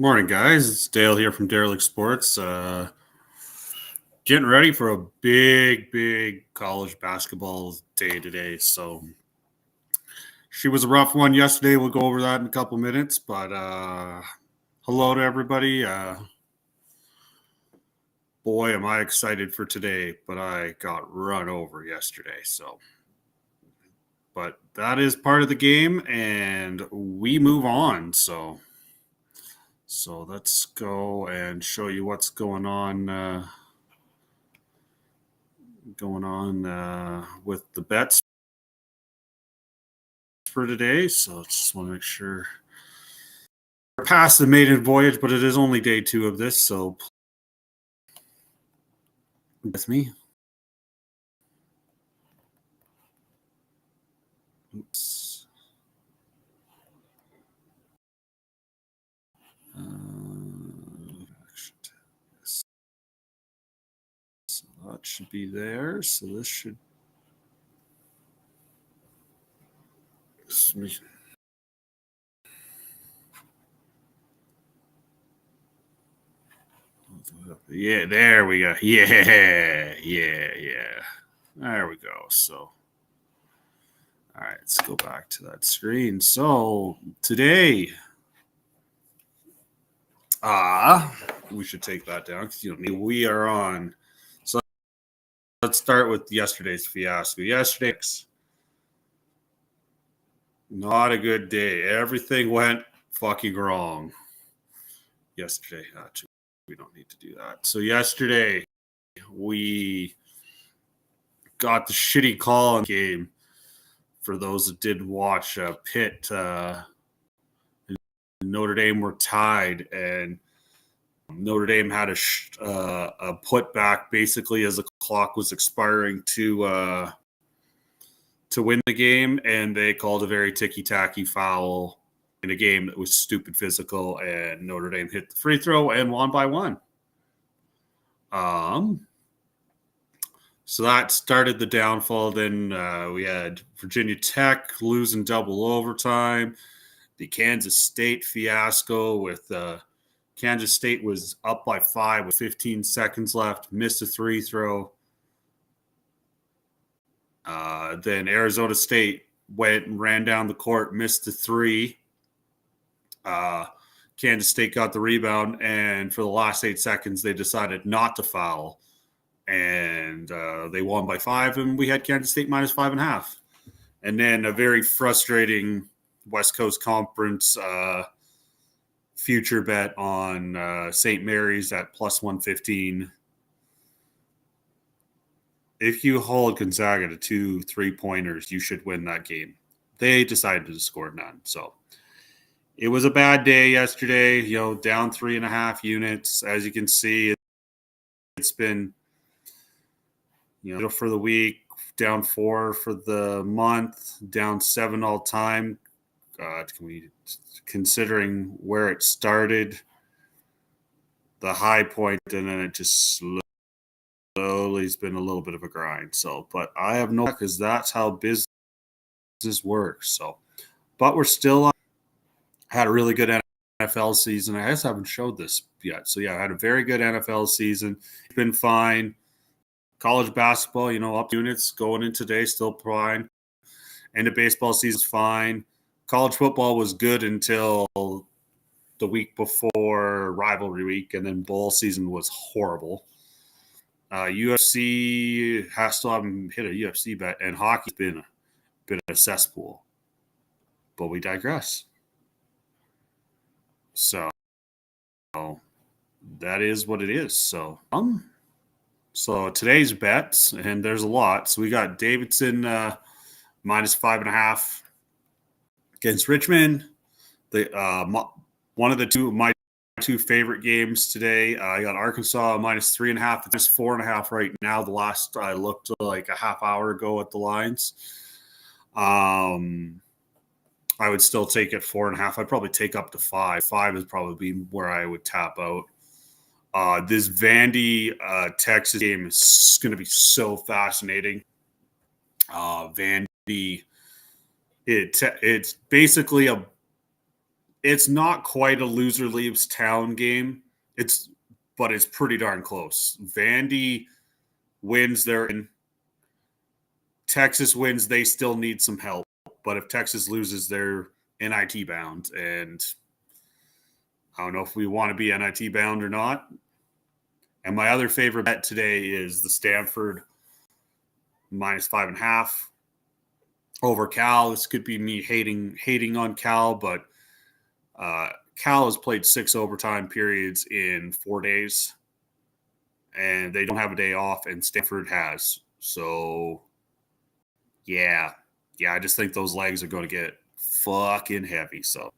Morning, guys. It's Dale here from Derelict Sports. Getting ready for a big college basketball day today. So she was a rough one yesterday. We'll go over that in a couple minutes. But hello to everybody. Boy, am I excited for today. But I got run over yesterday. But that is part of the game, and we move on. So let's go and show you what's going on. With the bets for today. So just want to make sure we're past the maiden voyage, but it is only day 2 of this. So with me. Oops. So that should be there. So this should. Yeah, there we go. Yeah. There we go. So, all right, let's go back to that screen. So today, we should take that down because we are on. So let's start with yesterday's fiasco. Yesterday's not a good day. Everything went fucking wrong yesterday. Actually, we don't need to do that. So yesterday we got the shitty call in the game. For those that didn't watch, Pitt and Notre Dame were tied, and Notre Dame had a putback basically as the clock was expiring to win the game, and they called a very ticky-tacky foul in a game that was stupid physical, and Notre Dame hit the free throw and won by 1. So that started the downfall. Then we had Virginia Tech losing double overtime. The Kansas State fiasco with Kansas State was up by 5 with 15 seconds left, missed a free throw. Then Arizona State went and ran down the court, missed the 3. Kansas State got the rebound, and for the last 8 seconds, they decided not to foul. And they won by 5, and we had Kansas State minus 5.5. And then a very frustrating West Coast Conference future bet on St. Mary's at plus 115. If you hold Gonzaga to 2 3-pointers, you should win that game. They decided to score none. So it was a bad day yesterday, down 3.5 units. As you can see, it's been, for the week, down 4 for the month, down 7 all time. Considering where it started, the high point, and then it just slowly has been a little bit of a grind. So, but I have no, because that's how business works. So, but we're still had a really good NFL season. I just haven't showed this yet. So yeah, I had a very good NFL season. It's been fine. College basketball, up units going in today, still fine. And the baseball season's fine. College football was good until the week before rivalry week, and then bowl season was horrible. UFC still haven't hit a UFC bet, and hockey's been a cesspool. But we digress. So that is what it is. So today's bets, and there's a lot. So we got Davidson minus 5.5 against Richmond. One of my two favorite games today. I got Arkansas minus 3.5. It's 4.5 right now. The last I looked like a half hour ago at the lines. I would still take it 4.5. I'd probably take up to 5. 5 is probably where I would tap out. This Vandy Texas game is going to be so fascinating. Vandy, it's basically it's not quite a loser leaves town game. But it's pretty darn close. Vandy wins their Texas wins, they still need some help. But if Texas loses, they're NIT bound. And I don't know if we want to be NIT bound or not. And my other favorite bet today is the Stanford -5.5 over Cal. This could be me hating on Cal, but Cal has played 6 overtime periods in 4 days, and they don't have a day off, and Stanford has. So, yeah, I just think those legs are going to get fucking heavy. So,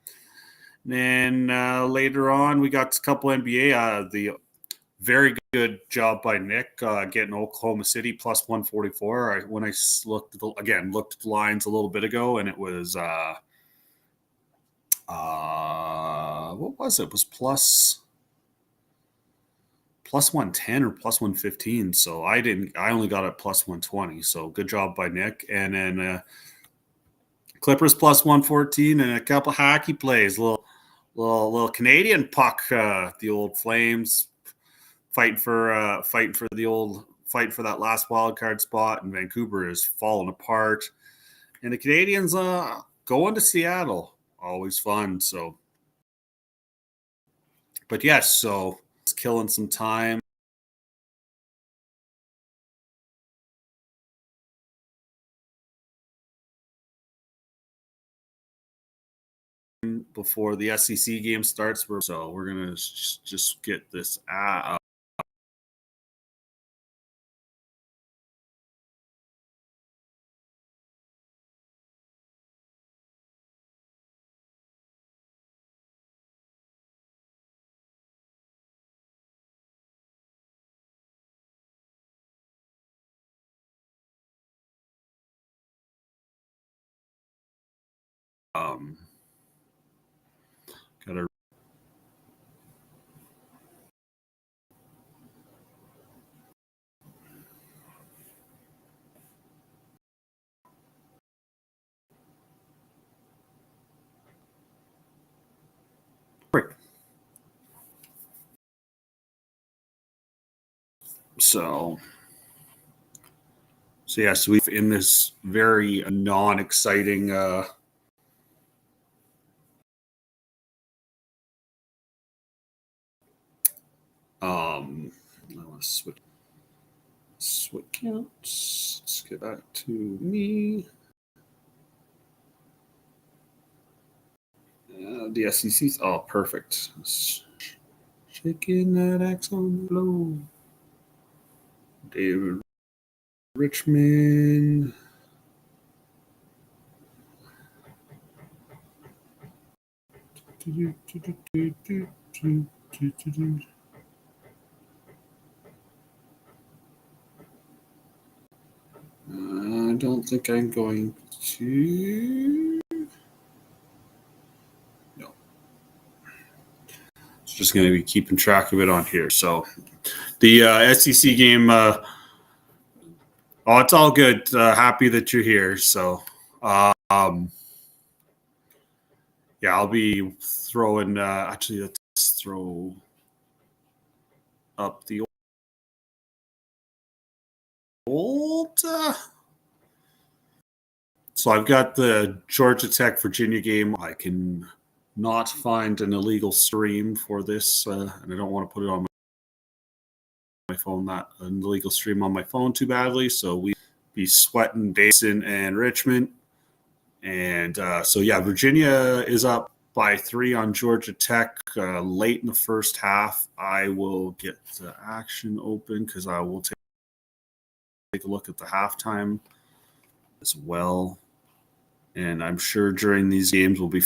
and then later on, we got a couple NBA. The very good job by Nick getting Oklahoma City plus 144. When I looked at the lines a little bit ago, and it was what was it? It was plus 110 or plus 115. So I only got it plus 120. So good job by Nick. And then Clippers plus 114 and a couple hockey plays. Little Canadian puck. The old Flames fighting for that last wild card spot, and Vancouver is falling apart. And the Canadians going to Seattle. Always fun. So, but yes, so it's killing some time. Before the SEC game starts, so we're gonna just get this gotta break. So yes, we've in this very non-exciting I want to switch counts. Let's get back to me. The SEC's perfect. Shaking that axe on the floor. David Richmond. I don't think I'm going to. No. It's just going to be keeping track of it on here. So the SEC game. It's all good. Happy that you're here. So, yeah, I'll be throwing. Actually, let's throw up the old. So I've got the Georgia Tech Virginia game. I can not find an illegal stream for this, and I don't want to put it on my phone. Not an illegal stream on my phone too badly. So we be sweating Davidson and Richmond, and so yeah, Virginia is up by 3 on Georgia Tech late in the first half. I will get the action open because I will take a look at the halftime as well. And I'm sure during these games we'll be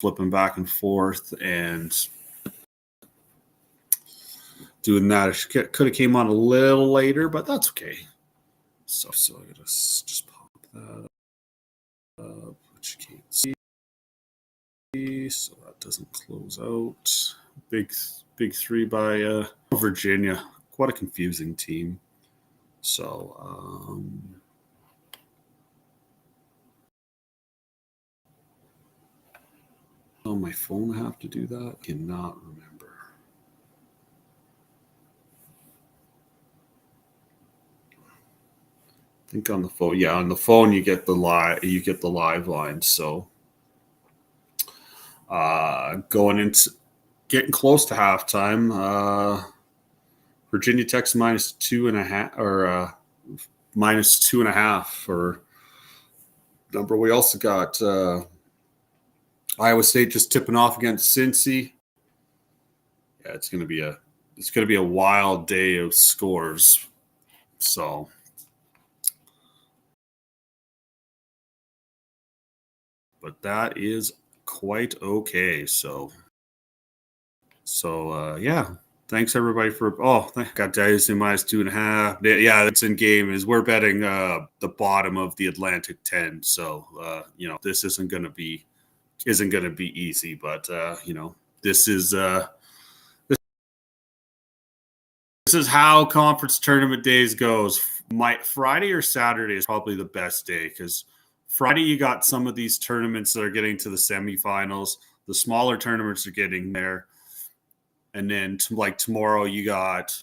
flipping back and forth and doing that. It could have came on a little later, but that's okay. So I gotta just pop that up, which you can't see, so that doesn't close out. Big 3 by Virginia. Quite a confusing team. So on my phone I have to do that? I cannot remember. I think on the phone. Yeah, on the phone you get the live line. So going into getting close to halftime, Virginia Tech's -2.5 or -2.5 for number. We also got Iowa State just tipping off against Cincy. Yeah, it's gonna be a wild day of scores. So but that is quite okay. So yeah. Thanks everybody for. Oh, I got Dice in -2.5. Yeah, that's in game. Is we're betting the bottom of the Atlantic 10. So this isn't gonna be easy, but this is this is how conference tournament days goes. Friday or Saturday is probably the best day because Friday you got some of these tournaments that are getting to the semifinals. The smaller tournaments are getting there, and then like tomorrow you got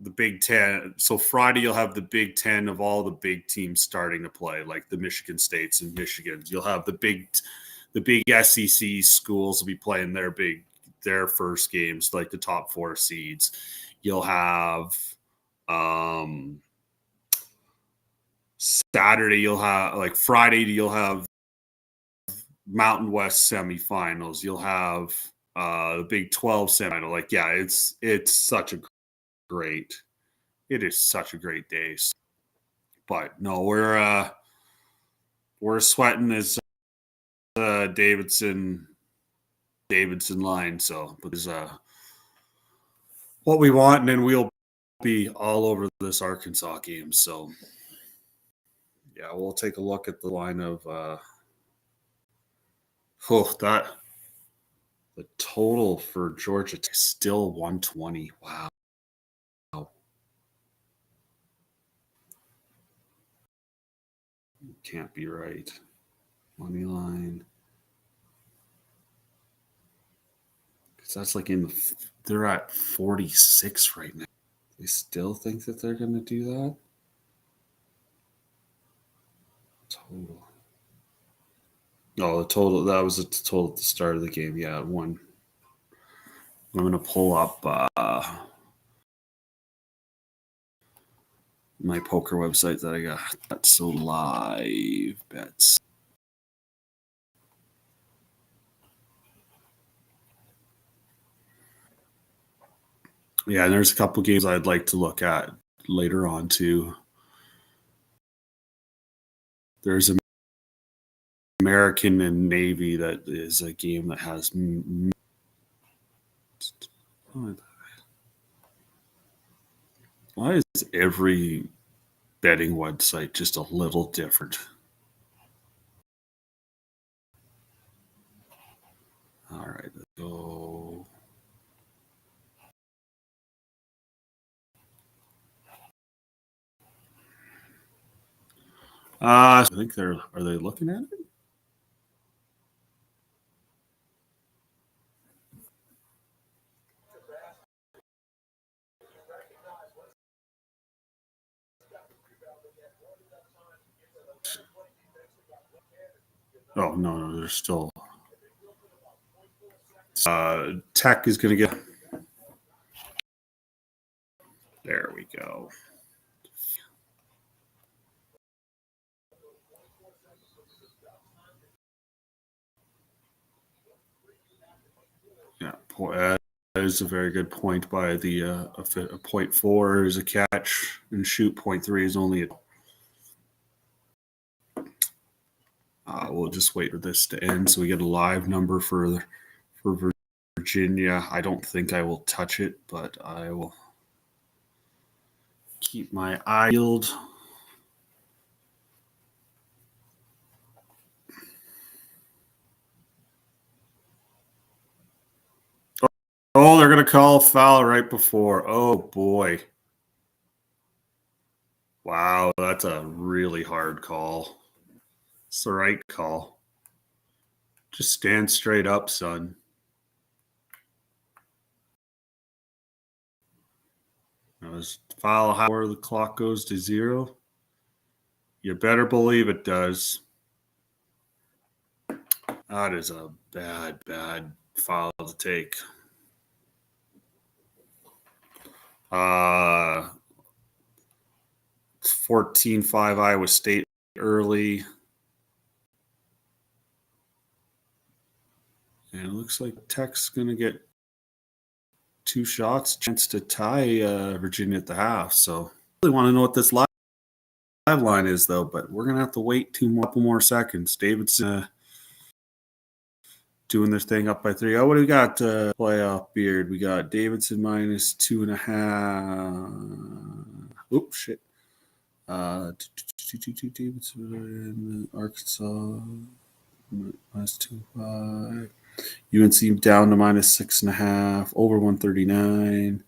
the Big Ten. So Friday you'll have the Big Ten of all the big teams starting to play, like the Michigan States and Michigans. You'll have the big SEC schools will be playing their first games, like the top 4 seeds. You'll have Saturday. You'll have like Friday. You'll have Mountain West semifinals. You'll have the Big 12 semifinal. Like, yeah, it's such a great. It is such a great day. But no, we're sweating this Davidson line. So, but is what we want, and then we'll be all over this Arkansas game. So, yeah, we'll take a look at the line of the total for Georgia is still 120. Wow. Can't be right. Money line. Because that's like they're at 46 right now. They still think that they're going to do that? Total. Oh, the total. That was the total at the start of the game. Yeah, one. I'm going to pull up my poker website that I got. That's so live bets. Yeah, and there's a couple games I'd like to look at later on too. There's American and Navy that is a game that has. Why is every betting website just a little different? All right, let's go. I think are they looking at it? Oh no, they're still. Tech is going to get. There we go. Yeah, that is a very good point by the 0.4 is a catch and shoot. 0.3 is only a. We'll just wait for this to end so we get a live number for Virginia. I don't think I will touch it, but I will keep my eye peeled. Oh, they're going to call foul right before. Oh, boy. Wow, that's a really hard call. It's the right call. Just stand straight up, son. Now, does file high where the clock goes to 0? You better believe it does. That is a bad foul to take. It's 14-5 Iowa State early. And it looks like Tech's going to get 2 shots, chance to tie Virginia at the half. So I really want to know what this live line is, though, but we're going to have to wait couple more seconds. Davidson doing their thing up by 3. Oh, what do we got? Playoff beard. We got Davidson minus 2.5. Oops, shit. Davidson, Arkansas minus 2.5. UNC down to minus 6.5. Over 139.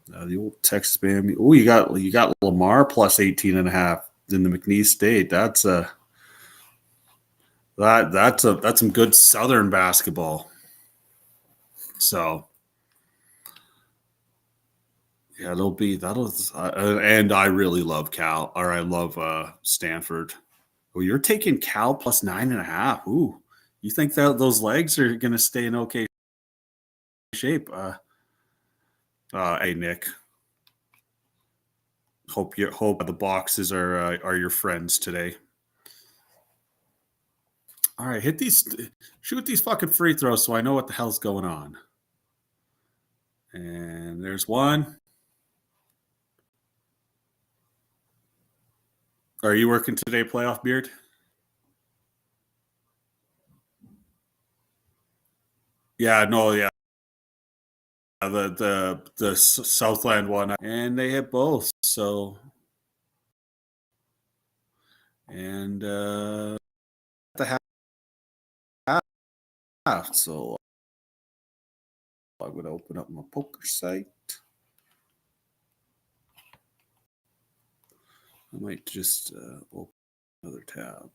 The old Texas Bambi. Oh, you got Lamar plus 18.5 in the McNeese State. That's some good Southern basketball. So yeah, and I really love Cal, or I love Stanford. Oh, you're taking Cal plus 9.5. Ooh, you think that those legs are going to stay in okay shape? Hey Nick, hope the boxes are your friends today. All right, shoot these fucking free throws so I know what the hell's going on. And there's one. Are you working today, Playoff Beard? Yeah, no, yeah. The Southland one, and they hit both. So, and the half. So I would open up my poker site. I might just open another tab.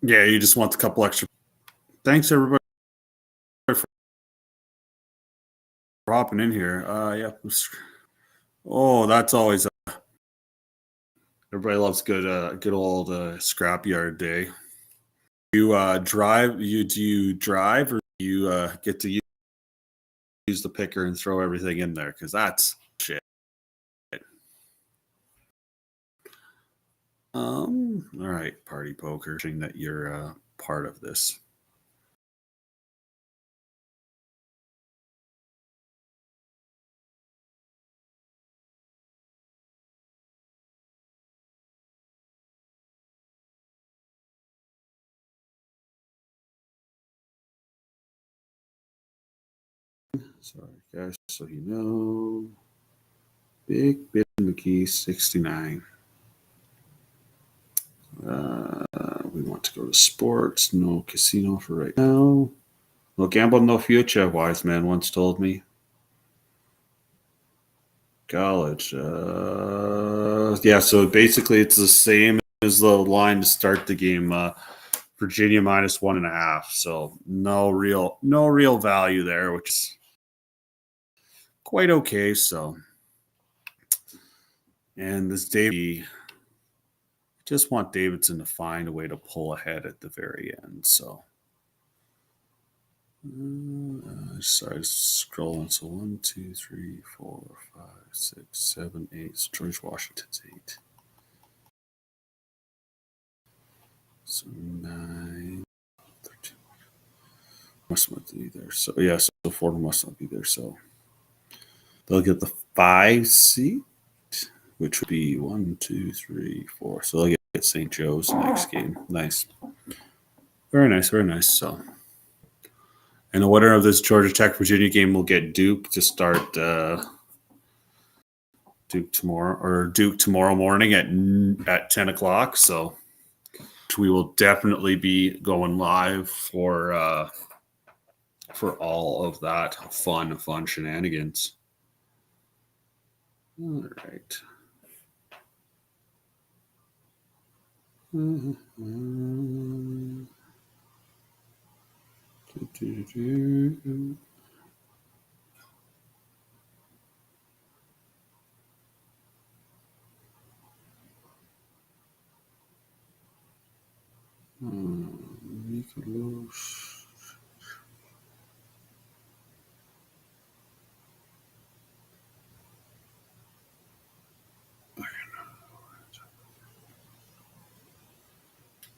Yeah, you just want a couple extra. Thanks, everybody, for hopping in here. Yeah. Oh, that's always everybody loves good old scrapyard day. You drive? Do you drive, or do you get to use the picker and throw everything in there? Because that's shit. All right, party poker. That you're part of this. Sorry, guys. So you know, Big McKee 69. We want to go to sports. No casino for right now. No gamble, no future. Wise man once told me. College. Yeah. So basically, it's the same as the line to start the game. Virginia minus 1.5. So no real value there, which is quite okay. So, and this Davey, just want Davidson to find a way to pull ahead at the very end. So, sorry, scrolling. So 1, 2, 3, 4, 5, 6, 7, 8. So George Washington's 8. So 9, 13. Must not be there. So yeah, so Florida must not be there. So they'll get the 5 seed, which would be 1, 2, 3, 4. So they'll get St. Joe's next game. Nice. Very nice, very nice. So And the winner of this Georgia Tech Virginia game will get Duke to start Duke tomorrow morning at 10 o'clock. So we will definitely be going live for all of that fun shenanigans. All right.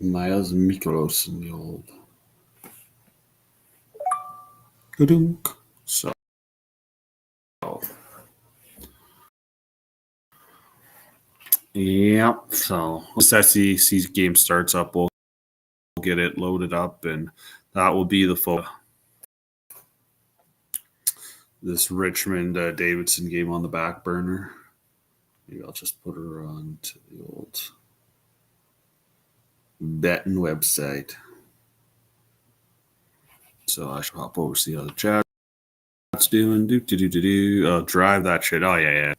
Miles Mikolos in the old. So, yeah. So, once that SEC game starts up, we'll get it loaded up, and that will be the focus. This Richmond Davidson game on the back burner. Maybe I'll just put her on to the old betting website. So I should hop over to see how the chat's doing. Drive that shit. Oh yeah.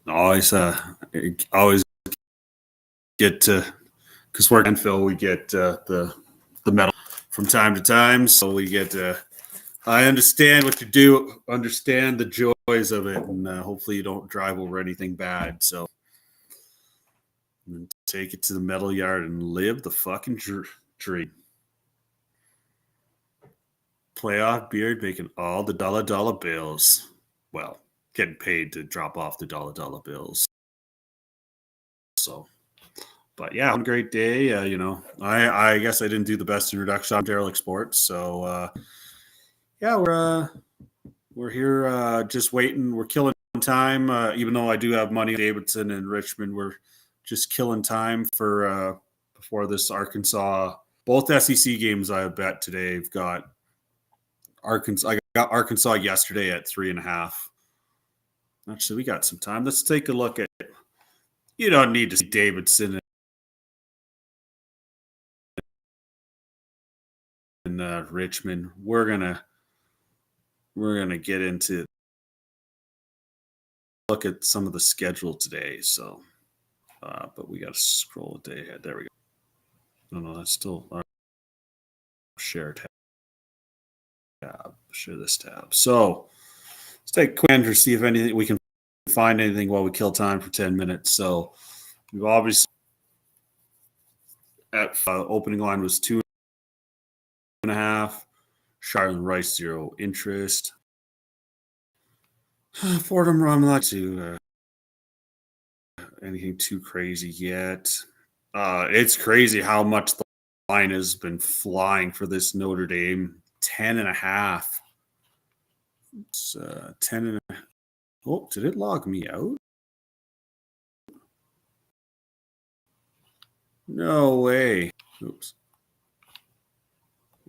Always get to, because we're in Phil, we get the medal from time to time, so we get I understand what you do, understand the joys of it, and hopefully you don't drive over anything bad. So take it to the metal yard and live the fucking dream. Playoff beard making all the dollar bills. Well, getting paid to drop off the dollar bills. So, but yeah, one great day. I guess I didn't do the best introduction on Derelict Sports. So, yeah, we're here just waiting. We're killing time, even though I do have money. Davidson and Richmond, we're just killing time for before this Arkansas. Both SEC games I bet today. I've got Arkansas. I got Arkansas yesterday at 3.5. Actually, we got some time. Let's take a look at. You don't need to see Davidson and Richmond. We're gonna get into look at some of the schedule today. So, but we got to scroll a day ahead. There we go. No, that's still share tab. Share this tab. So let's take a quick to see if anything we can find anything while we kill time for 10 minutes. So we've obviously at opening line was 2.5. Charlotte Rice 0 interest. Fordham run not to anything too crazy yet. It's crazy how much the line has been flying for this Notre Dame. 10.5. It's 10.5. Oh, did it log me out? No way. Oops.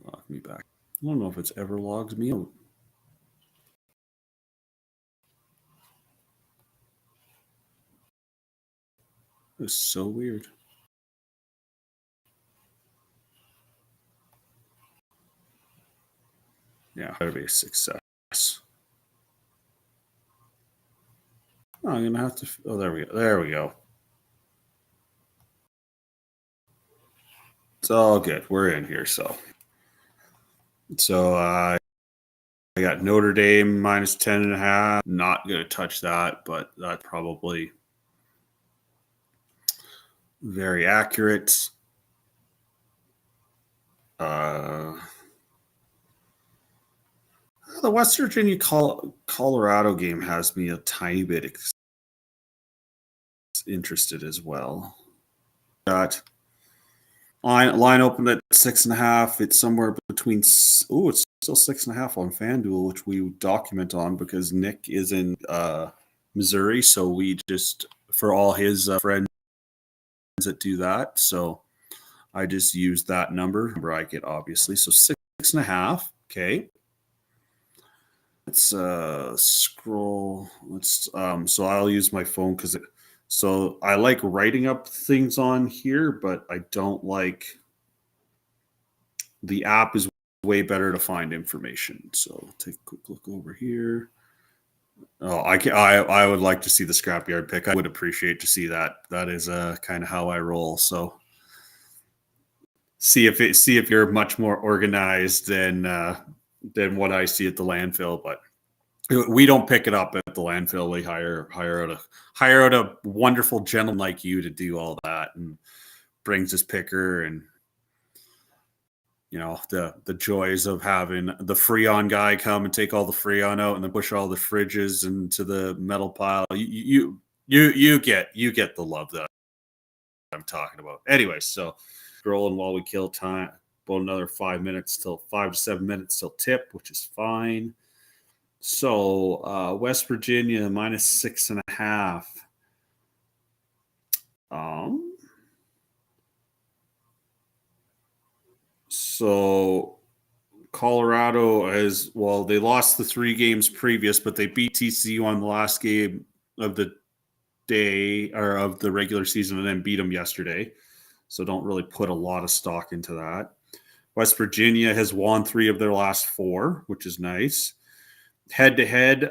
Log me back. I don't know if it's ever logged me out. It's so weird. Yeah, better be a success. Oh, I'm gonna have to. Oh, there we go. There we go. It's all good. We're in here. So I got Notre Dame minus 10.5. Not gonna touch that, but that's probably very accurate. The West Virginia Colorado game has me a tiny bit interested as well. Got line opened at 6.5. It's somewhere between. Oh, it's still 6.5 on FanDuel, which we document on because Nick is in Missouri, so we just for all his friends that do that. So I just use that number I get, obviously. So 6.5. Okay. Let's scroll. Let's so I'll use my phone because so I like writing up things on here, but I don't like the app is way better to find information. So take a quick look over here. Oh, I would like to see the scrapyard pick. I would appreciate to see that. That is kind of how I roll. So see if you're much more organized than what I see at the landfill. But we don't pick it up at the landfill. We hire out a wonderful gentleman like you to do all that and brings his picker and the joys of having the Freon guy come and take all the Freon out and then push all the fridges into the metal pile. You get the love that I'm talking about. Anyway, so scrolling while we kill time. About another 5 to 7 minutes till tip, which is fine. So West Virginia minus 6.5. So Colorado they lost the 3 games previous, but they beat TCU on the last game of the day or of the regular season and then beat them yesterday. So don't really put a lot of stock into that. West Virginia has won 3 of their last 4, which is nice. Head to head,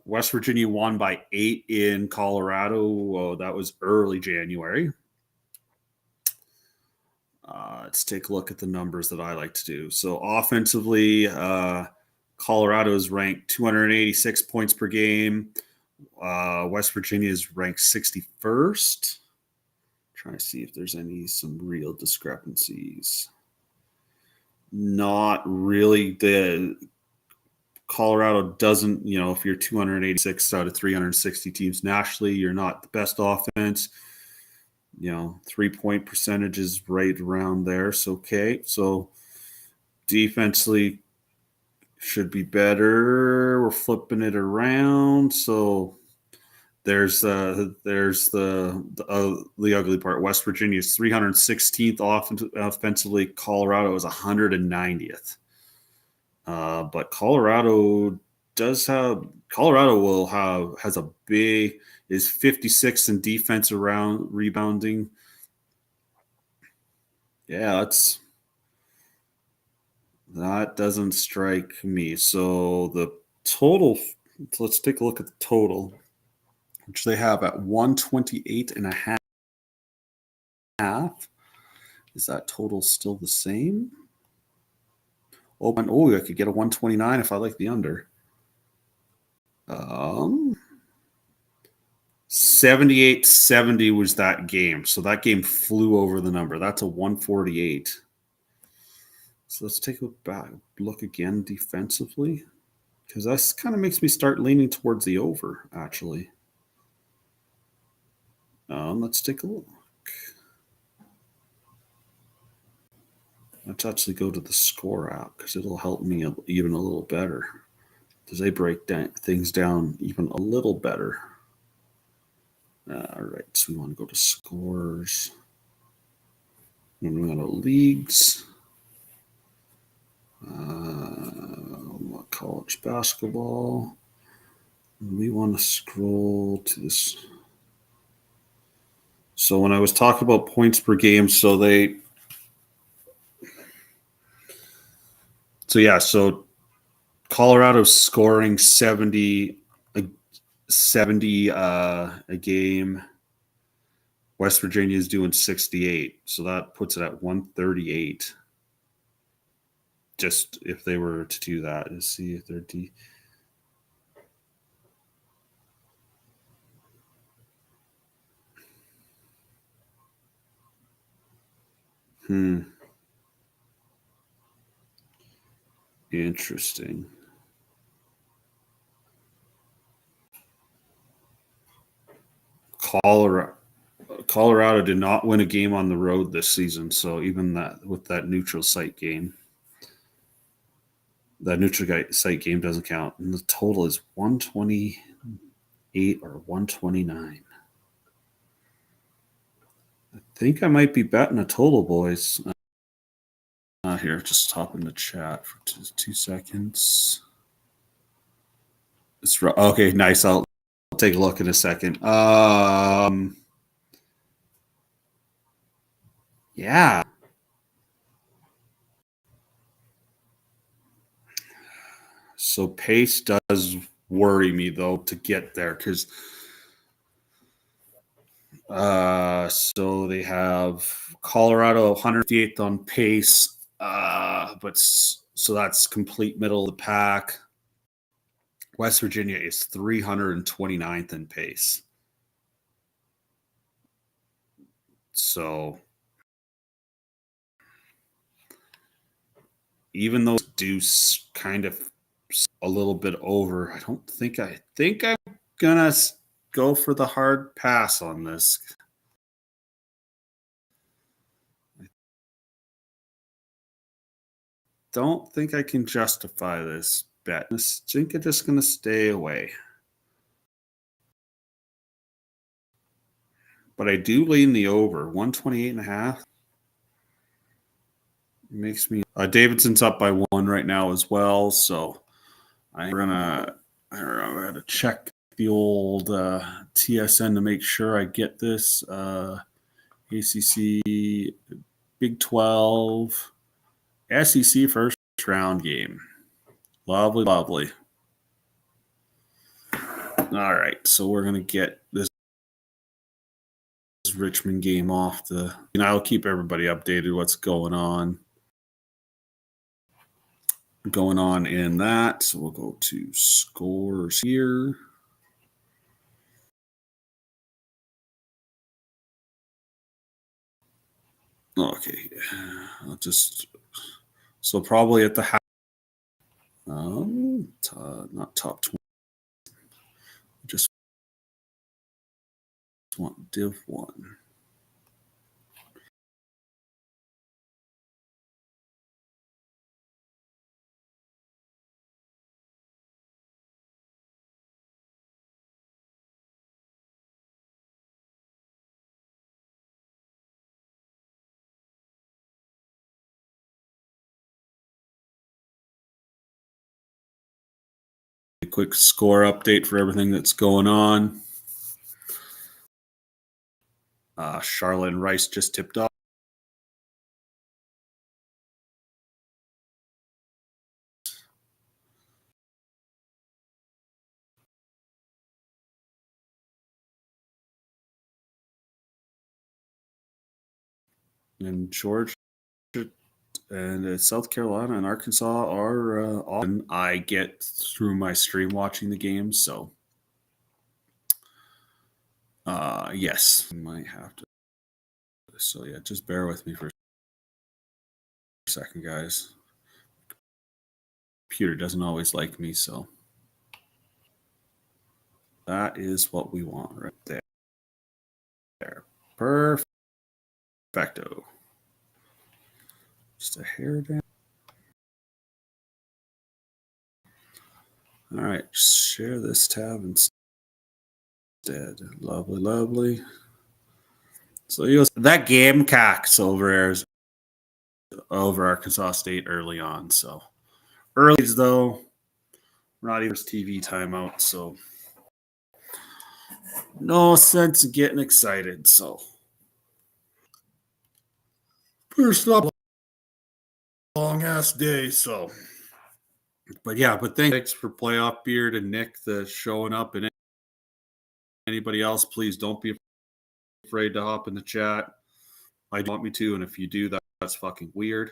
West Virginia won by 8 in Colorado. That was early January. Let's take a look at the numbers that I like to do. So offensively, Colorado is ranked 286 points per game. West Virginia is ranked 61st. Trying to see if there's some real discrepancies. Not really. The Colorado doesn't, if you're 286 out of 360 teams nationally, you're not the best offense. 3-point percentage is right around there. So, okay. So defensively should be better. We're flipping it around. So there's the ugly part. West Virginia is 316th offensively. Colorado is 190th. But Colorado has a big is 56th in defense around rebounding. Yeah, that doesn't strike me. So the total, let's take a look at the total, which they have at 128.5. Is that total still the same? I could get a 129 if I like the under. 78-70 was that game. So that game flew over the number. That's a 148. So let's take a look again defensively, because that kind of makes me start leaning towards the over, actually. Let's take a look. Let's actually go to the score app because it'll help me even a little better, because they break things down even a little better. All right, so we want to go to scores. And we want to leagues. College basketball. And we want to scroll to this. So when I was talking about points per game, so Colorado's scoring 70 a game. West Virginia is doing 68. So that puts it at 138. Just if they were to do that, to see if they're Interesting. Colorado did not win a game on the road this season, so even that with that neutral site game, that neutral site game doesn't count. And the total is 128 or 129. think I might be betting a total, boys. Here, just hop in the chat for 2 seconds. It's okay, nice. I'll take a look in a second. Yeah. So pace does worry me though to get there because so they have Colorado 158th on pace, but so that's complete middle of the pack. West Virginia is 329th in pace. So even though Deuce kind of a little bit over, I think I'm gonna go for the hard pass on this. I don't think I can justify this bet. I think I'm just gonna stay away. But I do lean the over 128.5. Makes me Davidson's up by 1 right now as well, so I'm gonna check the old TSN to make sure I get this ACC Big 12 SEC first round game. Lovely. All right, so we're gonna get this Richmond game off the. I'll keep everybody updated what's going on in that. So we'll go to scores here. Okay, I'll just so probably at the half. Not top 20. Just want Div 1. A quick score update for everything that's going on. Charlotte and Rice just tipped off. And Georgia and South Carolina and Arkansas are on. I get through my stream watching the games, so yes, I might have to. So yeah, just bear with me for a second, guys. Computer doesn't always like me, so that is what we want right there. Perfecto. Just a hair down. All right, share this tab instead. Lovely. So that Gamecocks over Arkansas State early on. So early though, not even TV timeout. So no sense in getting excited. So first up, long ass day. So, but thanks for playoff beard and Nick the showing up, and anybody else, please don't be afraid to hop in the chat. I don't want me to, and if you do, that's fucking weird.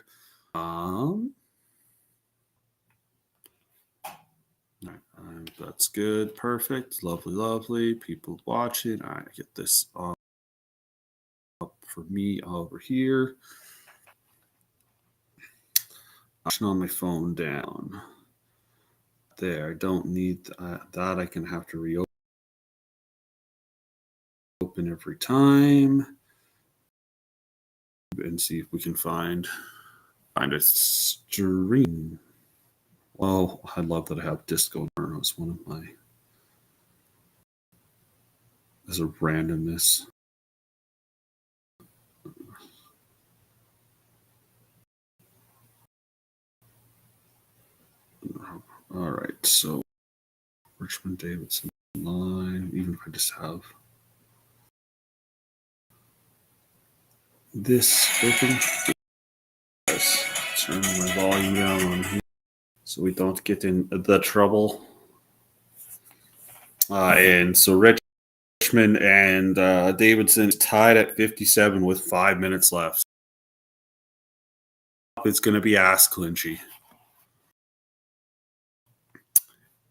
That's good. Perfect. Lovely. People watching. All right, get this up for me over here. On my phone down. There. I don't need that. I can have to reopen every time. And see if we can find a stream. Well, I love that I have Disco. It's one of my. As a randomness. All right, so Richmond Davidson line. Even if I just have this open, let's turn my volume down on here so we don't get in the trouble. And so Richmond and Davidson tied at 57 with 5 minutes left. It's going to be ass clinchy.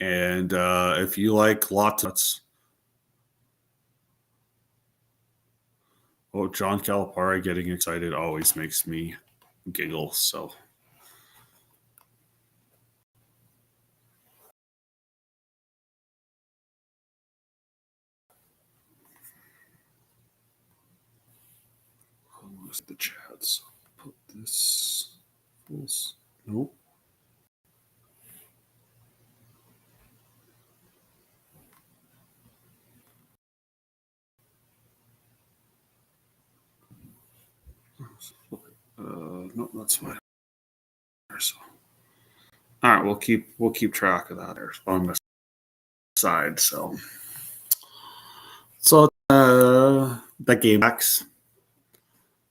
And if you like lots of John Calipari getting excited always makes me giggle. So where's the chats? Put this. Nope. No, that's fine. So, all right, we'll keep track of that on the side. So that game backs.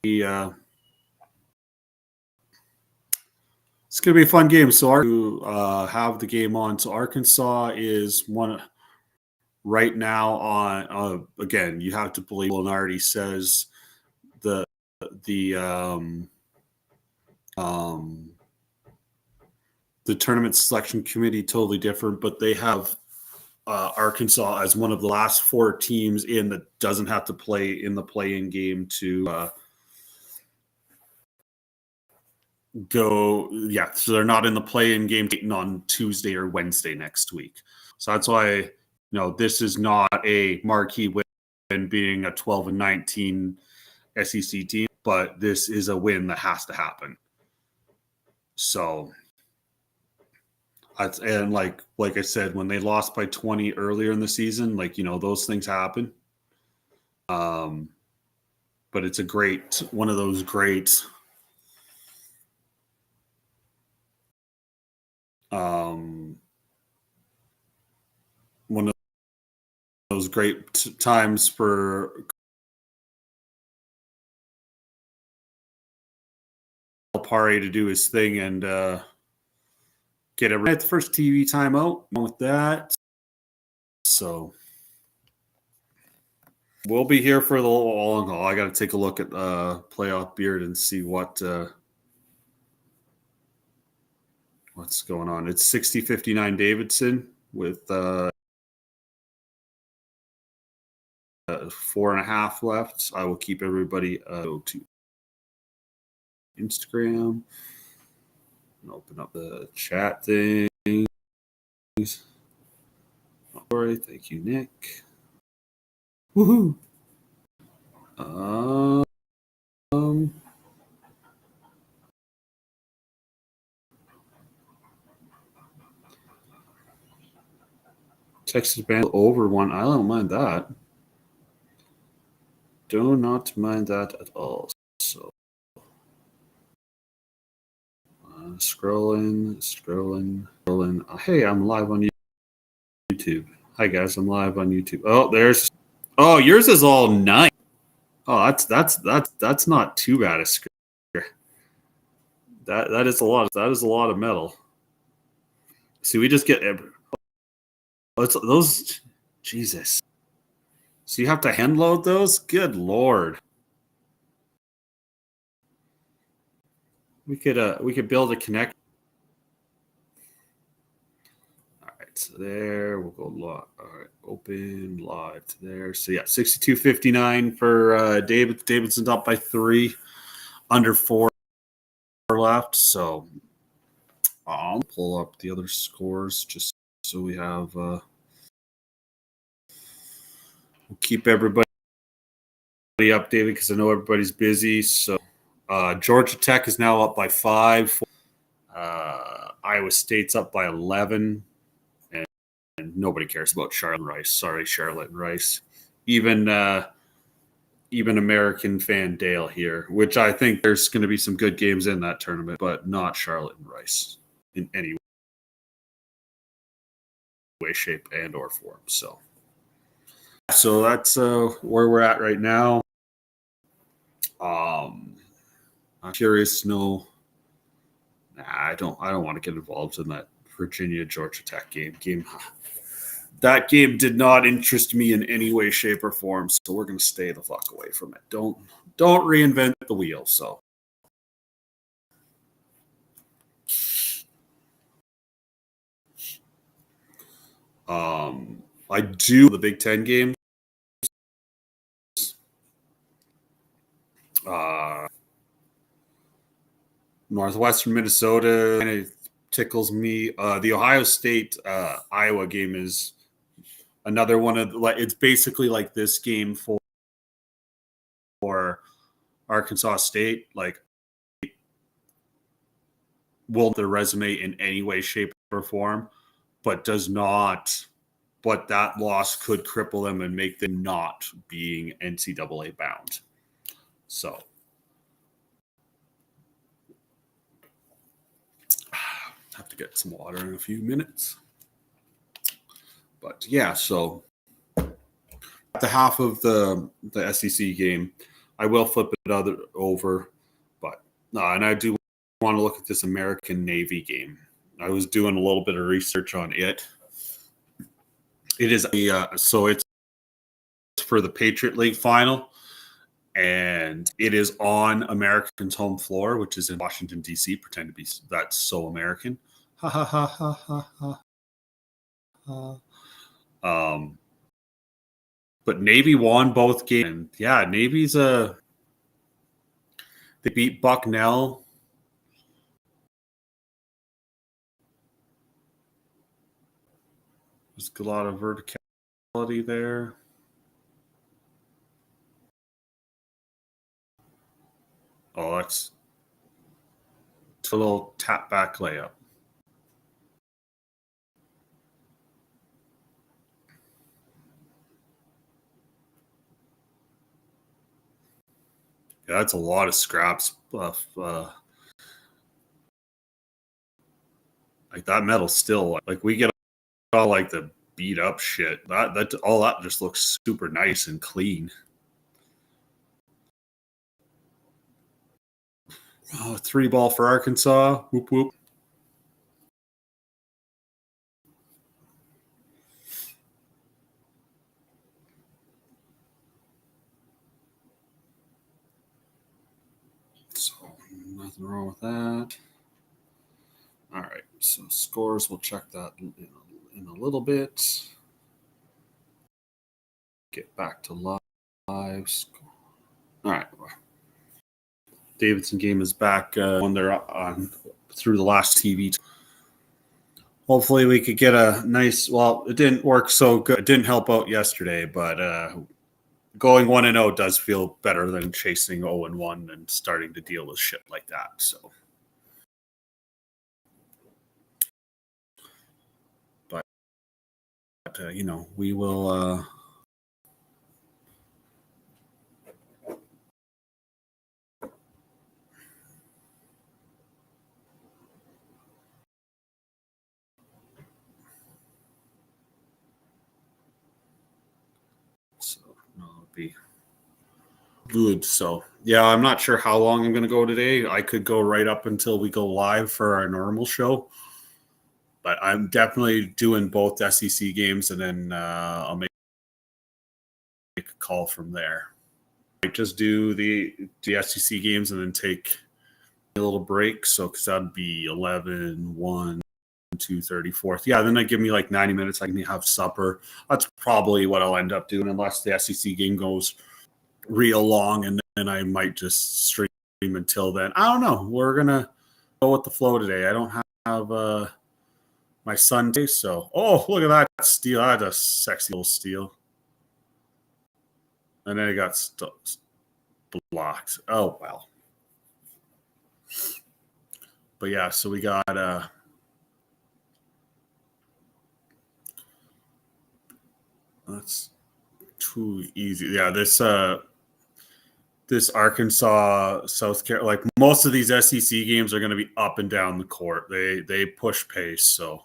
It's gonna be a fun game. So have the game on. So Arkansas is one right now on. Again, you have to believe Lenardi says the the tournament selection committee totally different, but they have Arkansas as one of the last 4 teams in that doesn't have to play in the play-in game to go. Yeah, so they're not in the play-in game on Tuesday or Wednesday next week. So that's why this is not a marquee win, being a 12-19 SEC team, but this is a win that has to happen. So. And like I said, when they lost by 20 earlier in the season, those things happen. But it's one of those great one of those great times for Calipari to do his thing and get at the first TV timeout with that. So we'll be here for the long haul. I got to take a look at Playoff Beard and see what's going on. It's 60-59 Davidson with 4.5 left. I will keep everybody go to Instagram and open up the chat thing. All right, thank you, Nick. Woohoo! Texas band over one. I don't mind that. Do not mind that at all. So scrolling. Hey, I'm live on YouTube. Hi guys, I'm live on YouTube. Oh, yours is all nice. Oh, that's not too bad a screen. That is a lot. That is a lot of metal. See, we just get those. Jesus. So you have to hand load those? Good Lord. We could build a connect. All right, so there we'll go live. All right, open live to there. So yeah, 62-59 for Davidson's up by 3, under 4 left. So I'll pull up the other scores just so we have. We'll keep everybody updated because I know everybody's busy. So Georgia Tech is now up by 5. Iowa State's up by 11, and nobody cares about Charlotte and Rice. Sorry, Charlotte and Rice. Even American fan Dale here, which I think there's going to be some good games in that tournament, but not Charlotte and Rice in any way, shape, and or form. So that's where we're at right now. I'm curious to know. I don't want to get involved in that Virginia Georgia Tech game. That game did not interest me in any way, shape, or form. So we're going to stay the fuck away from it. Don't reinvent the wheel. So. I do the Big Ten games. Northwestern Minnesota kind of tickles me. The Ohio State Iowa game is another one of it's basically like this game for Arkansas State. Like, will their resume in any way, shape, or form, but does not. But that loss could cripple them and make them not being NCAA bound. So. Have to get some water in a few minutes. But yeah, so at the half of the SEC game, I will flip it over. But and I do want to look at this American Navy game. I was doing a little bit of research on it. It is so it's for the Patriot League final, and it is on American's home floor, which is in Washington, D.C. Pretend to be that's so American. Ha ha ha ha ha ha. But Navy won both games. And yeah, Navy's they beat Bucknell. There's a lot of verticality there. Oh, that's a little tap back layup. Yeah, that's a lot of scraps. Like that metal still, like we get all like the beat up shit. That all that just looks super nice and clean. Oh, 3-ball for Arkansas. Whoop whoop. So nothing wrong with that. All right, so scores, we'll check that in a little bit. Get back to live score. All right. Davidson game is back when they're on through the last TV. Hopefully we could get a nice, well, it didn't work so good. It didn't help out yesterday, but going 1-0 does feel better than chasing 0-1 and starting to deal with shit like that. So. But, we will be good. So yeah, I'm not sure how long I'm going to go today. I could go right up until we go live for our normal show, but I'm definitely doing both SEC games, and then I'll make a call from there. I might just do the SEC games and then take a little break. So because that'd be 11, 1, 2, 30, 4th. Yeah, then they give me like 90 minutes. I can have supper. That's probably what I'll end up doing, unless the SEC game goes real long, and then I might just stream until then. I don't know. We're gonna go with the flow today. I don't have my Sunday, so look at that steal. I had a sexy little steal, and then it got blocked. Oh well. But yeah, so we got that's too easy. Yeah, this Arkansas, South Carolina, like most of these SEC games are going to be up and down the court. They push pace. So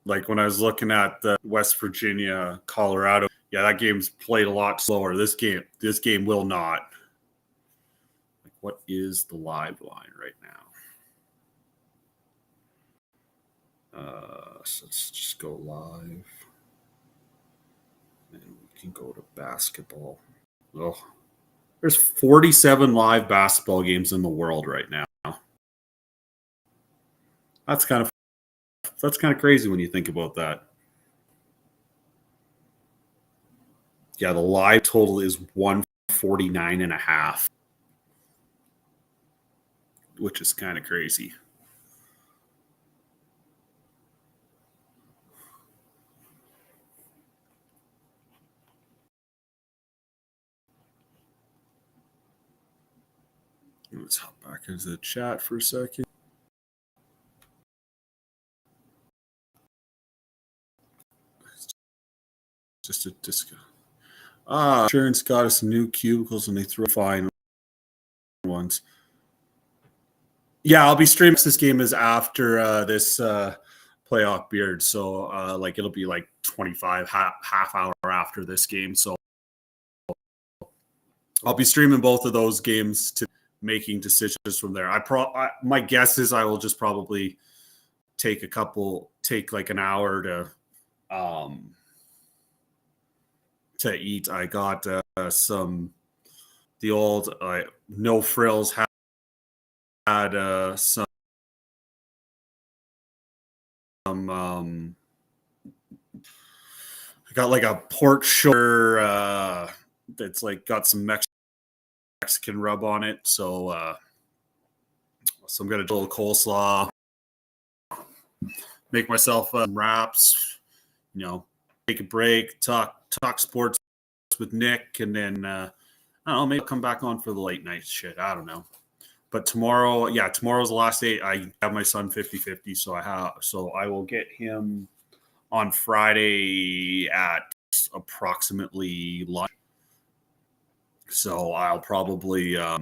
Like when I was looking at the West Virginia, Colorado, yeah, that game's played a lot slower. This game will not. Like, what is the live line right now? So let's just go live. And we can go to basketball. Oh, there's 47 live basketball games in the world right now. That's kind of crazy when you think about that. Yeah, the live total is 149 and a half, which is kind of crazy. Let's hop back into the chat for a second. Just a disco. Insurance got us new cubicles and they throw fine ones. Yeah, I'll be streaming. This game is after this playoff beard, so like it'll be like 25 half hour after this game. So I'll be streaming both of those games to making decisions from there. My guess is I will just probably take like an hour to eat. I got the old No Frills had some I got like a pork shoulder that's like got some Mexican rub on it. So I'm gonna do a little coleslaw, make myself wraps, take a break, talk sports with Nick, and then I don't know, maybe I'll come back on for the late night shit. I don't know. But tomorrow's the last day. I have my son 50-50, so I will get him on Friday at approximately lunch. So I'll probably so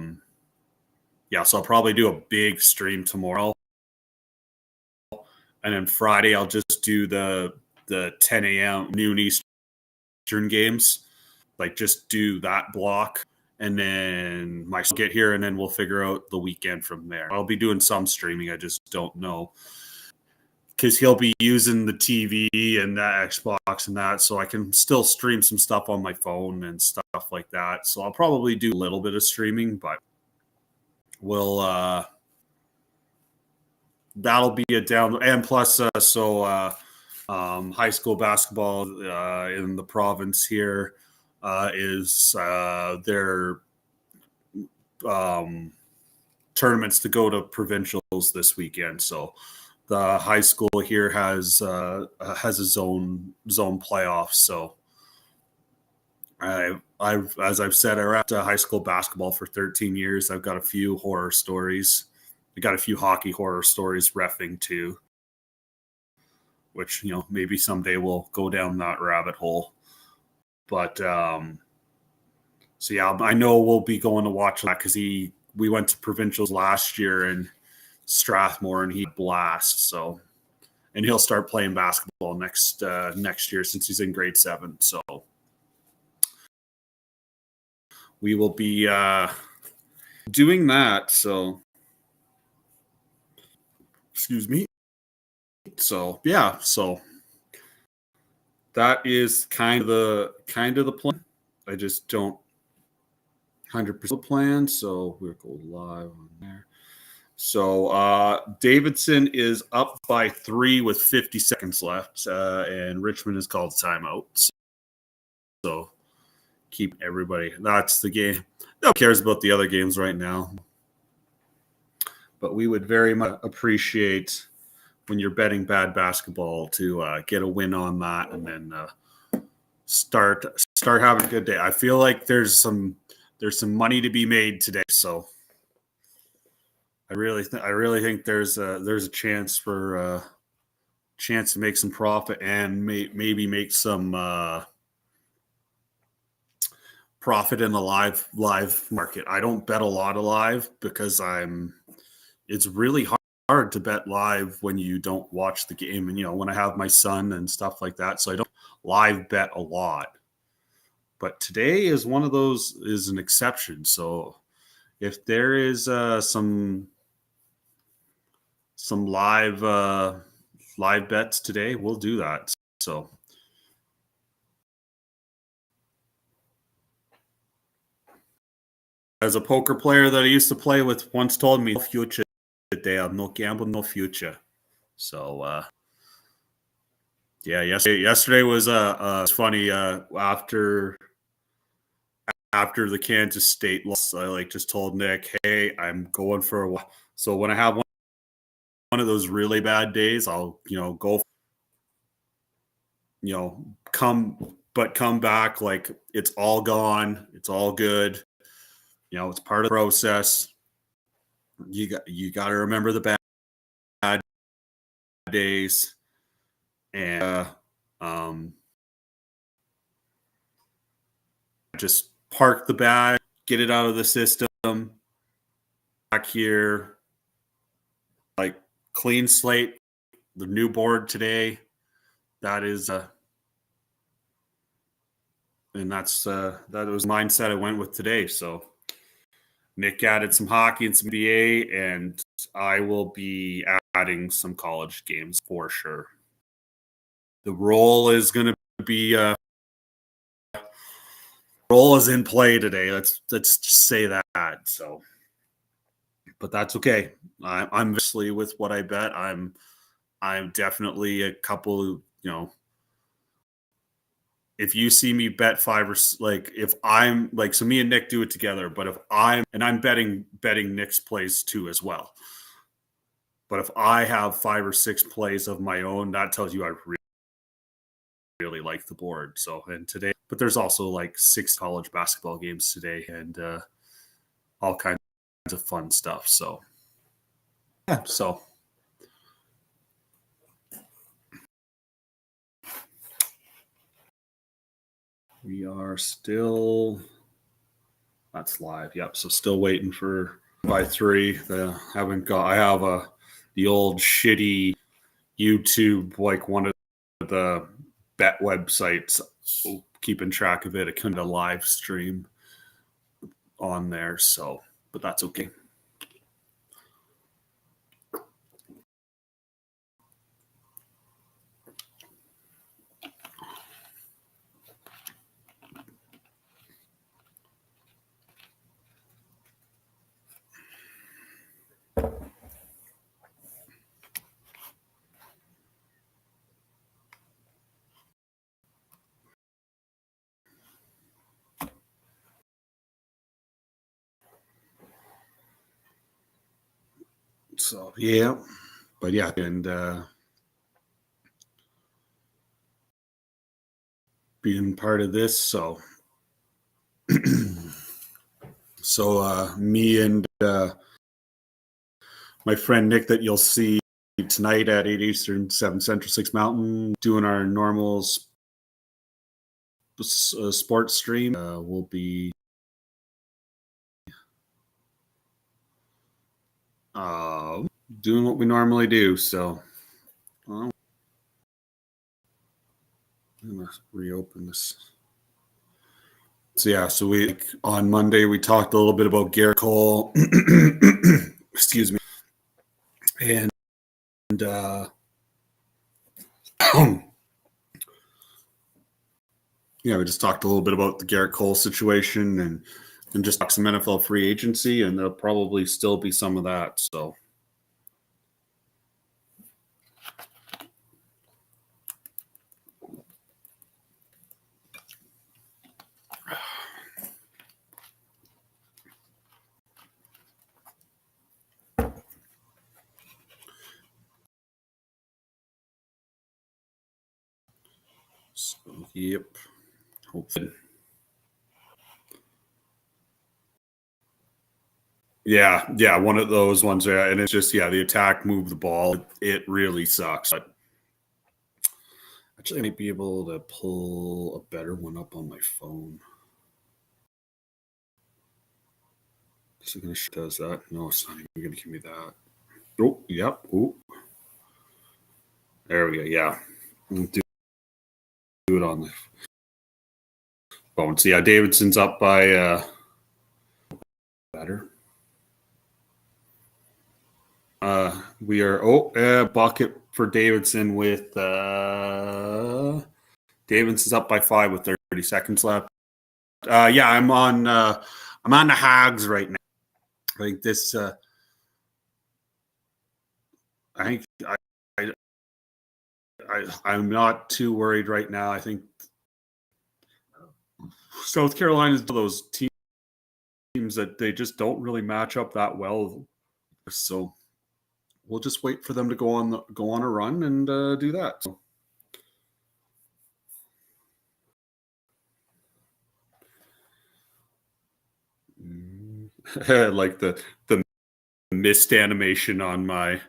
I'll probably do a big stream tomorrow. And then Friday I'll just do the 10 a.m. noon Eastern games. Like just do that block. And then my son will get here and then we'll figure out the weekend from there. I'll be doing some streaming. I just don't know. Because he'll be using the TV and the Xbox and that, so I can still stream some stuff on my phone and stuff like that. So I'll probably do a little bit of streaming, but that'll be a down. And plus, high school basketball in the province here is their tournaments to go to provincials this weekend. So the high school here has a zone playoff. So as I've said, I wrapped high school basketball for 13 years. I've got a few horror stories. I got a few hockey horror stories reffing too, which maybe someday we'll go down that rabbit hole. But so yeah, I know we'll be going to watch that because we went to provincials last year in Strathmore and he blast. So, and he'll start playing basketball next year since he's in grade 7. So we will be doing that. So, excuse me. So yeah, so that is kind of the plan. I just don't 100% plan. So we'll go live on there. So Davidson is up by 3 with 50 seconds left, and Richmond has called timeout. So keep everybody. That's the game. No one cares about the other games right now. But we would very much appreciate when you're betting bad basketball to get a win on that and then start having a good day. I feel like there's some money to be made today. So I really think there's a chance to make some profit and maybe make some profit in the live market. I don't bet a lot of live because it's really hard to bet live when you don't watch the game. And, when I have my son and stuff like that, so I don't live bet a lot. But today is one of those, is an exception. So if there is some live bets today, we'll do that. So as a poker player that I used to play with once told me, no future today, no gamble, no future. So yeah, yesterday was funny. After the Kansas State loss, I just told Nick, hey, I'm going for a while. So when I have one of those really bad days, I'll go, come back like it's all gone, it's all good. It's part of the process. You got to remember the bad days, and just park the bag, get it out of the system. Back here, like clean slate. The new board today. That is, and that was the mindset I went with today. So Nick added some hockey and some NBA, and I will be adding some college games for sure. The role is going to be role is in play today. Let's just say that. So, but that's okay. I'm obviously with what I bet. I'm definitely a couple. If you see me bet five or if I'm so me and Nick do it together. But if I'm betting Nick's plays too as well. But if I have 5 or 6 plays of my own, that tells you I really like the board. So, and today, but there's also 6 college basketball games today, and all kinds of fun stuff. So, yeah. So, we are still. That's live. Yep. So still waiting for by 3. I have the old shitty YouTube, one of the bet websites, keeping track of it. I couldn't live stream on there, so, but that's okay. So yeah, but yeah, and being part of this, so me and my friend Nick that you'll see tonight at 8 Eastern, 7 Central, 6 Mountain, doing our normal sports stream. We'll be doing what we normally do. So I'm gonna reopen this. So yeah, so we on Monday we talked a little bit about Garrett Cole. Excuse me. And yeah, we just talked a little bit about the Garrett Cole situation and just talk some NFL free agency, and there'll probably still be some of that. So yep. Hopefully. Yeah, one of those ones. Yeah, and it's just the attack moved the ball. It really sucks. But actually, I might be able to pull a better one up on my phone. Is it going to does that? No, it's not even going to give me that. Oh, Yep. Ooh. There we go. Yeah. We'll do it on the phone. So yeah, Davidson's up by better. We are bucket for Davidson with Davidson's up by 5 with 30 seconds left. Yeah, I'm on the Hags right now. I think this I think I'm not too worried right now. I think South Carolina is those teams that they just don't really match up that well. So we'll just wait for them to go on a run and do that. So. Like the missed animation on my.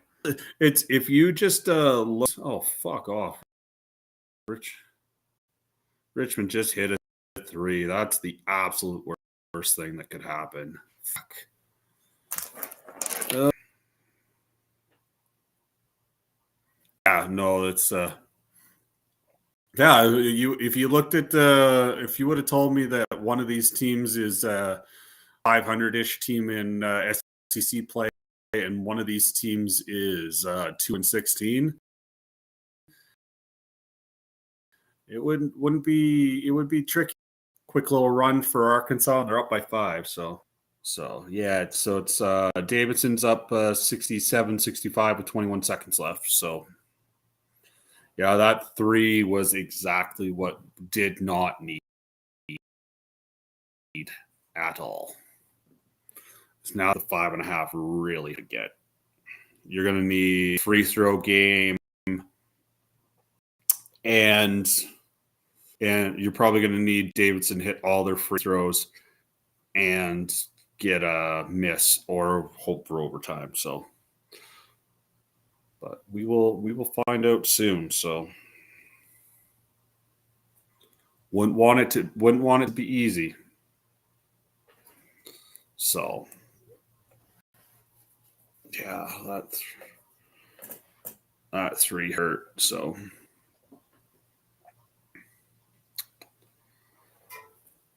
It's if you just look. Oh, fuck off, Richmond just hit a 3. That's the absolute worst thing that could happen. Fuck. Yeah, no, it's yeah. If you looked at if you would have told me that one of these teams is 500-ish team in SEC play, and one of these teams is 2-16, it wouldn't be. It would be tricky. Quick little run for Arkansas. They're up by 5. So yeah. It's Davidson's up 67-65 with 21 seconds left. So yeah, that 3 was exactly what did not need at all. It's now the 5.5 really to get. You're going to need free throw game, and you're probably going to need Davidson hit all their free throws and get a miss or hope for overtime. So, but we will find out soon. So, wouldn't want it to be easy. So, yeah, that 3 hurt. So.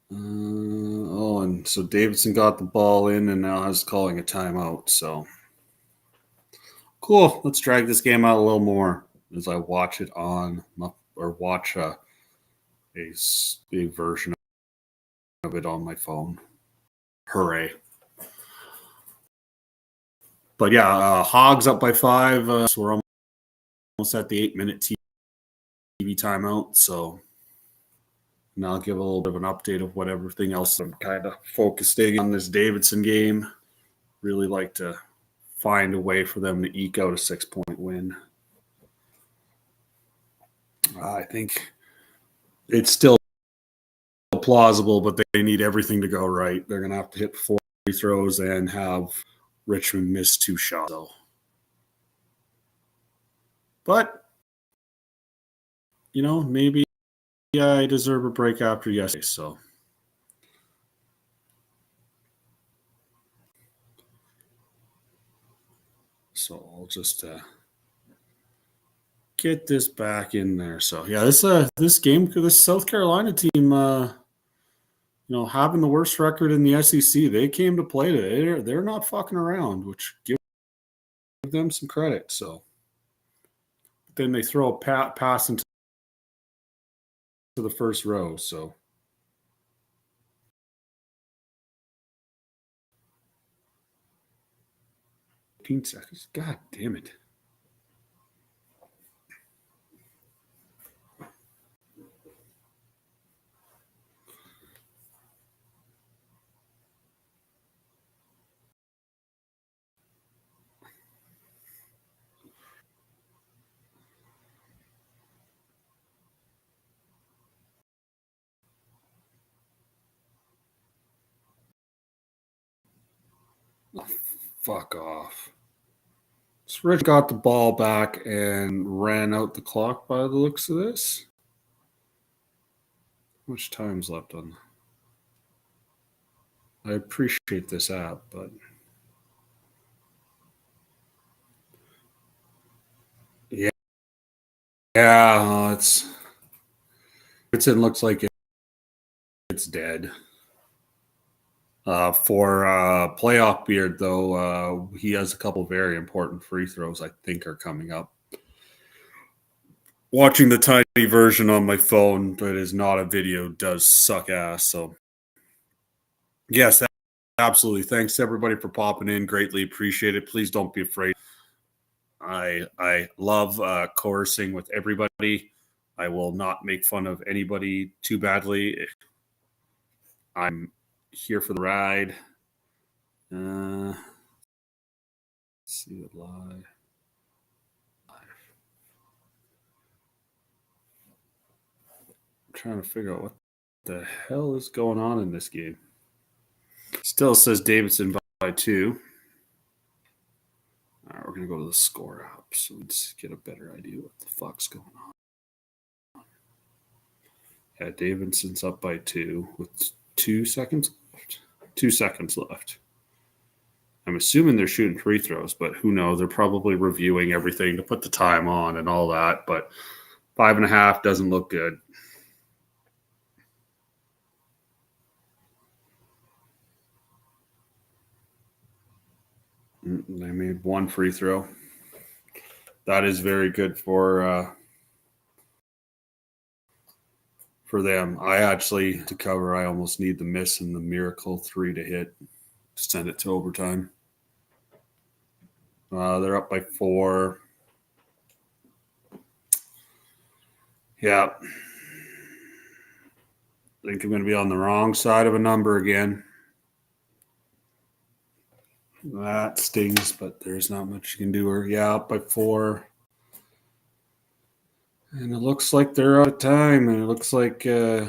And so Davidson got the ball in and now is calling a timeout. So cool. Let's drag this game out a little more as I watch it watch a version of it on my phone. Hooray! But yeah, Hogs up by 5. So we're almost at the 8-minute TV timeout. So. And I'll give a little bit of an update of what everything else I'm kind of focusing on this Davidson game. Really like to find a way for them to eke out a 6-point win. I think it's still plausible, but they need everything to go right. They're going to have to hit 4 free throws and have Richmond miss 2 shots. So. But, maybe I deserve a break after yesterday. So I'll just get this back in there. So yeah, this South Carolina team, having the worst record in the SEC, they came to play today. They're not fucking around, which give them some credit. So then they throw a pass into the first row. So 15 seconds. God damn it. Oh, fuck off. So Rich got the ball back and ran out the clock by the looks of this. How much time's left on? I appreciate this app, but Yeah, it looks like it's dead. For playoff beard, though, he has a couple very important free throws I think are coming up. Watching the tiny version on my phone that is not a video does suck ass. So, yes, absolutely. Thanks everybody for popping in. Greatly appreciate it. Please don't be afraid. I love coercing with everybody. I will not make fun of anybody too badly. I'm here for the ride. Let's see it live. I'm trying to figure out what the hell is going on in this game. Still says Davidson by 2. All right, we're going to go to the score app so we just get a better idea what the fuck's going on. Yeah, Davidson's up by 2 with 2 seconds left. 2 seconds left. I'm assuming they're shooting free throws, but who knows? They're probably reviewing everything to put the time on and all that. But 5.5 doesn't look good. They made 1 free throw. That is very good for them. I actually, to cover, I almost need the miss and the miracle 3 to hit to send it to overtime. They're up by 4. Yeah. I think I'm going to be on the wrong side of a number again. That stings, but there's not much you can do. Yeah, up by 4. And it looks like they're out of time. And it looks like, yeah.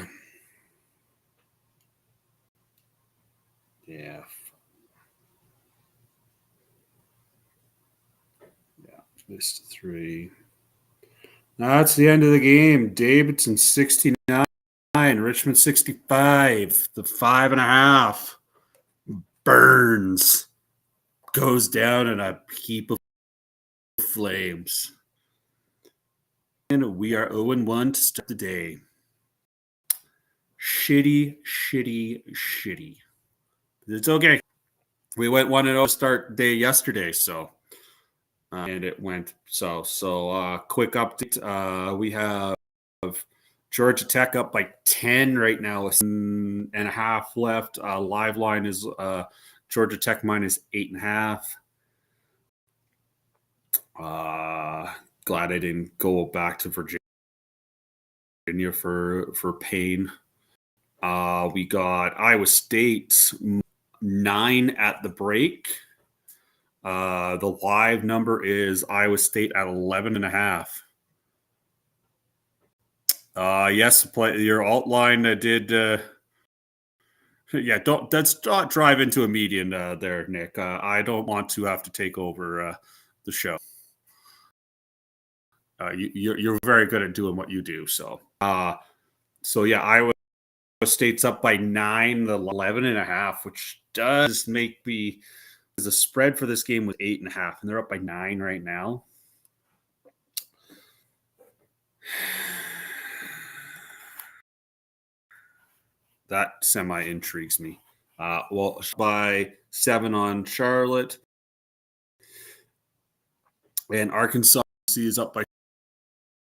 Missed 3. That's the end of the game. Davidson 69, Richmond 65. The 5.5 burns, goes down in a heap of flames. And we are 0-1 to start the day. Shitty. It's okay. We went 1-0 to start the day yesterday, so. And it went so. Quick update. We have Georgia Tech up by 10 right now, 1.5 left. Live line is Georgia Tech minus 8.5. Glad I didn't go back to Virginia for pain. We got Iowa State 9 at the break. The live number is Iowa State at 11.5. Yes, your alt line did. Yeah, let's not drive into a median there, Nick. I don't want to have to take over the show. You're very good at doing what you do. So yeah, Iowa State's up by 9, the 11.5, which does make the spread for this game was 8.5, and they're up by 9 right now. That semi intrigues me. Well, by 7 on Charlotte, and Arkansas is up by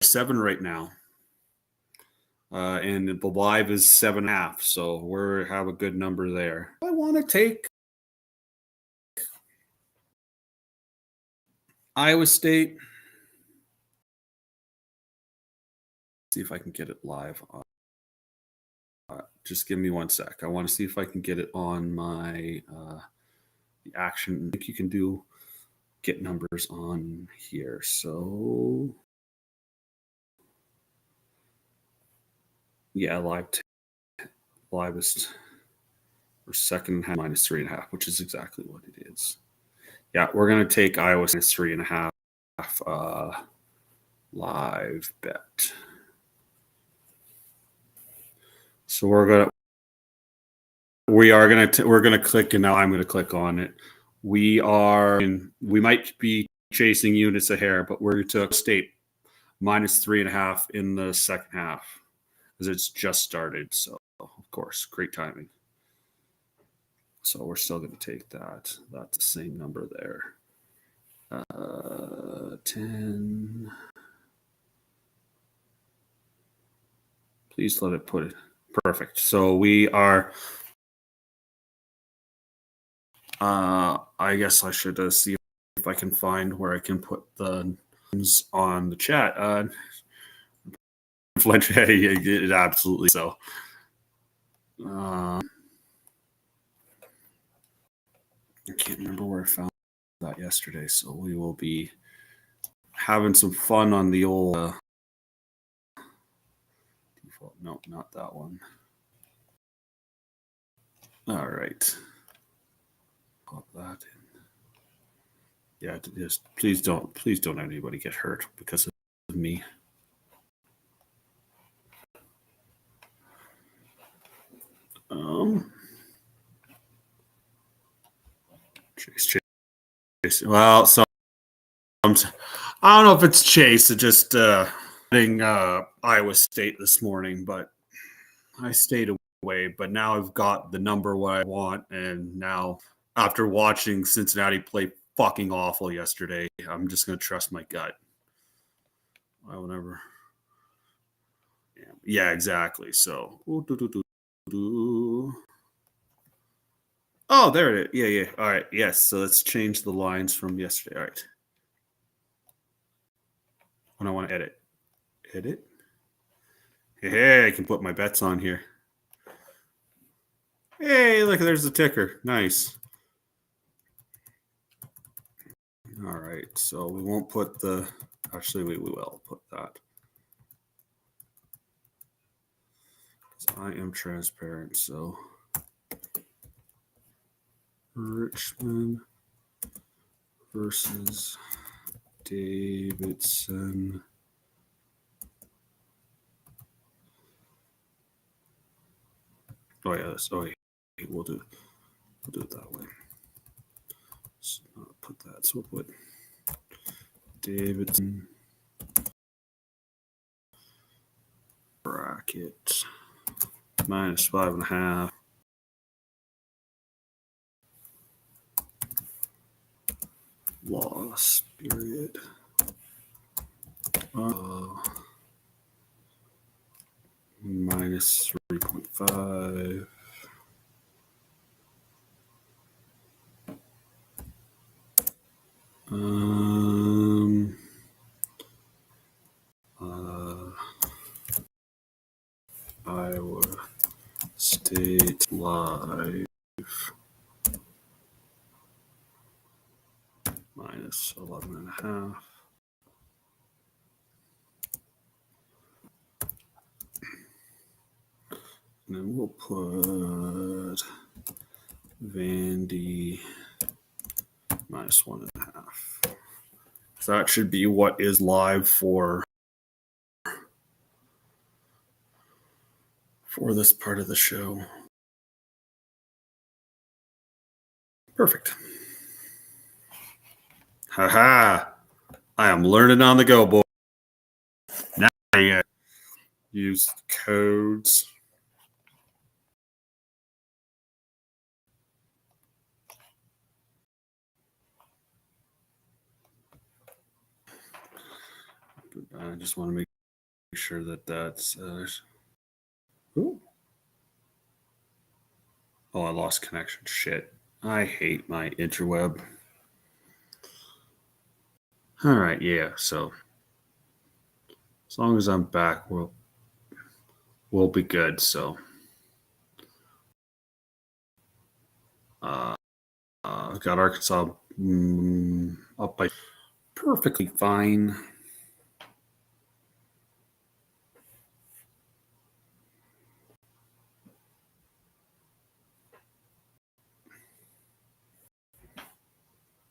7 right now. And the live is 7.5, so we have a good number there. I want to take Iowa State. See if I can get it live. Just give me 1 sec. I want to see if I can get it on my the action. I think you can get numbers on here. So yeah, live is for second half minus 3.5, which is exactly what it is. Yeah, we're gonna take Iowa minus 3.5 live bet. So we're gonna click, and now I'm gonna click on it. We might be chasing units a hair, but we're to State -3.5 in the second half as it's just started. So, of course, great timing. So we're still going to take that. That's the same number there. 10. Please let it put it. Perfect. So we are. I guess I should see if I can find where I can put the names on the chat. Fletch, it absolutely so. I can't remember where I found that yesterday, so we will be having some fun on the old default. No, not that one. All right, pop that in. Yeah, just please don't anybody get hurt because of me. Chase. Well, so I don't know if it's Chase. It just hitting Iowa State this morning, but I stayed away. But now I've got the number what I want, and now after watching Cincinnati play fucking awful yesterday, I'm just gonna trust my gut. Whatever. Yeah, exactly. So. Oh, there it is. Yeah. All right. Yes. So let's change the lines from yesterday. All right. When I want to edit. Hey, I can put my bets on here. Hey, look, there's the ticker. Nice. All right. So we won't put the. Actually, we will put that. I am transparent. So Richmond versus Davidson. Oh yeah, we'll do it that way. So I'll put that. So we'll put Davidson bracket -5.5. Loss period. -3.5. Iowa State live -11.5. And then we'll put Vandy -1.5. So that should be what is live for this part of the show. Perfect. Haha. I am learning on the go, boy. Now I use codes. I just want to make sure that that's. Ooh. Oh, I lost connection. Shit. I hate my interweb. All right, yeah. So as long as I'm back, we'll be good. So got Arkansas up by perfectly fine.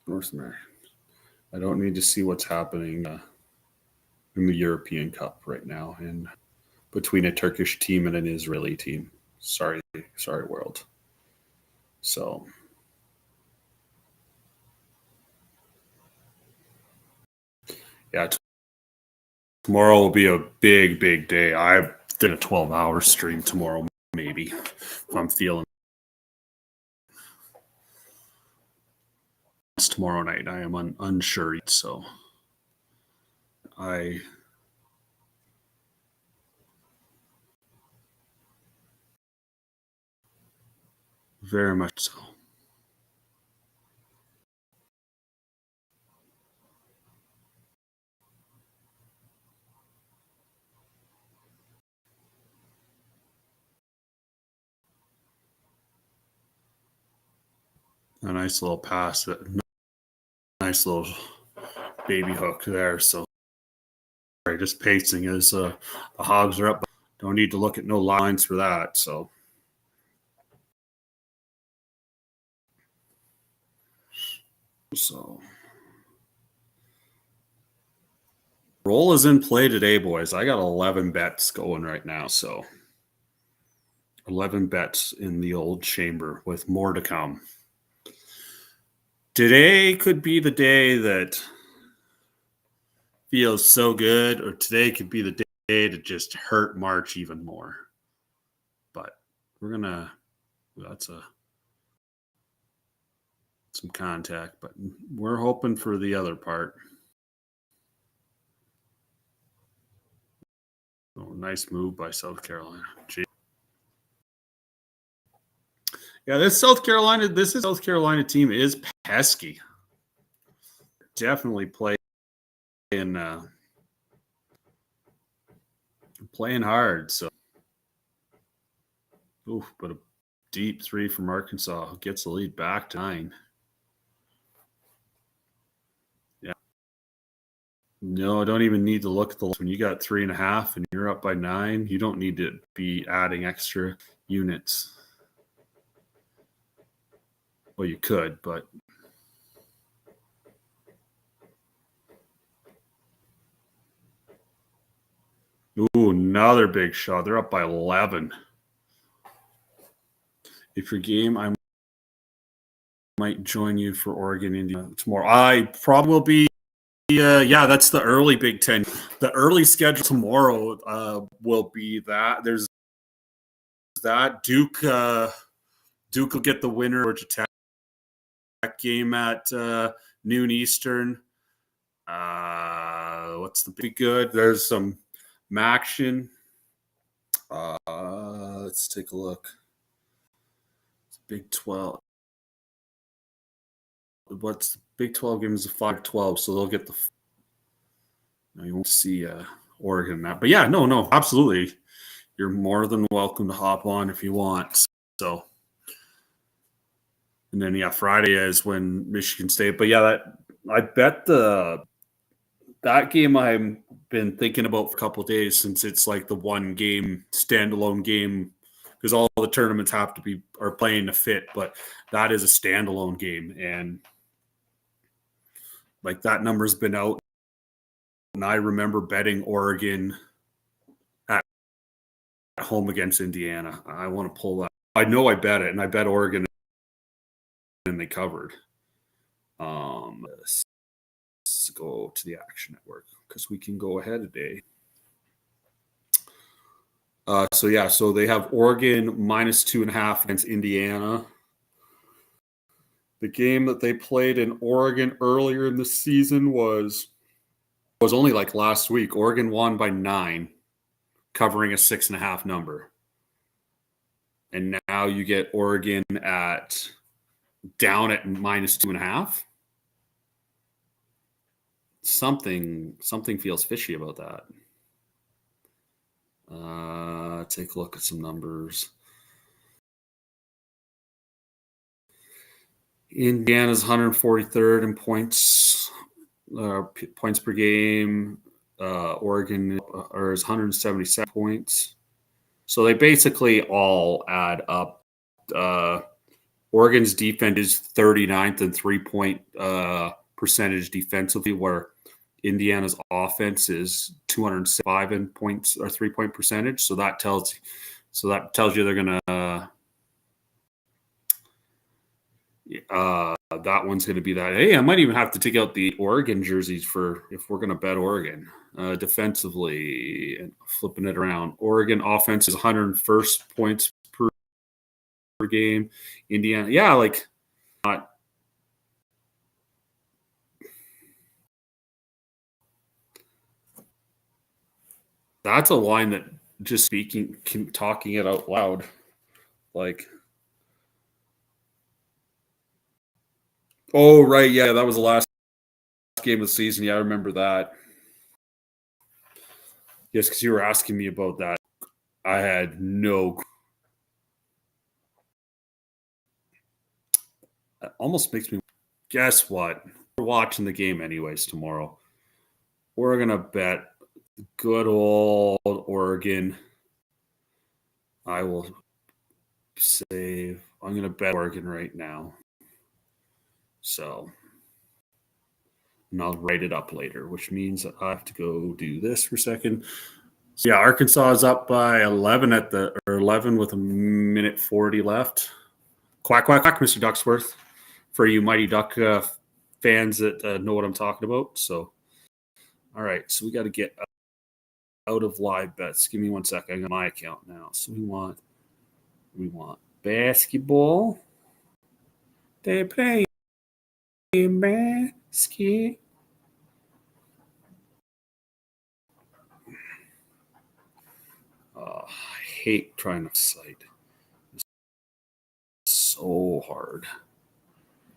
North America. I don't need to see what's happening in the European Cup right now, and between a Turkish team and an Israeli team. Sorry, world. So, yeah, Tomorrow will be a big, big day. I did a 12-hour stream tomorrow, maybe, if I'm feeling. It's tomorrow night. I am unsure, so I very much so. A nice little pass, nice little baby hook there. So just pacing as the Hogs are up. Don't need to look at no lines for that. So roll is in play today, boys. I got 11 bets going right now. So 11 bets in the old chamber with more to come. Today could be the day that feels so good, or today could be the day to just hurt March even more. But we're gonna that's some contact, but we're hoping for the other part. Oh, nice move by South Carolina. Gee. Yeah, this South Carolina team is pesky. Definitely playing hard. So, but a deep three from Arkansas gets the lead back to 9. Yeah. No, I don't even need to look at the when you got 3.5 and you're up by 9. You don't need to be adding extra units. Well, you could, but another big shot. They're up by 11. If your game, I might join you for Oregon, Indiana tomorrow. I probably will be. Yeah, that's the early Big Ten. The early schedule tomorrow will be that. There's that Duke. Duke will get the winner Georgia Tech game at noon Eastern. What's the big good? There's some action. Let's take a look. It's Big 12. What's the Big 12 game is a 5-12, so they'll get the. You won't see Oregon in that, but yeah, no, absolutely. You're more than welcome to hop on if you want. So, and then Friday is when Michigan State. But yeah, I bet that game I've been thinking about for a couple of days since it's like the one game standalone game because all the tournaments are playing to fit, but that is a standalone game and like that number's been out. And I remember betting Oregon at home against Indiana. I want to pull that. I know I bet it, and I bet Oregon, and they covered. Let's go to the Action Network because we can go ahead a day. So they have Oregon -2.5 against Indiana. The game that they played in Oregon earlier in the season was only like last week. Oregon won by 9, covering a 6.5 number. And now you get Oregon down at -2.5. Something feels fishy about that. Take a look at some numbers. Indiana's 143rd in points per game. Oregon is 177 points. So they basically all add up. Oregon's defense is 39th in 3-point percentage defensively, where Indiana's offense is 205 in points or 3-point percentage. So that tells you they're going to that one's going to be that. Hey, I might even have to take out the Oregon jerseys for if we're going to bet Oregon. Defensively, and flipping it around. Oregon offense is 101st points per game. Indiana, yeah, like not. That's a line that just speaking, talking it out loud, like. Oh right, yeah, that was the last game of the season. Yeah, I remember that. Yes, because you were asking me about that. I had no. That almost makes me. Guess what? We're watching the game anyways tomorrow. We're gonna bet good old Oregon. I will save. I'm gonna bet Oregon right now. So, and I'll write it up later, which means I have to go do this for a second. So yeah, Arkansas is up by 11 or 11 with a minute 40 left. Quack, quack, quack, Mr. Ducksworth, for you Mighty Duck fans that know what I'm talking about. So, all right, so we got to get out of live bets. Give me 1 second. I got my account now. So we want basketball. They play basketball. I hate trying to cite. It's so hard.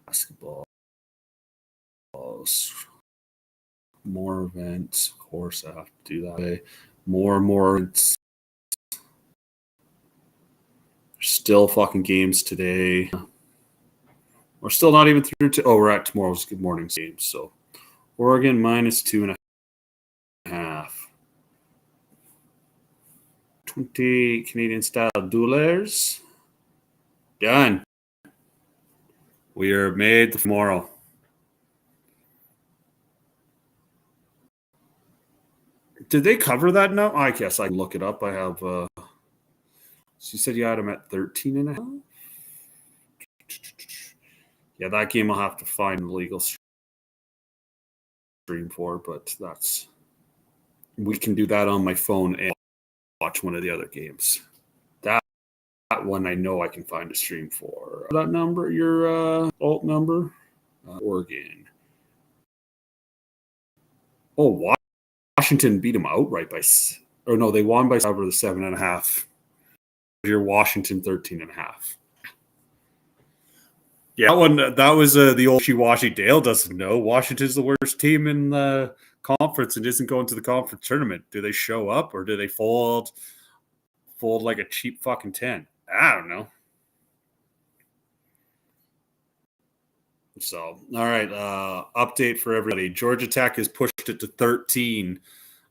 Basketball. More events. Of course, I have to do that. More events. Still fucking games today. We're still not even through to. Oh, we're at tomorrow's good morning's game. So Oregon minus 2.5. 20 Canadian style dollars. Done. We are made tomorrow. Did they cover that now? I guess I can look it up. I have. She said you had them at 13.5. Yeah, that game I'll have to find a legal stream for, but that's. We can do that on my phone and watch one of the other games. That one I know I can find a stream for. That number, your alt number, Oregon. Oh, Washington beat them outright by. Or no, they won by over the 7.5. Your Washington 13.5. Yeah, that was the old wishy-washy. Dale doesn't know. Washington's the worst team in the conference and isn't going to the conference tournament. Do they show up or do they fold like a cheap fucking 10? I don't know. So, all right. Update for everybody. Georgia Tech has pushed it to 13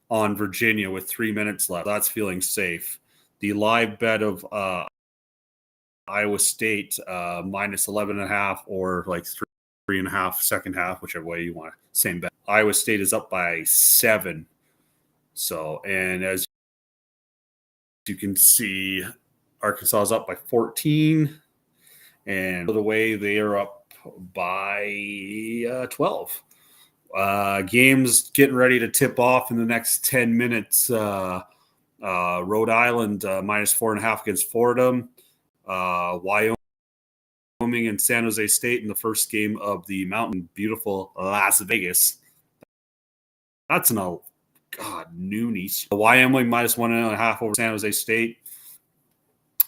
on Virginia with 3 minutes left. That's feeling safe. The live bet of Iowa State minus 11.5 or like 3.5 second half, whichever way you want. Same bet. Iowa State is up by 7. So, and as you can see, Arkansas is up by 14. And the way they are up by 12. Games getting ready to tip off in the next 10 minutes. Rhode Island minus 4.5 against Fordham. Wyoming and San Jose State in the first game of the Mountain Beautiful Las Vegas. That's an noonies. Wyoming minus 1.5 over San Jose State.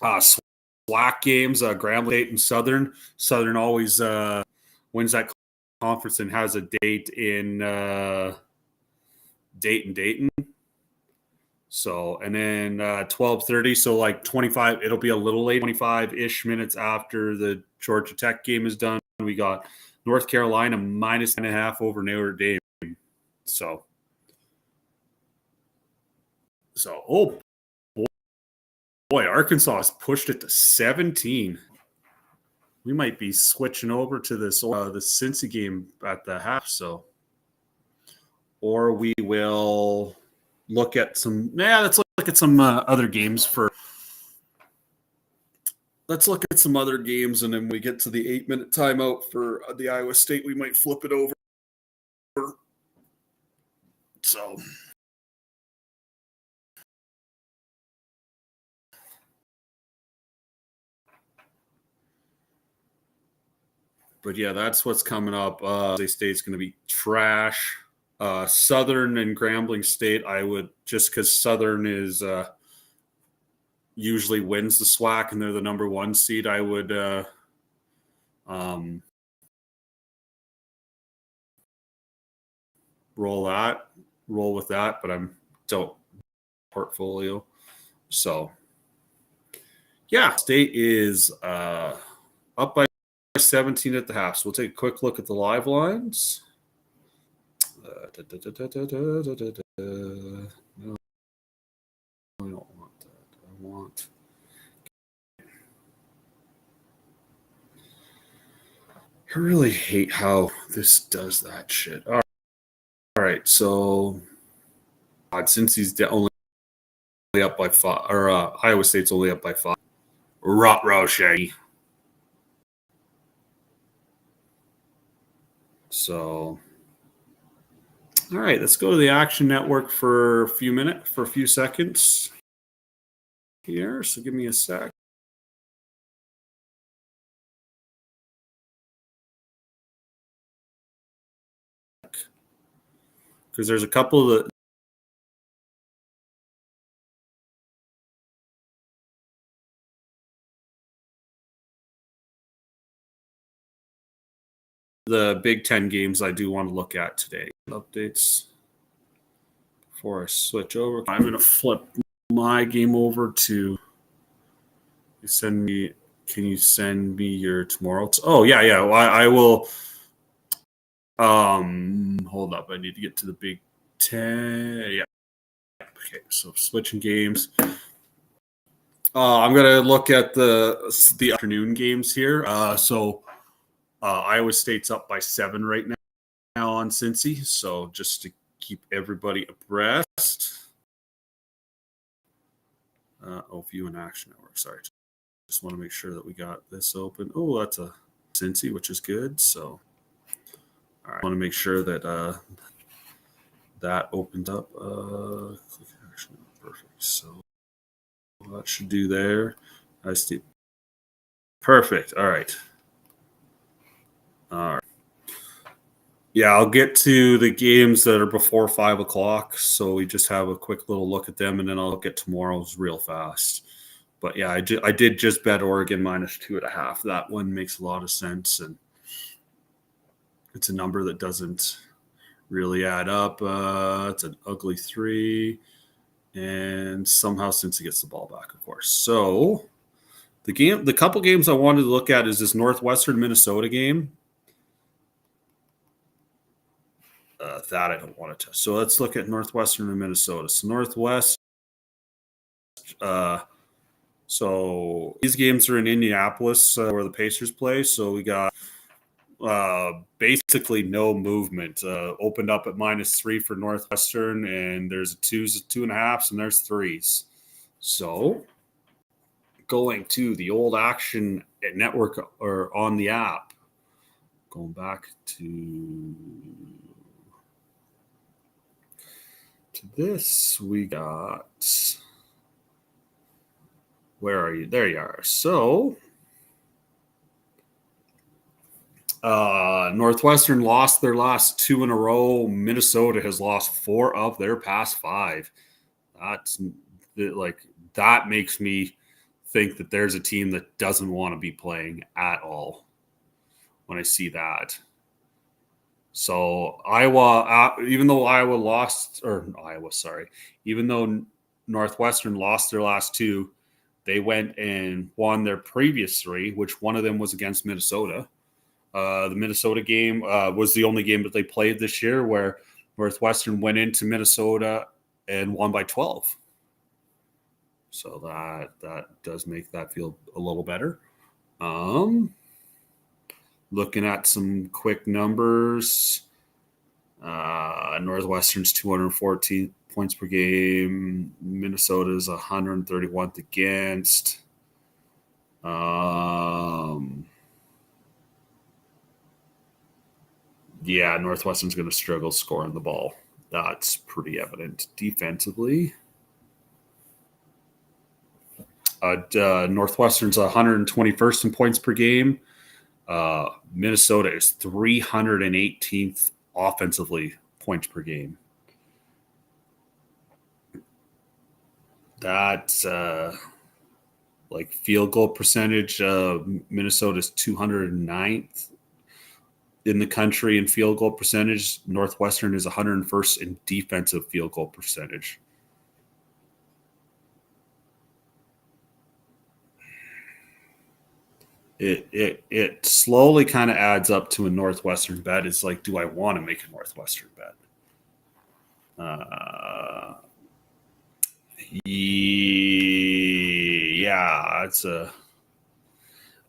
SWAC games, Grambling State and Southern. Southern always wins that conference and has a date in Dayton. So, and then 12:30, so like 25, it'll be a little late, 25-ish minutes after the Georgia Tech game is done. We got North Carolina minus 10.5 over Notre Dame. So, oh boy, Arkansas has pushed it to 17. We might be switching over to this the Cincy game at the half. So, or we will look at some. Let's look at some other games for let's look at some other games, and then we get to the 8-minute timeout for the Iowa State. We might flip it over. So, but yeah, that's what's coming up. State's going to be trash. Southern and Grambling State, I would, just because Southern is usually wins the SWAC and they're the number 1 seed, I would roll with that, but I'm don't portfolio. So yeah, State is up by 17 at the half. So we'll take a quick look at the live lines. No, I don't want that. I want. I really hate how this does that shit. All right, so since he's only up by 5, or Iowa State's only up by 5. Shaggy. So, all right, let's go to the Action Network for a few seconds here. So give me a sec. Because there's a couple of the Big Ten games I do want to look at today. Updates before I switch over. I'm going to flip my game over to can you send me your tomorrow? Oh, yeah. Well, I will. Hold up. I need to get to the Big Ten. Yeah. Okay, so switching games. I'm going to look at the afternoon games here. Iowa State's up by 7 right now on Cincy. So just to keep everybody abreast. View and Action Network. Sorry. Just want to make sure that we got this open. Oh, that's a Cincy, which is good. So, all right. I want to make sure that that opened up. Click Action. Perfect. So that should do there. I see. Perfect. All right. Yeah, I'll get to the games that are before 5 o'clock. So we just have a quick little look at them, and then I'll get tomorrow's real fast. But yeah, I did just bet Oregon -2.5. That one makes a lot of sense, and it's a number that doesn't really add up. It's an ugly 3, and somehow since he gets the ball back, of course. So the couple games I wanted to look at is this Northwestern Minnesota game. That I don't want to touch. So let's look at Northwestern and Minnesota. So Northwest. So these games are in Indianapolis where the Pacers play. So we got basically no movement. Opened up at -3 for Northwestern, and there's 2s, 2.5s, and there's 3s. So going to the old Action Network or on the app, going back to this, we got. Where are you? There you are. So Northwestern lost their last 2 in a row. Minnesota has lost 4 of their past 5. That makes me think that there's a team that doesn't want to be playing at all when I see that. So Iowa, even though Northwestern lost their last 2, they went and won their previous 3, which one of them was against Minnesota. The Minnesota game was the only game that they played this year where Northwestern went into Minnesota and won by 12. So that does make that feel a little better. Looking at some quick numbers, Northwestern's 214 points per game. Minnesota's 131th against. Yeah, Northwestern's going to struggle scoring the ball. That's pretty evident. Defensively, Northwestern's 121st in points per game. Minnesota is 318th offensively points per game. That's like field goal percentage. Minnesota's 209th in the country in field goal percentage. Northwestern is 101st in defensive field goal percentage. It slowly kind of adds up to a Northwestern bet. It's like, do I want to make a Northwestern bet? Yeah, it's a.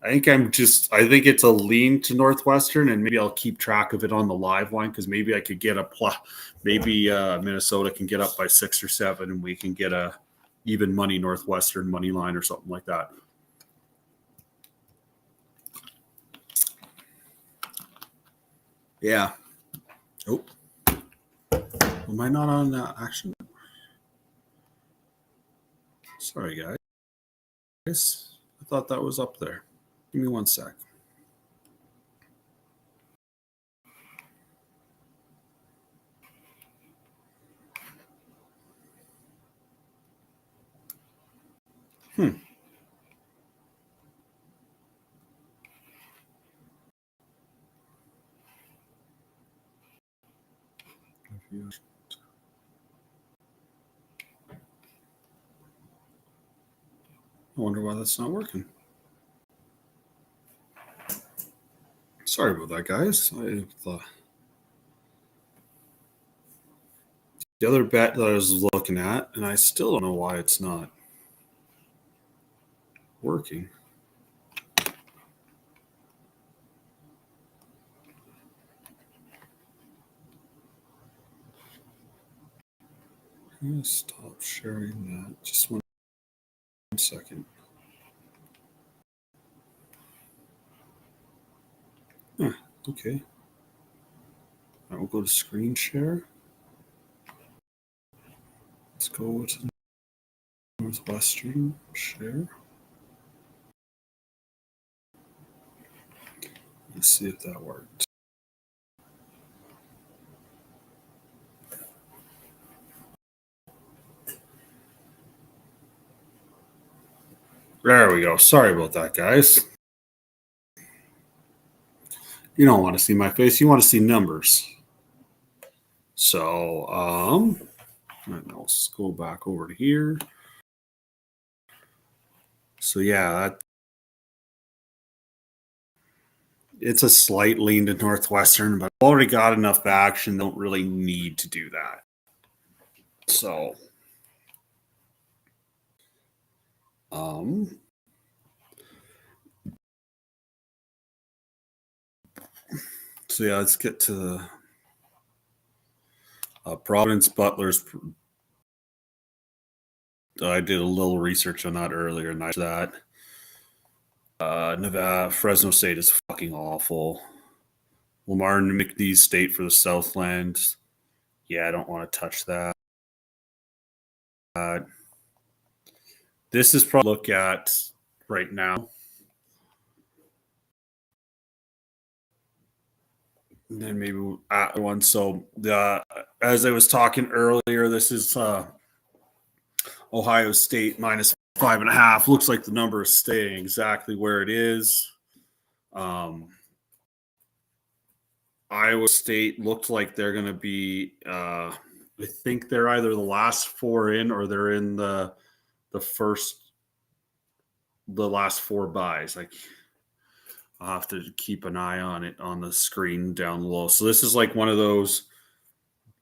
I think it's a lean to Northwestern, and maybe I'll keep track of it on the live line because maybe I could get a plus. Maybe Minnesota can get up by 6 or 7, and we can get a even money Northwestern money line or something like that. Yeah. Oh, am I not on action? Sorry, guys. I thought that was up there. Give me 1 sec. I wonder why that's not working. Sorry about that, guys. I thought the other bet that I was looking at, and I still don't know why it's not working. I'm going to stop sharing that. Just 1 second. Okay. I will go to screen share. Let's go to Northwestern share. Let's see if that worked. There we go. Sorry about that, guys. You don't want to see my face. You want to see numbers. So, let's go back over to here. So, yeah, it's a slight lean to Northwestern, but I've already got enough action. Don't really need to do that. So, yeah, let's get to the Providence Butlers. I did a little research on that earlier, and that Nevada, Fresno State is fucking awful. Lamar and McNeese State for the Southland. Yeah, I don't want to touch that. This is probably look at right now. And then maybe at one. So as I was talking earlier, this is Ohio State minus 5.5. Looks like the number is staying exactly where it is. Iowa State looked like they're going to be. I think they're either the last 4 in or they're in the last 4 buys. Like I'll have to keep an eye on it on the screen down low. So this is like one of those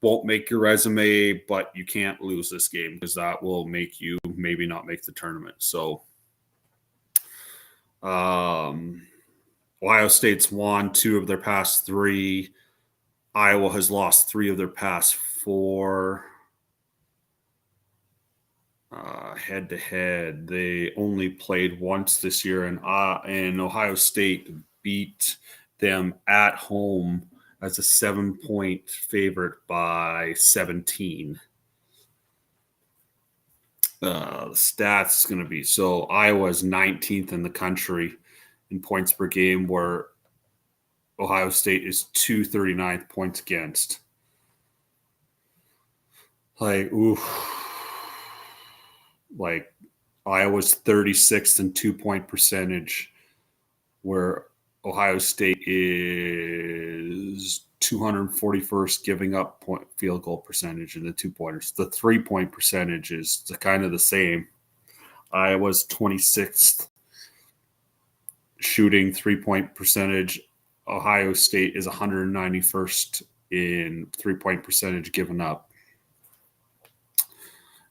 won't make your resume, but you can't lose this game because that will make you maybe not make the tournament. So Ohio State's won 2 of their past 3. Iowa has lost 3 of their past 4. head to head. They only played once this year, and Ohio State beat them at home as a 7-point favorite by 17. The stats is going to be so Iowa's 19th in the country in points per game, where Ohio State is 239th points against. Like, ooh. Like, Iowa's 36th in 2-point percentage, where Ohio State is 241st giving up field goal percentage in the 2-pointers. The 3-point percentage is kind of the same. Iowa's 26th shooting 3-point percentage. Ohio State is 191st in 3-point percentage given up.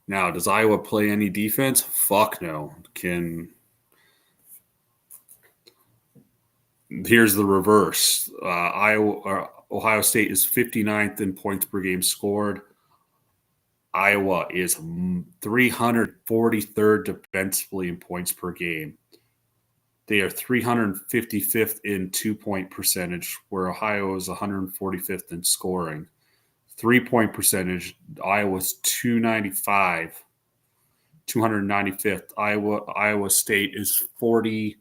Now, does Iowa play any defense? Fuck no. Here's the reverse. Ohio State is 59th in points per game scored. Iowa is 343rd defensively in points per game. They are 355th in 2-point percentage, where Ohio is 145th in scoring. 3-point percentage, Iowa's 295th. Iowa State is 41st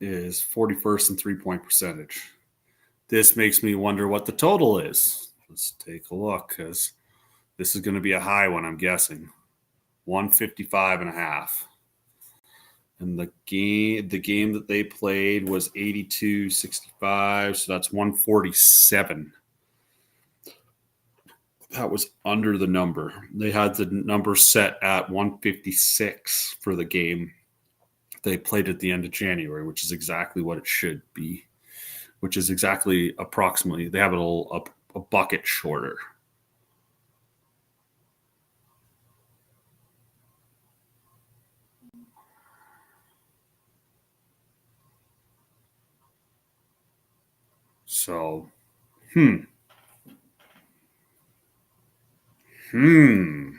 in 3-point percentage. This makes me wonder what the total is. Let's take a look, because this is going to be a high one, I'm guessing. 155.5. And the game that they played was 82-65, so that's 147. That was under the number. They had the number set at 156 for the game they played at the end of January, which is exactly what it should be, which is exactly approximately, they have it a bucket shorter. So, The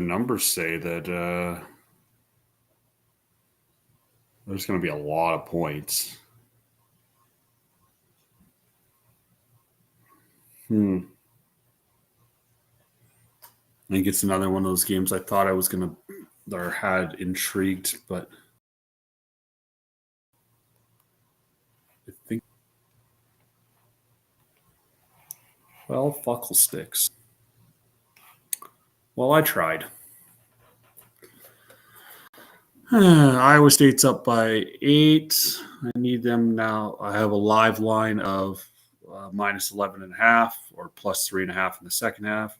numbers say that there's going to be a lot of points. I think it's another one of those games I thought I was going to, or had intrigued, but I think, well, fuckle sticks. Well, I tried. Iowa State's up by 8. I need them now. I have a live line of minus 11.5 or plus 3.5 in the second half.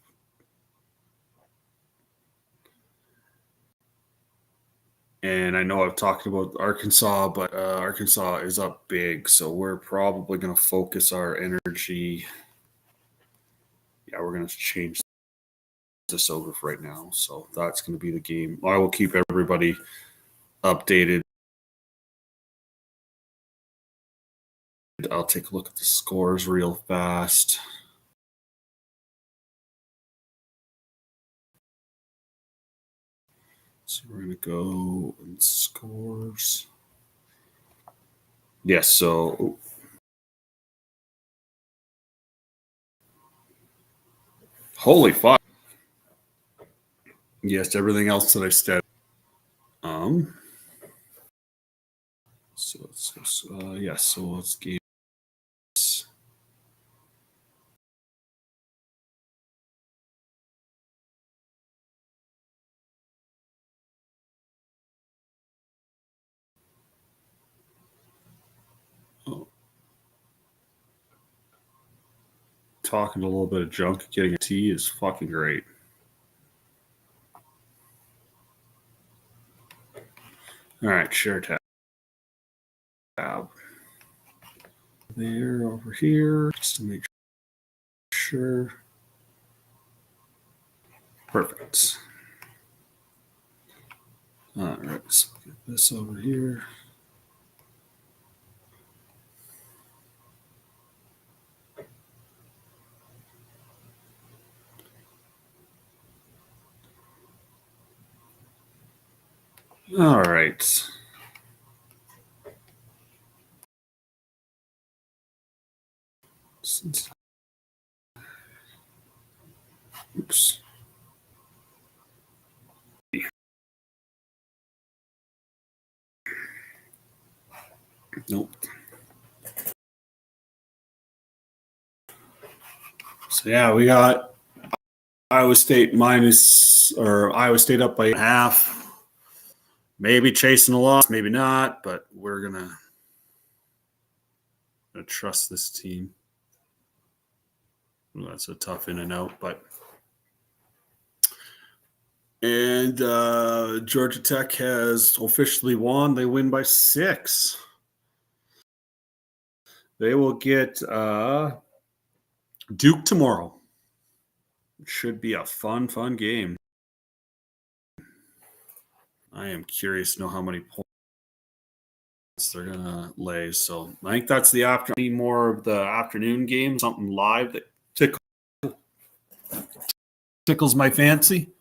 And I know I've talked about Arkansas, but Arkansas is up big, so we're probably going to focus our energy. Yeah, we're going to change this over right now. So that's going to be the game. I will keep everybody updated. I'll take a look at the scores real fast. So we're going to go and scores. Yes, so holy fuck. Yes, everything else that I said. So let's game. Talking a little bit of junk, getting a tea is fucking great. All right, share tab. There, over here, just to make sure. Perfect. All right, so get this over here. All right. Oops. Nope. So yeah, we got Iowa State Iowa State up by half. Maybe chasing a loss, maybe not, but we're gonna trust this team. Well, that's a tough in and out, but and Georgia Tech has officially won. They win by 6. They will get Duke tomorrow. It should be a fun game. I am curious to know how many points they're gonna lay. So I think that's the more of the afternoon game, something live that tickles my fancy.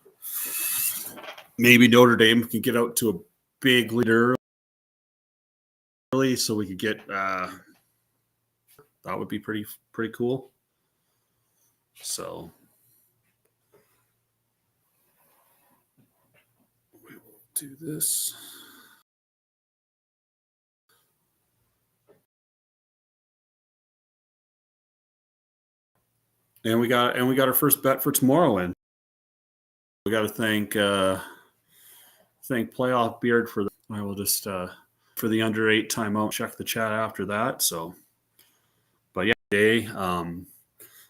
Maybe Notre Dame can get out to a big lead early, so we could get that would be pretty cool. So we will do this. And we got our first bet for tomorrow in. We got to thank Playoff Beard for I will just for the under 8 timeout. Check the chat after that. So, but yeah, day.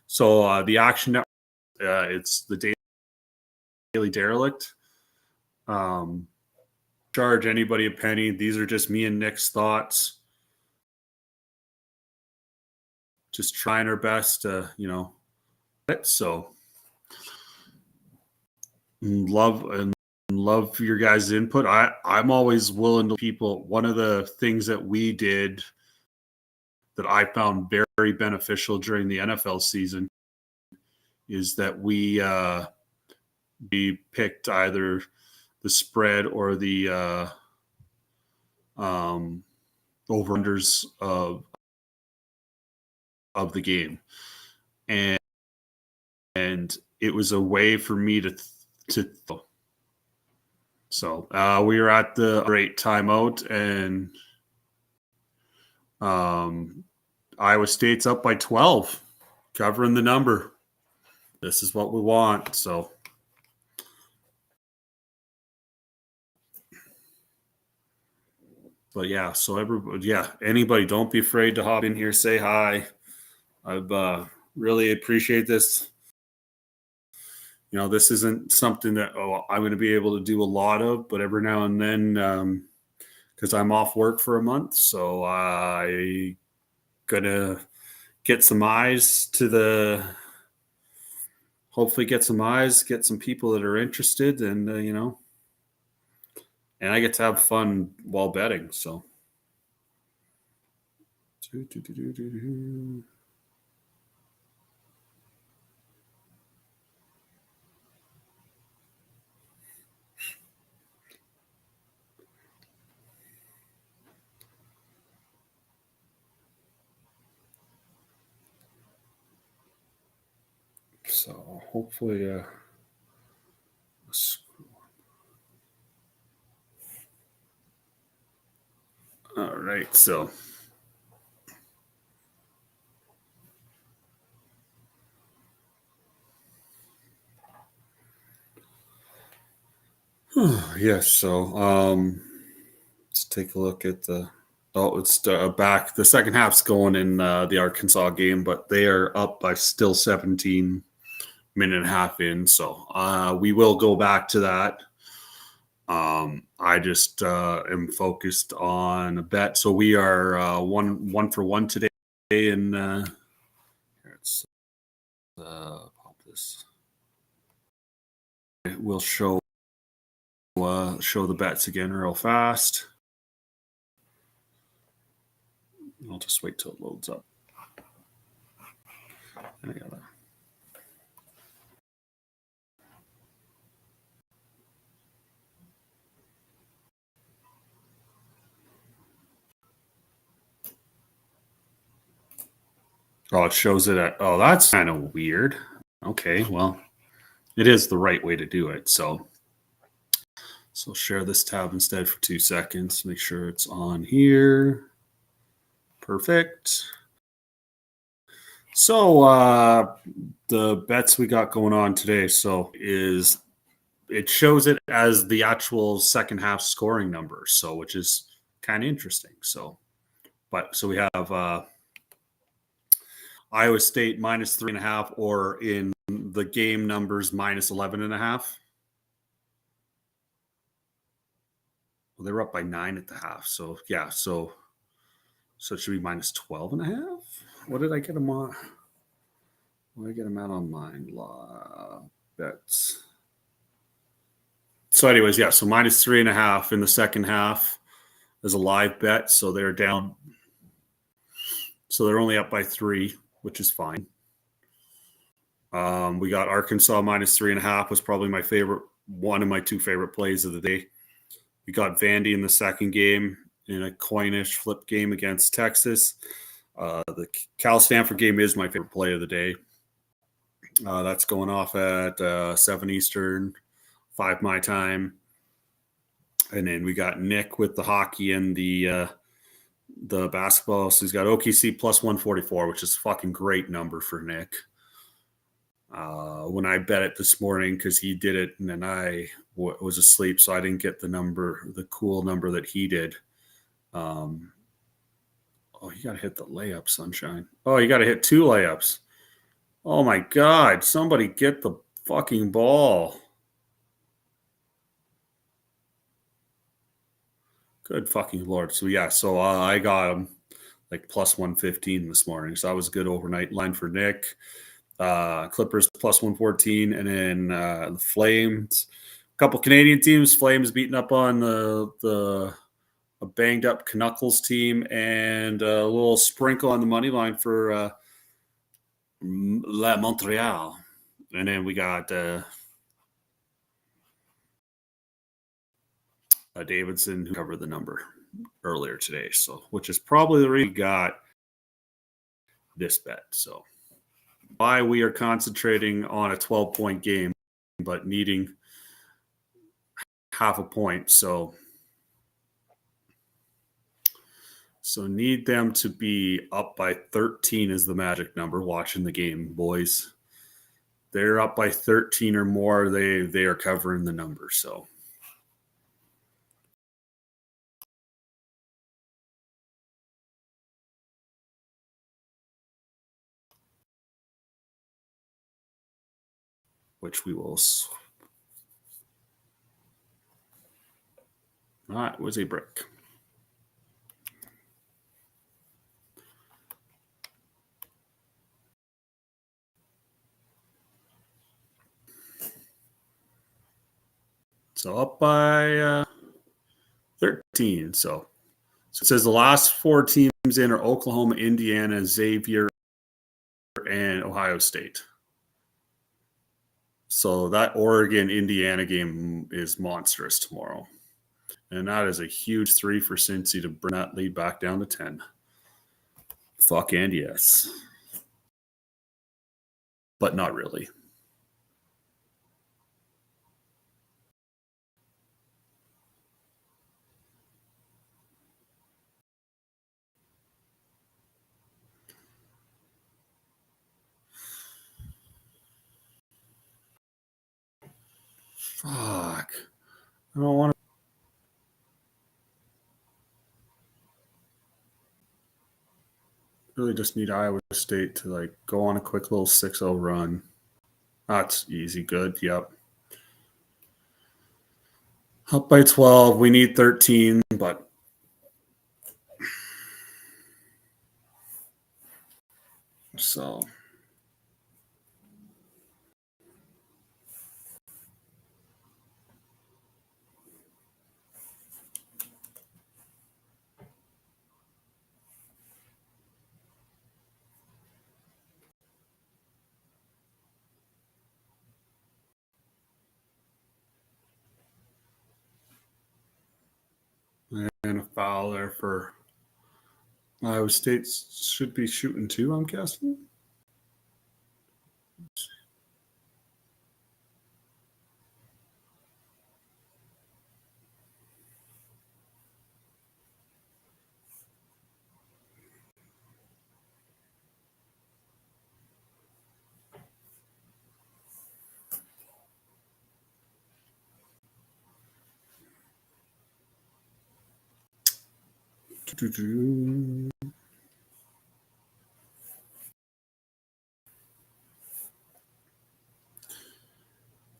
So the Action Network, it's the Daily Derelict. Charge anybody a penny. These are just me and Nick's thoughts. Just trying our best to, so love your guys' input. I'm always willing to people. One of the things that we did that I found very beneficial during the NFL season is that we picked either the spread or the over-unders of the game, and it was a way for me to so we were at the great timeout, and Iowa State's up by 12, covering the number. This is what we want. So, but yeah, so everybody, anybody, don't be afraid to hop in here, say hi. I've really appreciate this. This isn't something that I'm going to be able to do a lot of, but every now and then, because I'm off work for a month, so I gonna get some eyes to hopefully get some people that are interested, and and I get to have fun while betting. So. So hopefully, all right. So, yes. So, let's take a look at the. Oh, it's back. The second half's going in the Arkansas game, but they are up by still 17 minute and a half in. So we will go back to that. I just am focused on a bet. So we are one for one today. And let's pop this. We'll show the bets again real fast. I'll just wait till it loads up. I gotta. Oh, it shows it at. Oh, that's kind of weird. Okay, well, it is the right way to do it. So share this tab instead for 2 seconds. Make sure it's on here. Perfect. So the bets we got going on today. So is it shows it as the actual second half scoring numbers. So which is kind of interesting. So we have Iowa State minus 3.5, or in the game numbers minus 11.5. Well, they were up by 9 at the half. So yeah, so it should be minus 12.5. What did I get them on? What did I get them out on mine? Bets. So, anyways, yeah. So minus 3.5 in the second half is a live bet. So they're down. So they're only up by 3, which is fine. We got Arkansas minus 3.5 was probably my favorite, one of my 2 favorite plays of the day. We got Vandy in the second game in a coinish flip game against Texas. The Cal Stanford game is my favorite play of the day. That's going off at 7 Eastern, 5 my time. And then we got Nick with the hockey and the basketball. So he's got OKC plus 144, which is a fucking great number for Nick. When I bet it this morning, because he did it and then I was asleep, so I didn't get the cool number that he did. Oh, you got to hit the layup, Sunshine. Oh, you got to hit 2 layups. Oh my God, somebody get the fucking ball. Good fucking Lord. So yeah, so I got him like plus 115 this morning. So that was a good overnight line for Nick. Clippers plus 114, and then the Flames. A couple Canadian teams. Flames beating up on a banged up Canuckles team, and a little sprinkle on the money line for La Montreal. And then we got Davidson, who covered the number earlier today. So, which is probably the reason we got this bet. So, why we are concentrating on a 12-point game, but needing half a point. So need them to be up by 13 is the magic number. Watching the game, boys. They're up by 13 or more. They are covering the number. So. Which we will. That was a brick. So up by 13. So it says the last 4 teams in are Oklahoma, Indiana, Xavier, and Ohio State. So that Oregon-Indiana game is monstrous tomorrow. And that is a huge 3 for Cincy to bring that lead back down to 10. Fuck and yes. But not really. Fuck. I don't want to. Really just need Iowa State to like go on a quick little 6-0 run. That's easy. Good. Yep. Up by 12. We need 13, but so and a foul there for Iowa State should be shooting too, I'm guessing.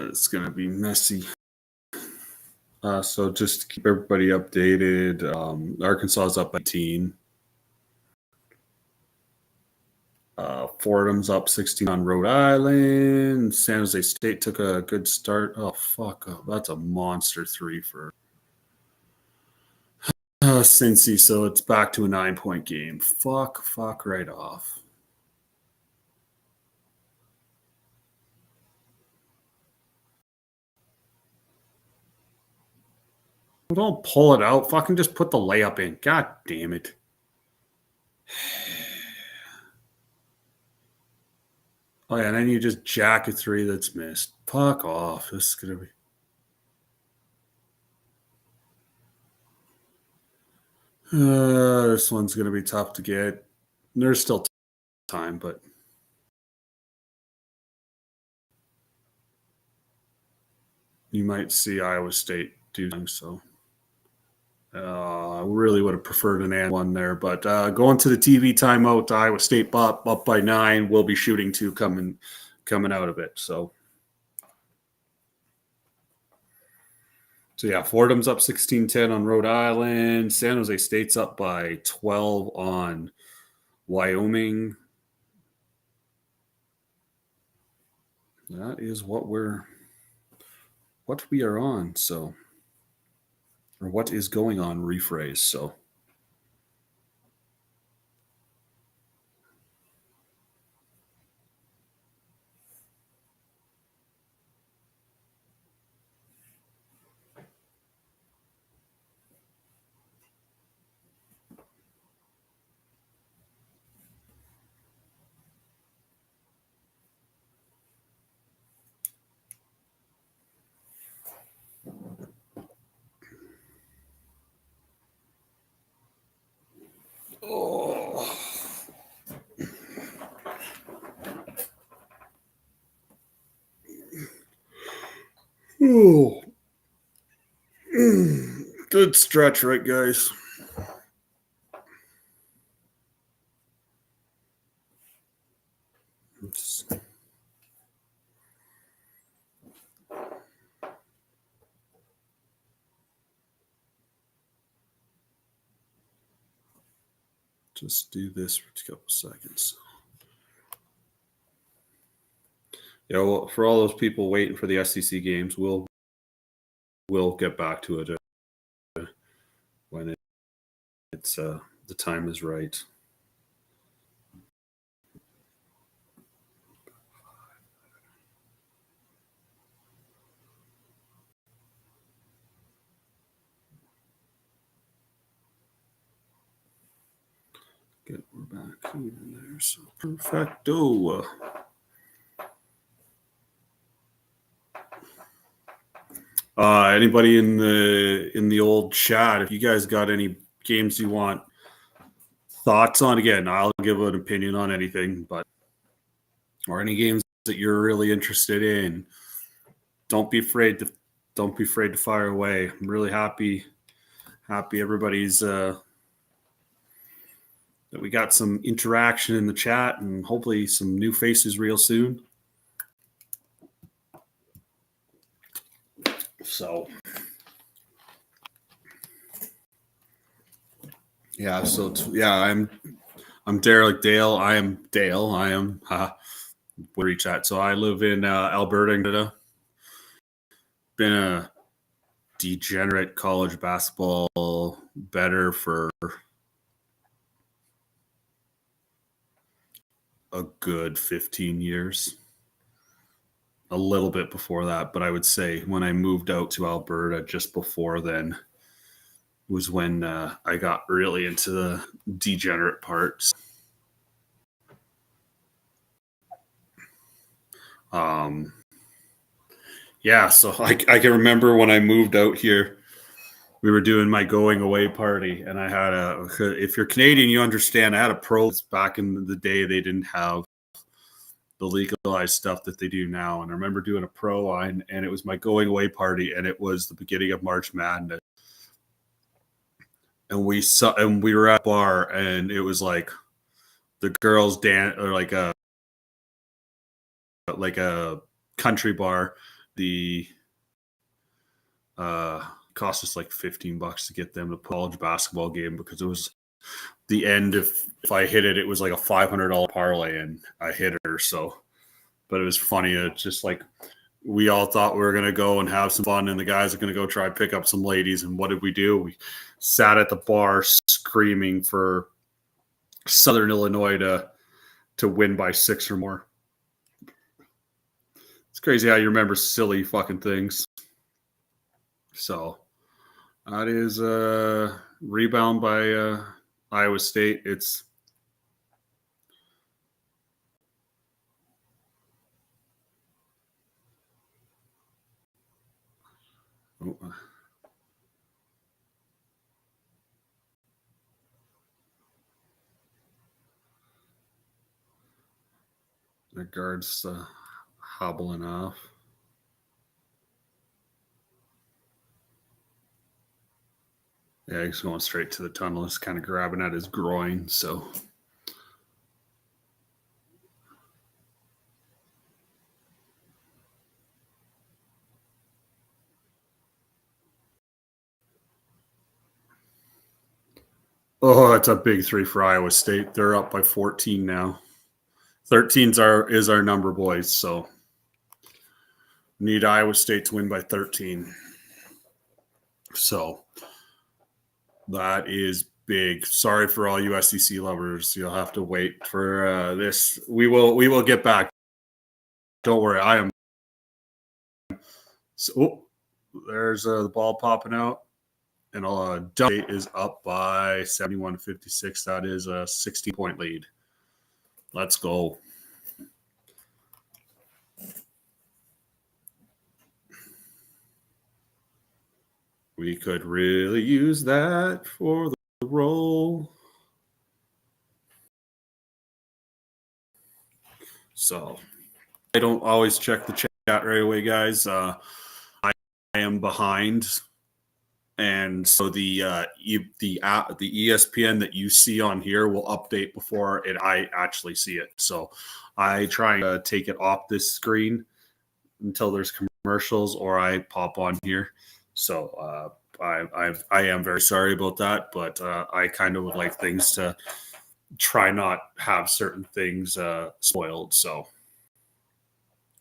It's going to be messy. So just to keep everybody updated, Arkansas is up by 18. Fordham's up 16 on Rhode Island. San Jose State took a good start. Oh, fuck. Oh, that's a monster 3 for Cincy. So it's back to a 9-point game. Fuck right off. Well, don't pull it out. Fucking just put the layup in. God damn it. Oh, yeah, and then you just jack a 3 that's missed. Fuck off. This is going to be. This one's going to be tough to get. There's still time, but you might see Iowa State do so. I really would have preferred an and one there, but going to the TV timeout, Iowa State up by 9. We'll be shooting 2 coming out of it. So yeah, Fordham's up 16-10 on Rhode Island. San Jose State's up by 12 on Wyoming. That is what we are on. So, or what is going on? Rephrase. So. Oh. Oh. Good stretch, right, guys? Just do this for a couple seconds. Yeah, well, for all those people waiting for the SEC games, we'll get back to it when it's the time is right. We're back even there, so perfecto. Anybody in the old chat, if you guys got any games you want thoughts on, again, I'll give an opinion on anything, but or any games that you're really interested in, don't be afraid to fire away. I'm really happy everybody's that we got some interaction in the chat and hopefully some new faces real soon. So yeah, I'm Derelict Dale. I am Dale. I am reach that. So I live in Alberta, Canada. Been a degenerate college basketball bettor for a good 15 years. A little bit before that, but I would say when I moved out to Alberta just before then, was when I got really into the degenerate parts. Yeah, so I can remember when I moved out here, we were doing my going away party, and I had if you're Canadian, you understand, I had a pro. Back in the day, they didn't have the legalized stuff that they do now. And I remember doing a pro line, and it was my going away party, and it was the beginning of March Madness. And we were at a bar, and it was like the girls dance, or like a country bar. The cost us like $15 to get them to college basketball game, because it was the end. If I hit it, it was like a $500 parlay, and I hit her. So, but it was funny. It's just like, we all thought we were going to go and have some fun, and the guys are going to go try and pick up some ladies. And what did we do? We sat at the bar screaming for Southern Illinois to win by 6 or more. It's crazy how you remember silly fucking things. So that is a rebound by Iowa State. It's the guard's hobbling off. Yeah, he's going straight to the tunnel. He's kind of grabbing at his groin. So, oh, that's a big 3 for Iowa State. They're up by 14 now. 13 is our number, boys. So need Iowa State to win by 13. So that is big. Sorry for all you SEC lovers. You'll have to wait for this. We will get back. Don't worry. I am. So, there's the ball popping out, and State is up by 71-56. That is a 16-point lead. Let's go. We could really use that for the roll. So I don't always check the chat right away, guys. I am behind, and so the ESPN that you see on here will update before I actually see it. So I try to take it off this screen until there's commercials, or I pop on here. So I am very sorry about that, but I kind of would like things to try not have certain things spoiled. So,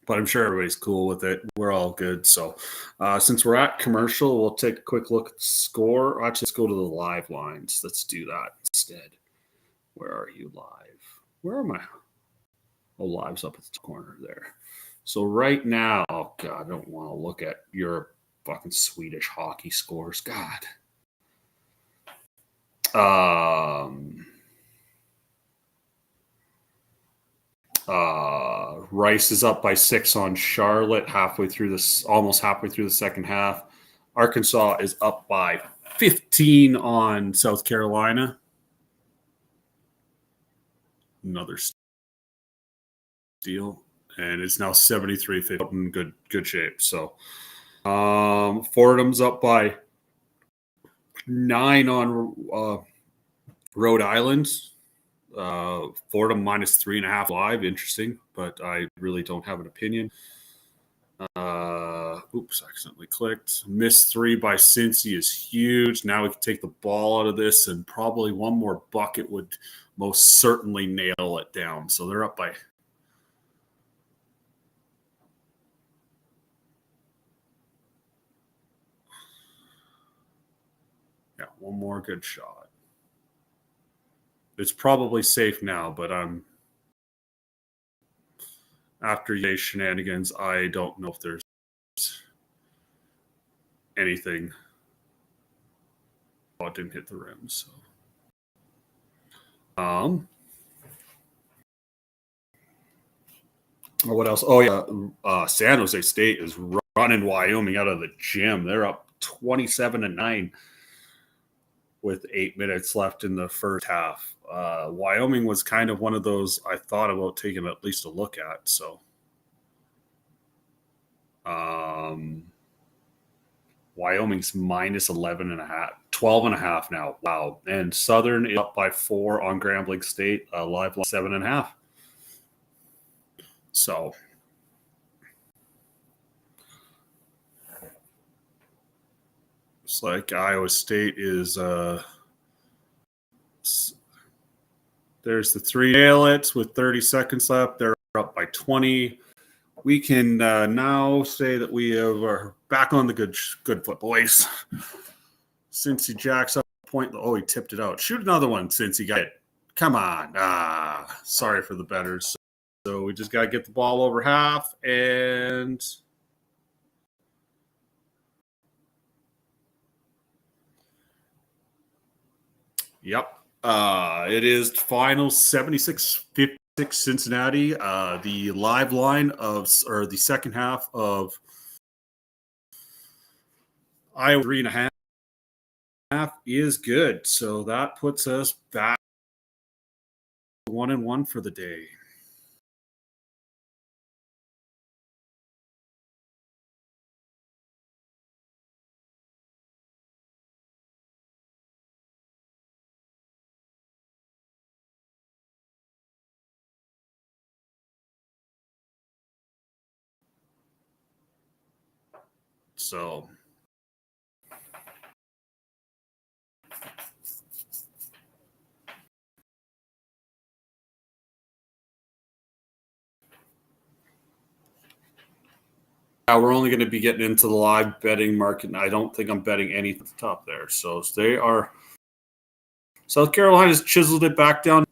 but I'm sure everybody's cool with it. We're all good. So since we're at commercial, we'll take a quick look at the score. Actually, let's go to the live lines. Let's do that instead. Where are you live? Where am I? Oh, live's up at the corner there. So right now, oh God, I don't want to look at your fucking Swedish hockey scores. God. Rice is up by 6 on Charlotte almost halfway through the second half. Arkansas is up by 15 on South Carolina. Another steal, and it's now 73-50 in good shape. So Fordham's up by 9 on Rhode Island. Fordham minus 3.5 live. Interesting, but I really don't have an opinion. Oops, accidentally clicked. Missed 3 by Cincy is huge. Now we can take the ball out of this, and probably one more bucket would most certainly nail it down. So they're up by. Yeah, one more good shot. It's probably safe now, but after yesterday's shenanigans, I don't know if there's anything didn't hit the rim. So, what else? Oh yeah, San Jose State is running Wyoming out of the gym. They're up 27-9 with 8 minutes left in the first half. Wyoming was kind of one of those I thought about taking at least a look at. So, Wyoming's minus 12.5 now. Wow. And Southern is up by 4 on Grambling State, live 7.5. So, it's like Iowa State is there's the 3 Derelicts with 30 seconds left. They're up by 20. We can now say that we are back on the good foot, boys. Cincy jacks up a point. Oh, he tipped it out. Shoot another one, Cincy. Got it. Come on. Sorry for the betters. So we just got to get the ball over half and yep. It is final 76-56 Cincinnati. The live line or the second half of Iowa 3.5 is good. So that puts us back 1-1 for the day. So we're only going to be getting into the live betting market. And I don't think I'm betting anything at the top there. So they are. South Carolina's chiseled it back down.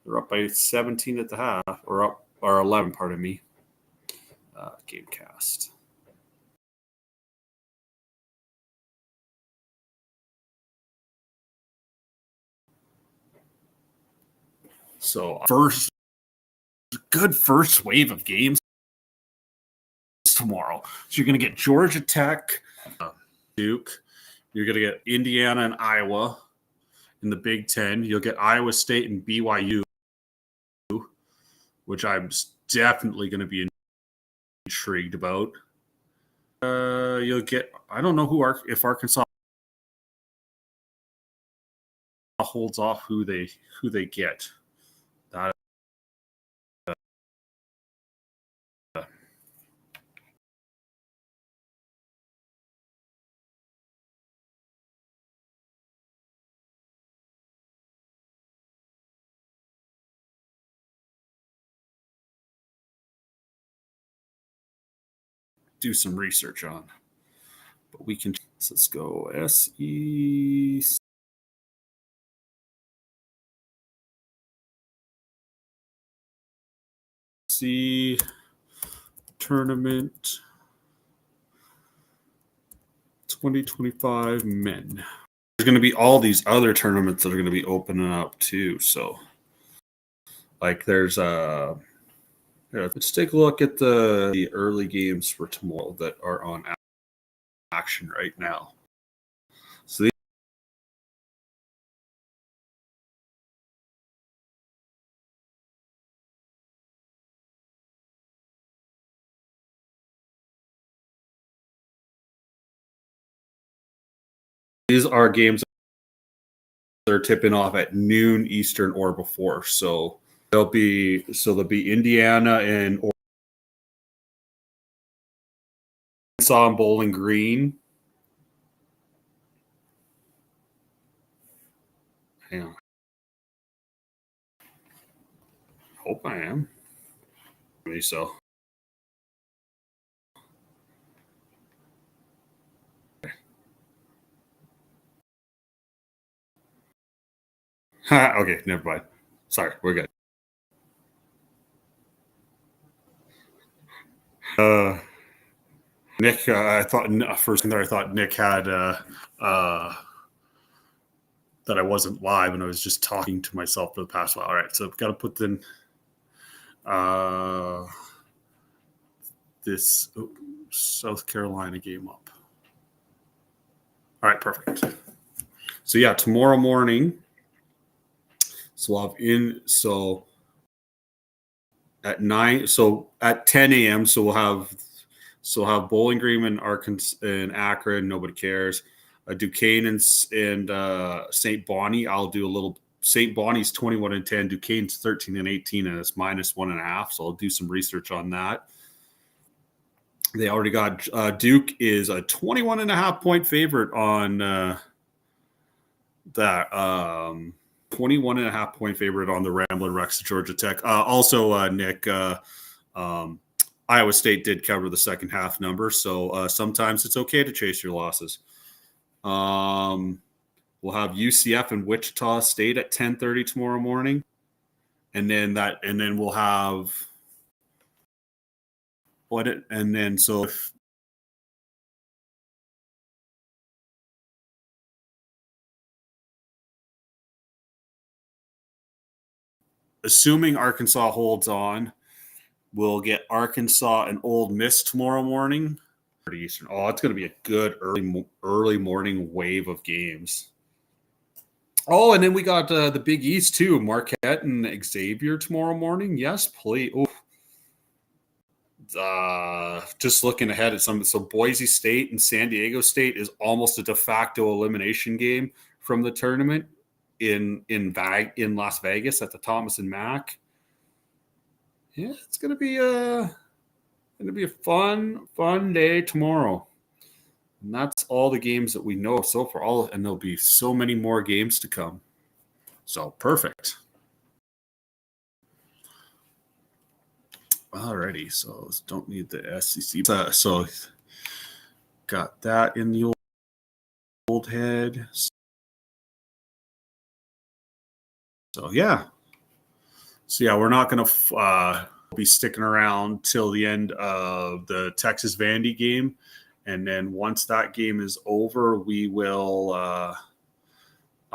They're up by 17 at the half, or 11, pardon me. Gamecast. So good first wave of games tomorrow. So you're going to get Georgia Tech, Duke. You're going to get Indiana and Iowa in the Big Ten. You'll get Iowa State and BYU, which I'm definitely going to be intrigued about. You'll get, I don't know if Arkansas holds off who they get. That do some research on. But we can, let's go SEC. Tournament 2025 men. There's going to be all these other tournaments that are going to be opening up too. So, like, there's let's take a look at the early games for tomorrow that are on action right now. So these are games that are tipping off at noon Eastern or before. So there'll be Indiana and Arkansas and Bowling Green. Hang on. Hope I am. So. Okay, never mind. Sorry, we're good. Nick, I thought first there I thought Nick had that I wasn't live and I was just talking to myself for the past while. All right, so I've got to put this South Carolina game up. All right, perfect. So yeah, tomorrow morning. So we'll have at 9. So at 10 a.m. So we'll have Bowling Green and Arkansas and Akron. Nobody cares. Duquesne and St. Bonnie. I'll do a little. St. Bonnie's 21-10. Duquesne's 13-18, and it's -1.5. So I'll do some research on that. They already got Duke is a 21.5 point favorite on that. 21.5 point favorite on the Ramblin' Wrecks of Georgia Tech. Also, Nick, Iowa State did cover the second half number, so sometimes it's okay to chase your losses. We'll have UCF and Wichita State at 10:30 tomorrow morning, and then we'll have assuming Arkansas holds on, we'll get Arkansas and Ole Miss tomorrow morning. Eastern. Oh, it's going to be a good early morning wave of games. Oh, and then we got the Big East too. Marquette and Xavier tomorrow morning. Yes, please. Just looking ahead at some. So Boise State and San Diego State is almost a de facto elimination game from the tournament in Las Vegas at the Thomas and Mack. Yeah, it's going to be a fun day tomorrow. And that's all the games that we know so far. And there'll be so many more games to come. So perfect. Alrighty, so don't need the SEC. So got that in the old head. So yeah. We're not going to be sticking around till the end of the Texas Vandy game. And then once that game is over, we will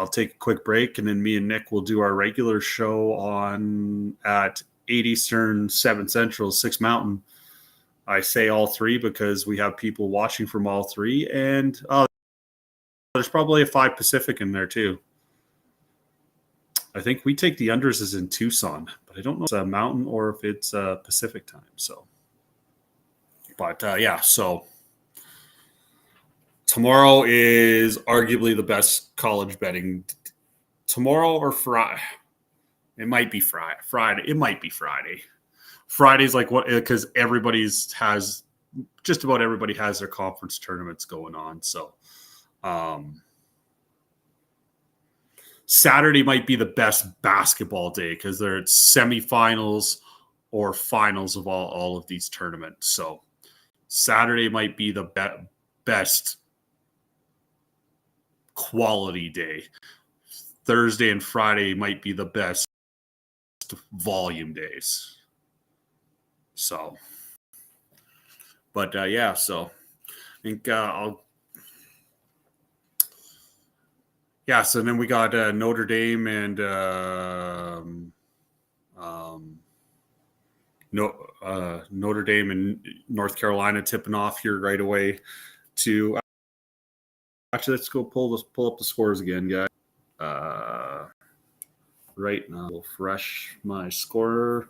I'll take a quick break, and then me and Nick will do our regular show on at 8 Eastern, 7 Central, 6 Mountain. I say all three because we have people watching from all three, and there's probably a 5 Pacific in there too. I think we take the unders as in Tucson, but I don't know if it's a Mountain or if it's Pacific time. So, but so tomorrow is arguably the best college betting. Tomorrow or Friday? It might be Friday. It might be Friday. Friday's like what? Because just about everybody has their conference tournaments going on. So, Saturday might be the best basketball day because there's semifinals or finals of all of these tournaments. So, Saturday might be the best quality day. Thursday and Friday might be the best volume days. So, but so I think so then we got Notre Dame and Notre Dame and North Carolina tipping off here right away. Actually, let's go pull up the scores again, guys. Right now, we'll refresh my score.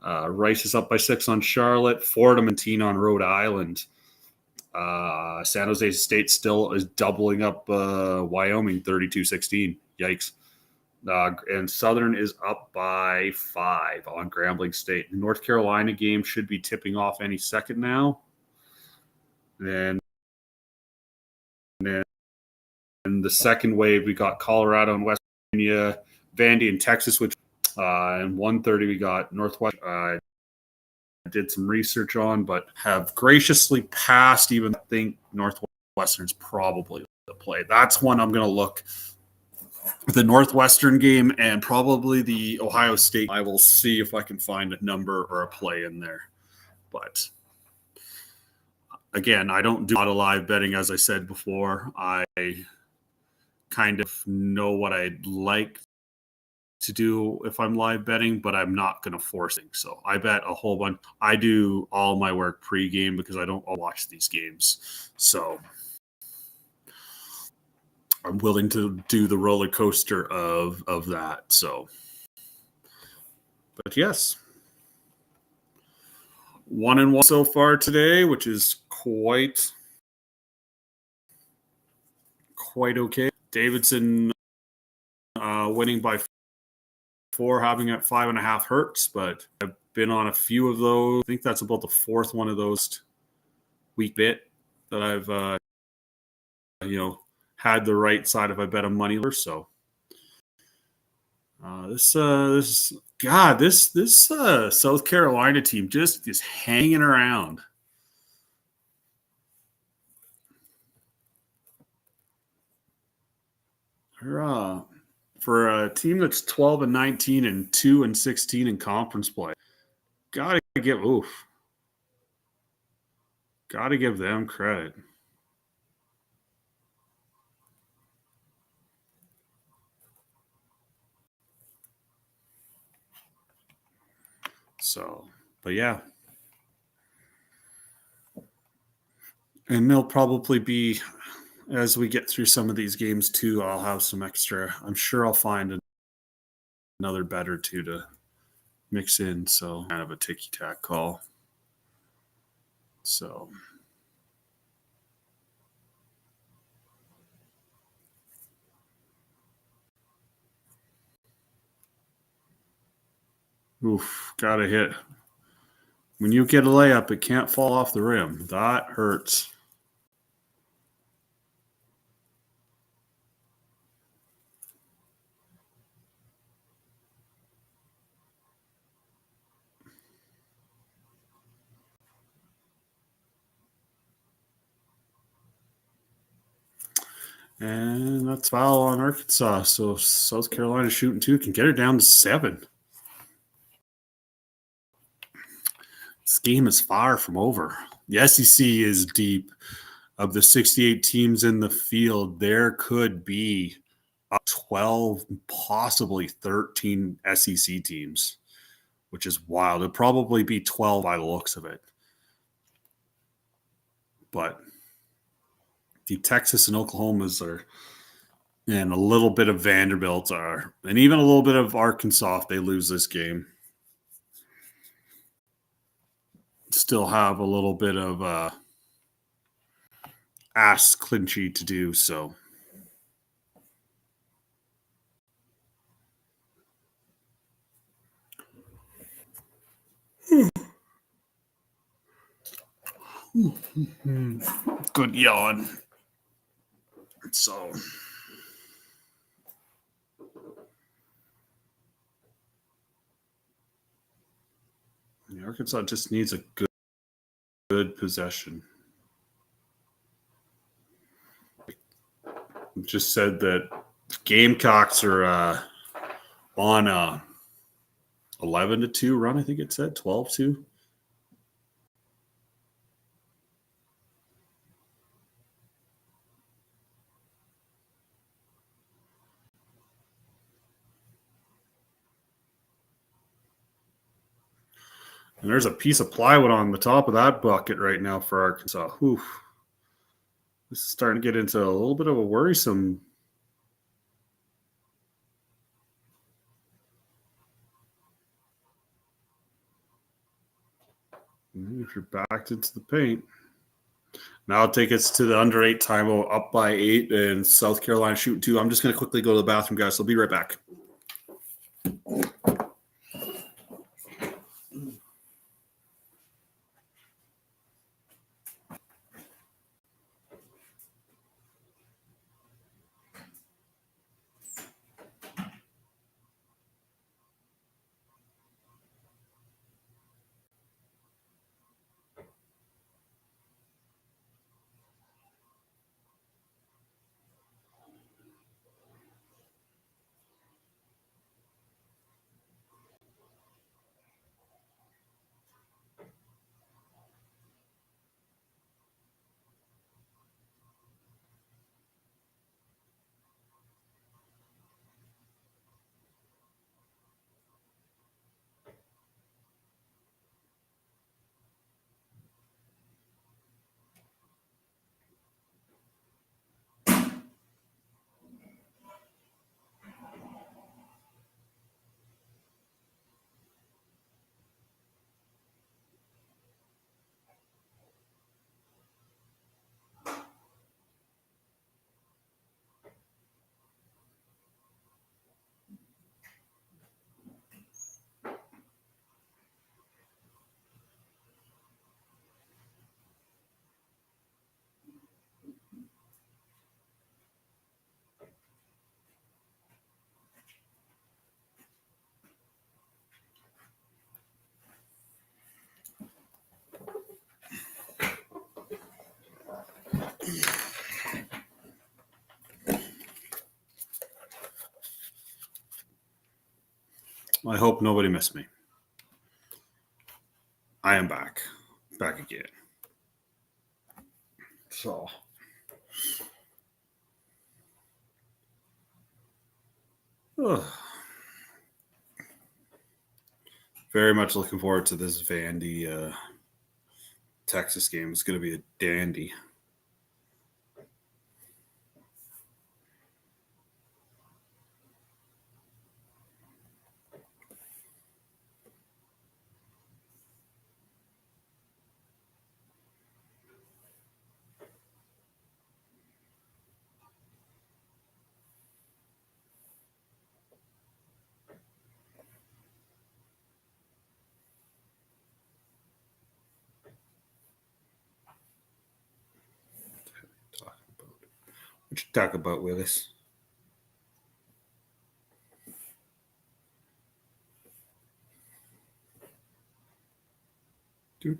Rice is up by 6 on Charlotte. Fordham and 10 on Rhode Island. San Jose State still is doubling up Wyoming 32-16. Yikes. And Southern is up by 5 on Grambling State. The North Carolina game should be tipping off any second now. And then in the second wave, we got Colorado and West Virginia, Vandy and Texas, which and 1:30 we got Northwest. I did some research on, but have graciously passed. Even I think Northwestern's probably the play. That's one I'm going to look. The Northwestern game and probably the Ohio State. I will see if I can find a number or a play in there. But again, I don't do a lot of live betting, as I said before. kind of know what I'd like to do if I'm live betting, but I'm not going to force it. So I bet a whole bunch. I do all my work pre-game because I don't watch these games. So I'm willing to do the roller coaster of that. So, but yes, 1-1 so far today, which is quite okay. Davidson winning by 4, having at 5.5 hurts, but I've been on a few of those. I think that's about the 4th one of those week bit that I've had the right side if I bet a money. So this South Carolina team just is hanging around. For a team that's 12-19 and 2-16 in conference play, gotta give them credit. So, but yeah. And they'll probably be, as we get through some of these games too, I'll have some extra. I'm sure I'll find another bet or two to mix in. So kind of a ticky-tack call. So gotta hit. When you get a layup, it can't fall off the rim. That hurts. And that's foul on Arkansas. So South Carolina shooting 2 can get it down to 7. This game is far from over. The SEC is deep. Of the 68 teams in the field, there could be 12, possibly 13 SEC teams, which is wild. It'd probably be 12 by the looks of it. But the Texas and Oklahomas are, and a little bit of Vanderbilt are, and even a little bit of Arkansas if they lose this game, still have a little bit of ass clinchy to do. So good yawn. So Arkansas just needs a good possession. Just said that Gamecocks are on a 11-2 run. I think it said 12-2. And there's a piece of plywood on the top of that bucket right now for Arkansas. Oof. This is starting to get into a little bit of a worrisome. If you're backed into the paint. Now it takes us to the under 8 timeout, up by 8, and South Carolina shooting 2. I'm just going to quickly go to the bathroom, guys. So I'll be right back. I hope nobody missed me. I am back again. So, very much looking forward to this Vandy Texas game. It's going to be a dandy. What you talk about, Willis? Do.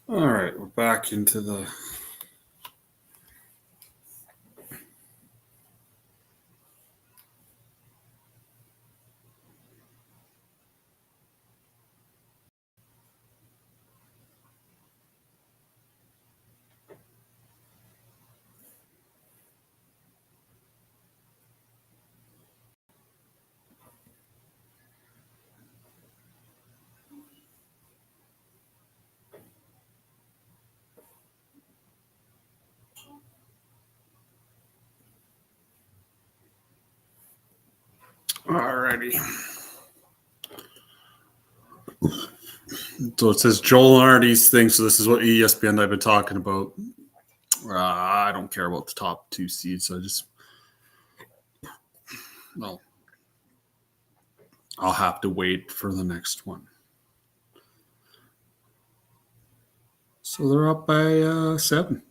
All right, we're back into the Alrighty. So it says Joel Nardi's thing. So this is what ESPN I've been talking about. I don't care about the top 2 seeds. So I'll have to wait for the next one. So they're up by 7.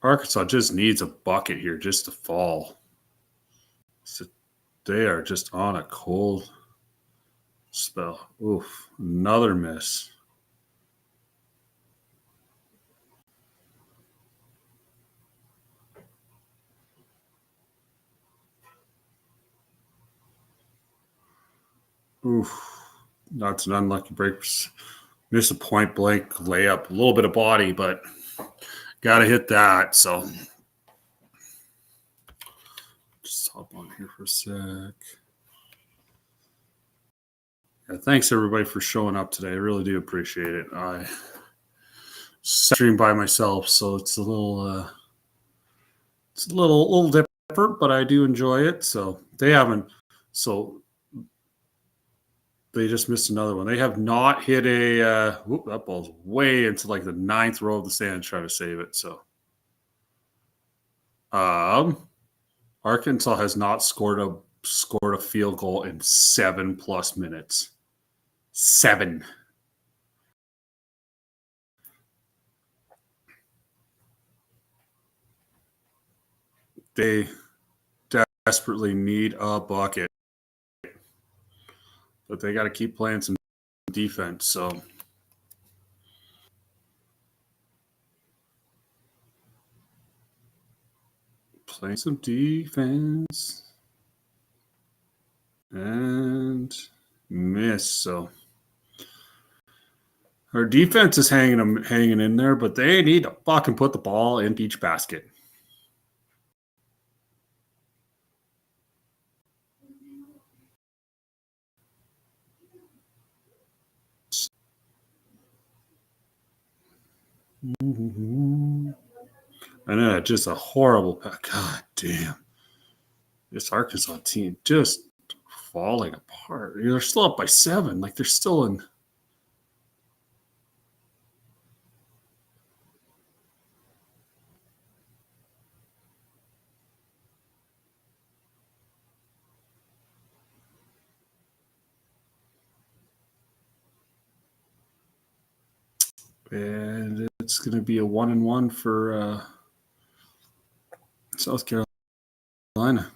Arkansas just needs a bucket here just to fall. So they are just on a cold spell. Oof, another miss. Oof, that's an unlucky break. Miss a point blank layup. A little bit of body, but got to hit that. So just hop on here for a sec. Yeah, thanks everybody for showing up today. I really do appreciate it. I stream by myself, so it's a little different, but I do enjoy it. So they just missed another one. They have not hit a that ball's way into like the 9th row of the stands trying to save it. So Arkansas has not scored a field goal in 7+ minutes. 7. They desperately need a bucket, but they got to keep playing some defense. So playing some defense and miss. So our defense is hanging in there, but they need to fucking put the ball in each basket. And then just a horrible pack. God damn. This Arkansas team just falling apart. They're still up by 7. Like they're still in. And it's going to be a 1-1 for South Carolina.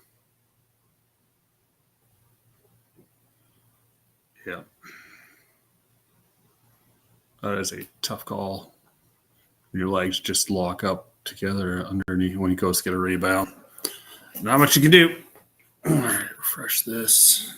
Yeah. That is a tough call. Your legs just lock up together underneath when he goes to get a rebound. Not much you can do. All right, refresh this.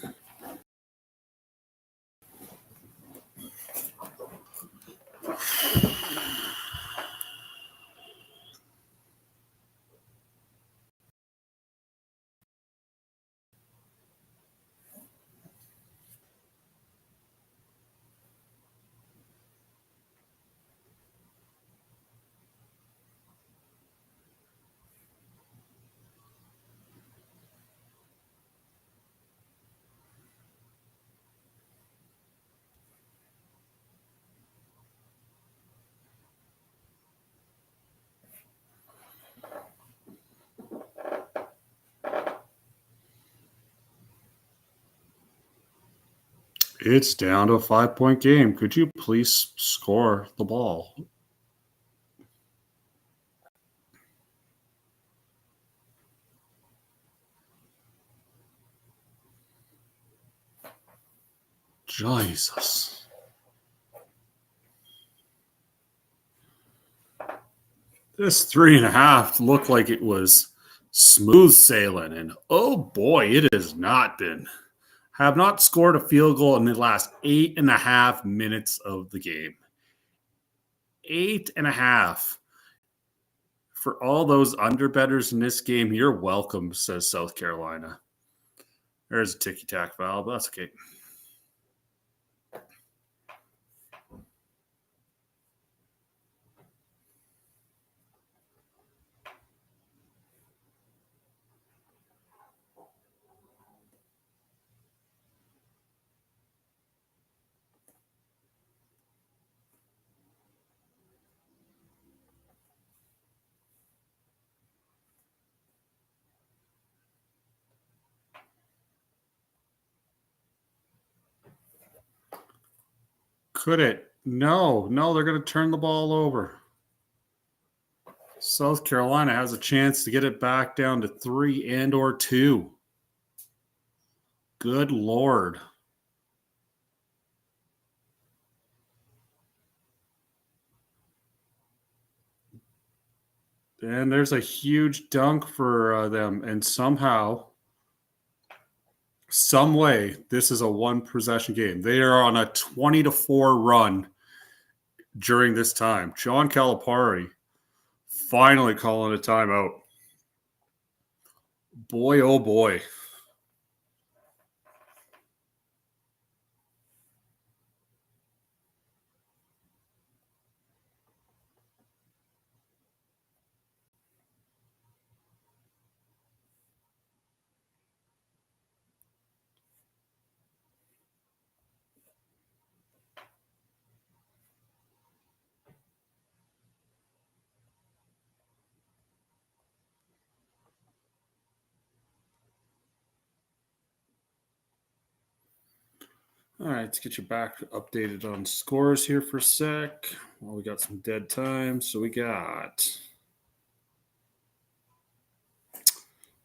It's down to a 5-point game. Could you please score the ball? Jesus. This 3.5 looked like it was smooth sailing, and oh boy, it has not been. Have not scored a field goal in the last 8.5 minutes of the game. 8.5. For all those underbetters in this game, you're welcome, says South Carolina. There's a ticky-tack foul, but that's okay. Could it? No, they're going to turn the ball over. South Carolina has a chance to get it back down to 3 and/or 2. Good Lord. And there's a huge dunk for them. And somehow, some way, this is a one-possession game. They are on a 20-4 run during this time. John Calipari finally calling a timeout. Boy, oh boy. All right, let's get you back updated on scores here for a sec. Well, we got some dead time. So we got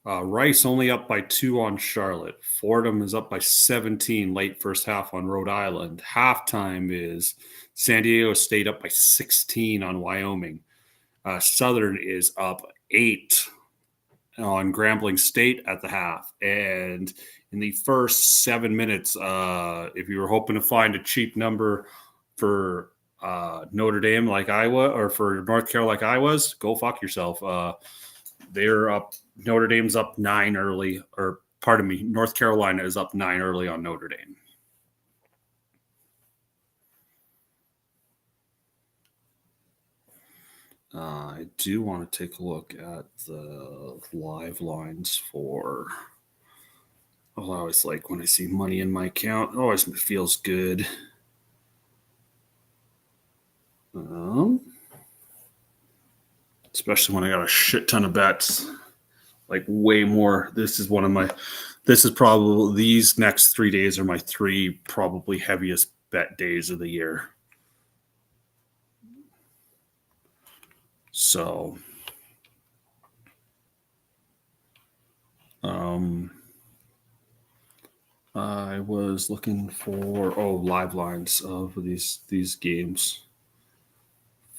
Rice only up by 2 on Charlotte. Fordham is up by 17 late first half on Rhode Island. Halftime is San Diego State up by 16 on Wyoming. Southern is up 8 on Grambling State at the half. And in the first 7 minutes, if you were hoping to find a cheap number for Notre Dame like I was, or for North Carolina like I was, go fuck yourself. They're up. Notre Dame's up 9 early, or pardon me, North Carolina is up 9 early on Notre Dame. I do want to take a look at the live lines for. Oh, I always like when I see money in my account. It always feels good. Especially when I got a shit ton of bets, like way more. This is probably, these next 3 days are my 3 probably heaviest bet days of the year. So, I was looking for live lines of these games.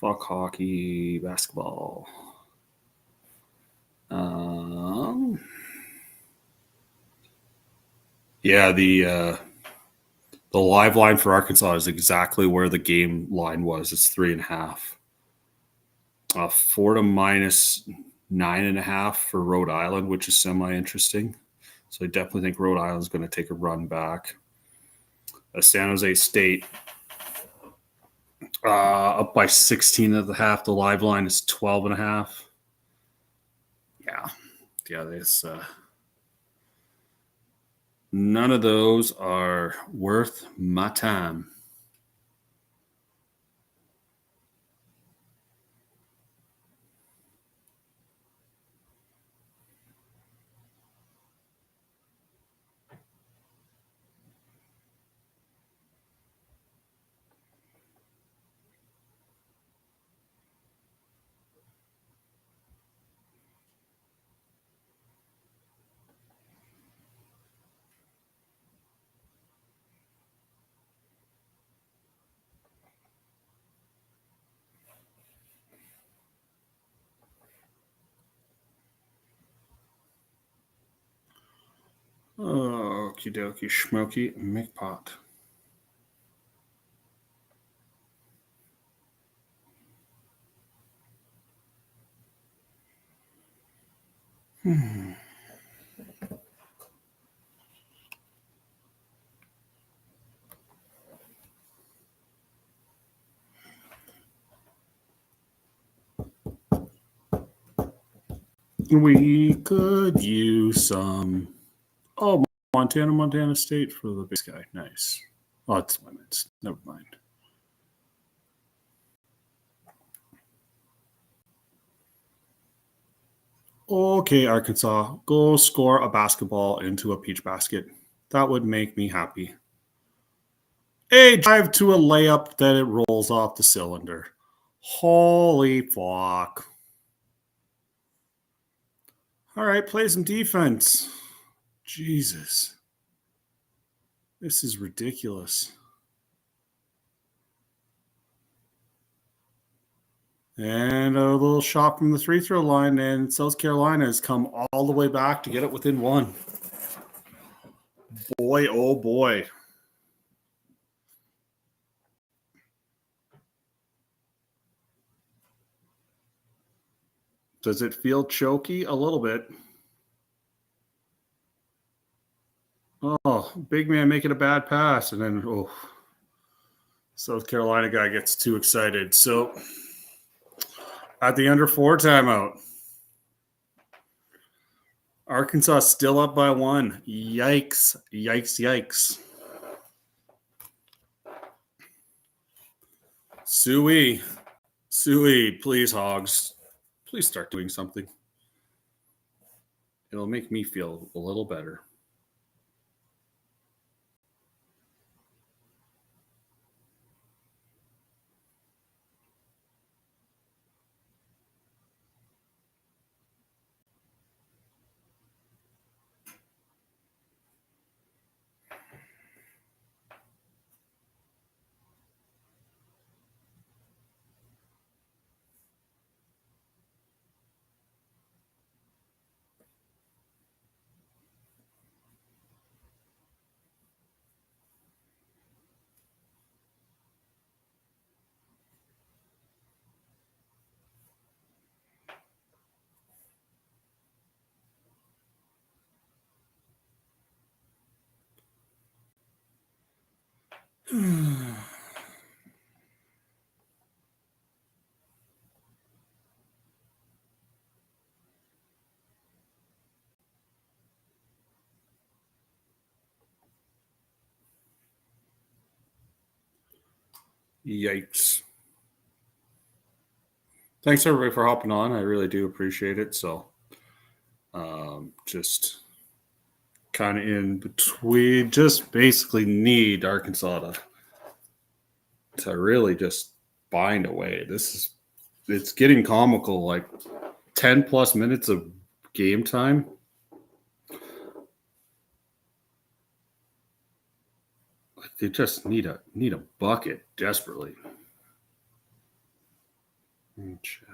Fuck hockey, basketball. Yeah, the live line for Arkansas is exactly where the game line was. It's 3.5. Fordham minus 9.5 for Rhode Island, which is semi-interesting. So I definitely think Rhode Island's going to take a run back. San Jose State up by 16.5. The live line is 12.5. Yeah. This none of those are worth my time. Okie dokie, schmoky, McPot. We could use some. Oh, Montana State for the big guy. Nice. Oh, it's women's. Never mind. Okay, Arkansas, go score a basketball into a peach basket. That would make me happy. A drive to a layup that it rolls off the cylinder. Holy fuck. All right, play some defense. Jesus. This is ridiculous. And a little shot from the free throw line, and South Carolina has come all the way back to get it within one. Boy, oh boy. Does it feel choky? A little bit. Oh, big man making a bad pass, and then South Carolina guy gets too excited. So at the under 4 timeout, Arkansas still up by 1. Yikes, yikes, yikes. Suey, please, Hogs. Please start doing something. It'll make me feel a little better. Yikes. Thanks everybody for hopping on. I really do appreciate it. So just kind of in between, just basically need Arkansas to really just bind away. This is it's getting comical. Like 10 plus minutes of game time. They just need a bucket desperately. Chat.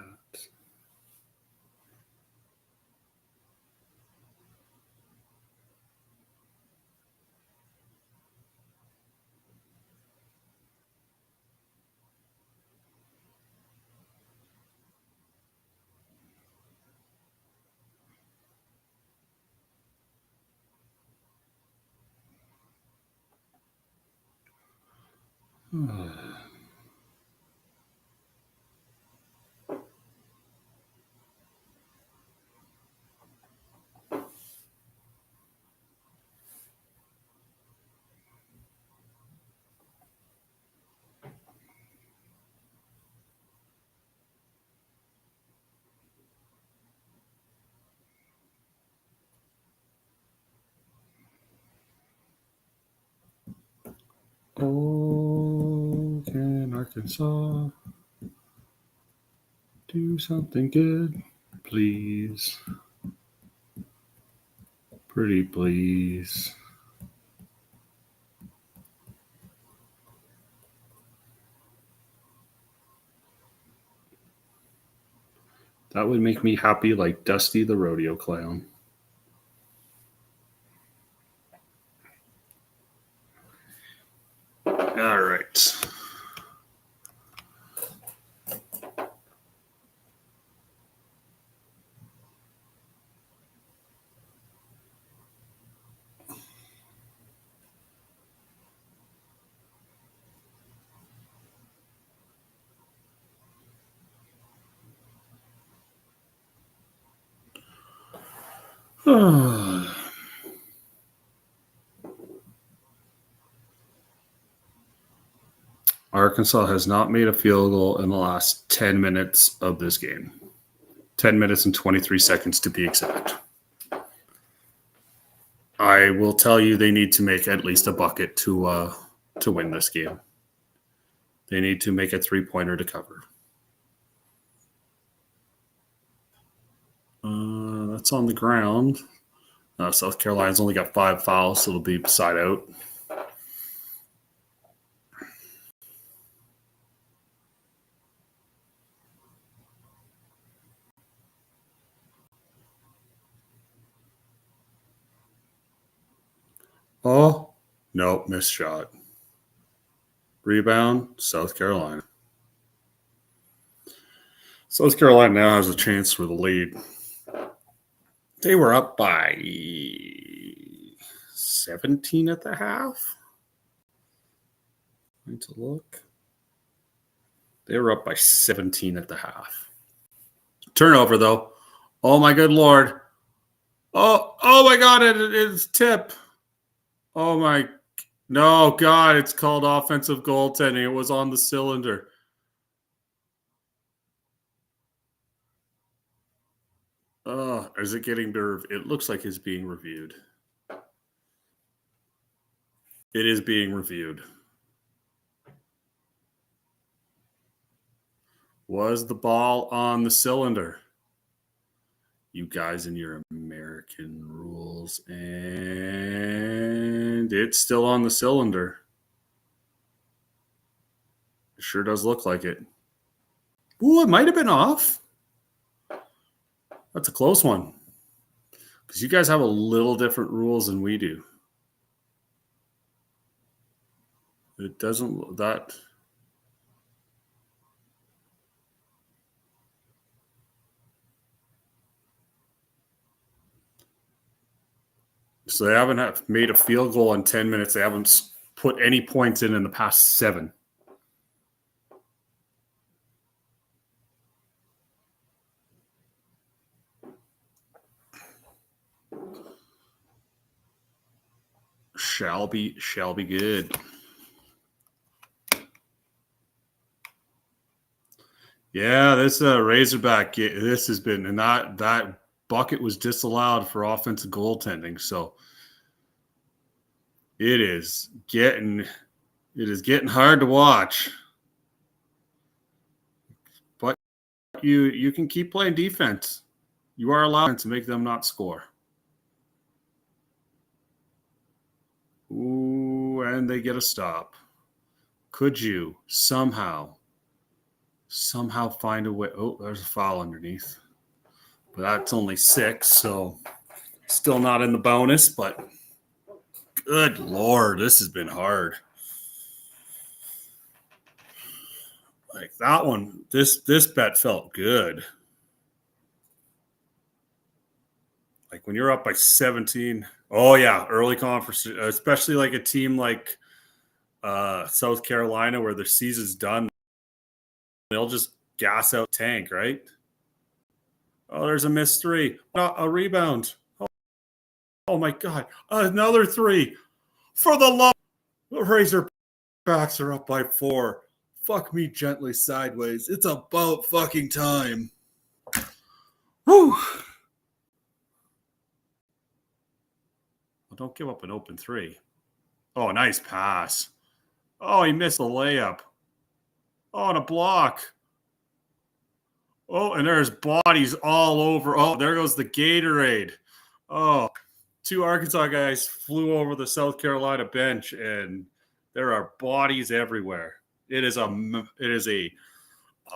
Oh, can Arkansas do something good, please? Pretty please. That would make me happy like Dusty the Rodeo Clown. All right. Arkansas has not made a field goal in the last 10 minutes of this game. 10 minutes and 23 seconds to be exact. I will tell you they need to make at least a bucket to win this game. They need to make a three-pointer to cover. That's on the ground. South Carolina's only got 5 fouls, so it'll be side out. Oh, no, missed shot. Rebound, South Carolina. South Carolina now has a chance for the lead. They were up by 17 at the half. Need to look. They were up by 17 at the half. Turnover, though. Oh, my good Lord. Oh my God, it's tip. Oh, my. No, God, it's called offensive goaltending. It was on the cylinder. Is it getting it looks like it's being reviewed. It is being reviewed. Was the ball on the cylinder? You guys and your American rules. And it's still on the cylinder. It sure does look like it. Ooh, it might have been off. That's a close one. Because you guys have a little different rules than we do. It doesn't that. So they haven't made a field goal in 10 minutes. They haven't put any points in the past 7. Shall be good. Yeah, this Razorback. This has been, and that bucket was disallowed for offensive goaltending. So it is getting hard to watch. You can keep playing defense. You are allowed to make them not score. Ooh, and they get a stop. Could you somehow find a way? Oh, there's a foul underneath. But that's only 6, so still not in the bonus, but good Lord, this has been hard. Like that one, this bet felt good. Like when you're up by 17. Oh yeah, early conference, especially like a team like South Carolina where their season's done, they'll just gas out tank, right? Oh, there's a missed 3. A rebound. Oh my God, another 3 for the love. The Razorbacks are up by 4. Fuck me gently sideways. It's about fucking time. Whew. Well, don't give up an open 3. Oh, nice pass. Oh, he missed the layup. Oh, and a block. Oh, and there's bodies all over. Oh, there goes the Gatorade. Oh, 2 Arkansas guys flew over the South Carolina bench, and there are bodies everywhere. It is a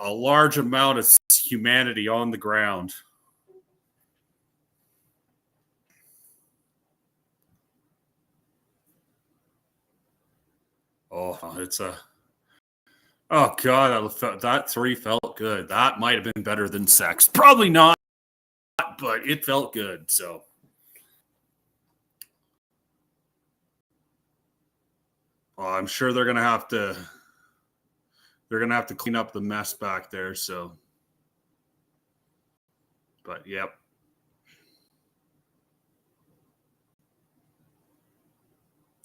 large amount of humanity on the ground. Oh, it's a. Oh God, that 3 felt good. That might have been better than sex. Probably not, but it felt good. So. I'm sure they're gonna have to. They're gonna have to clean up the mess back there. So. But yep.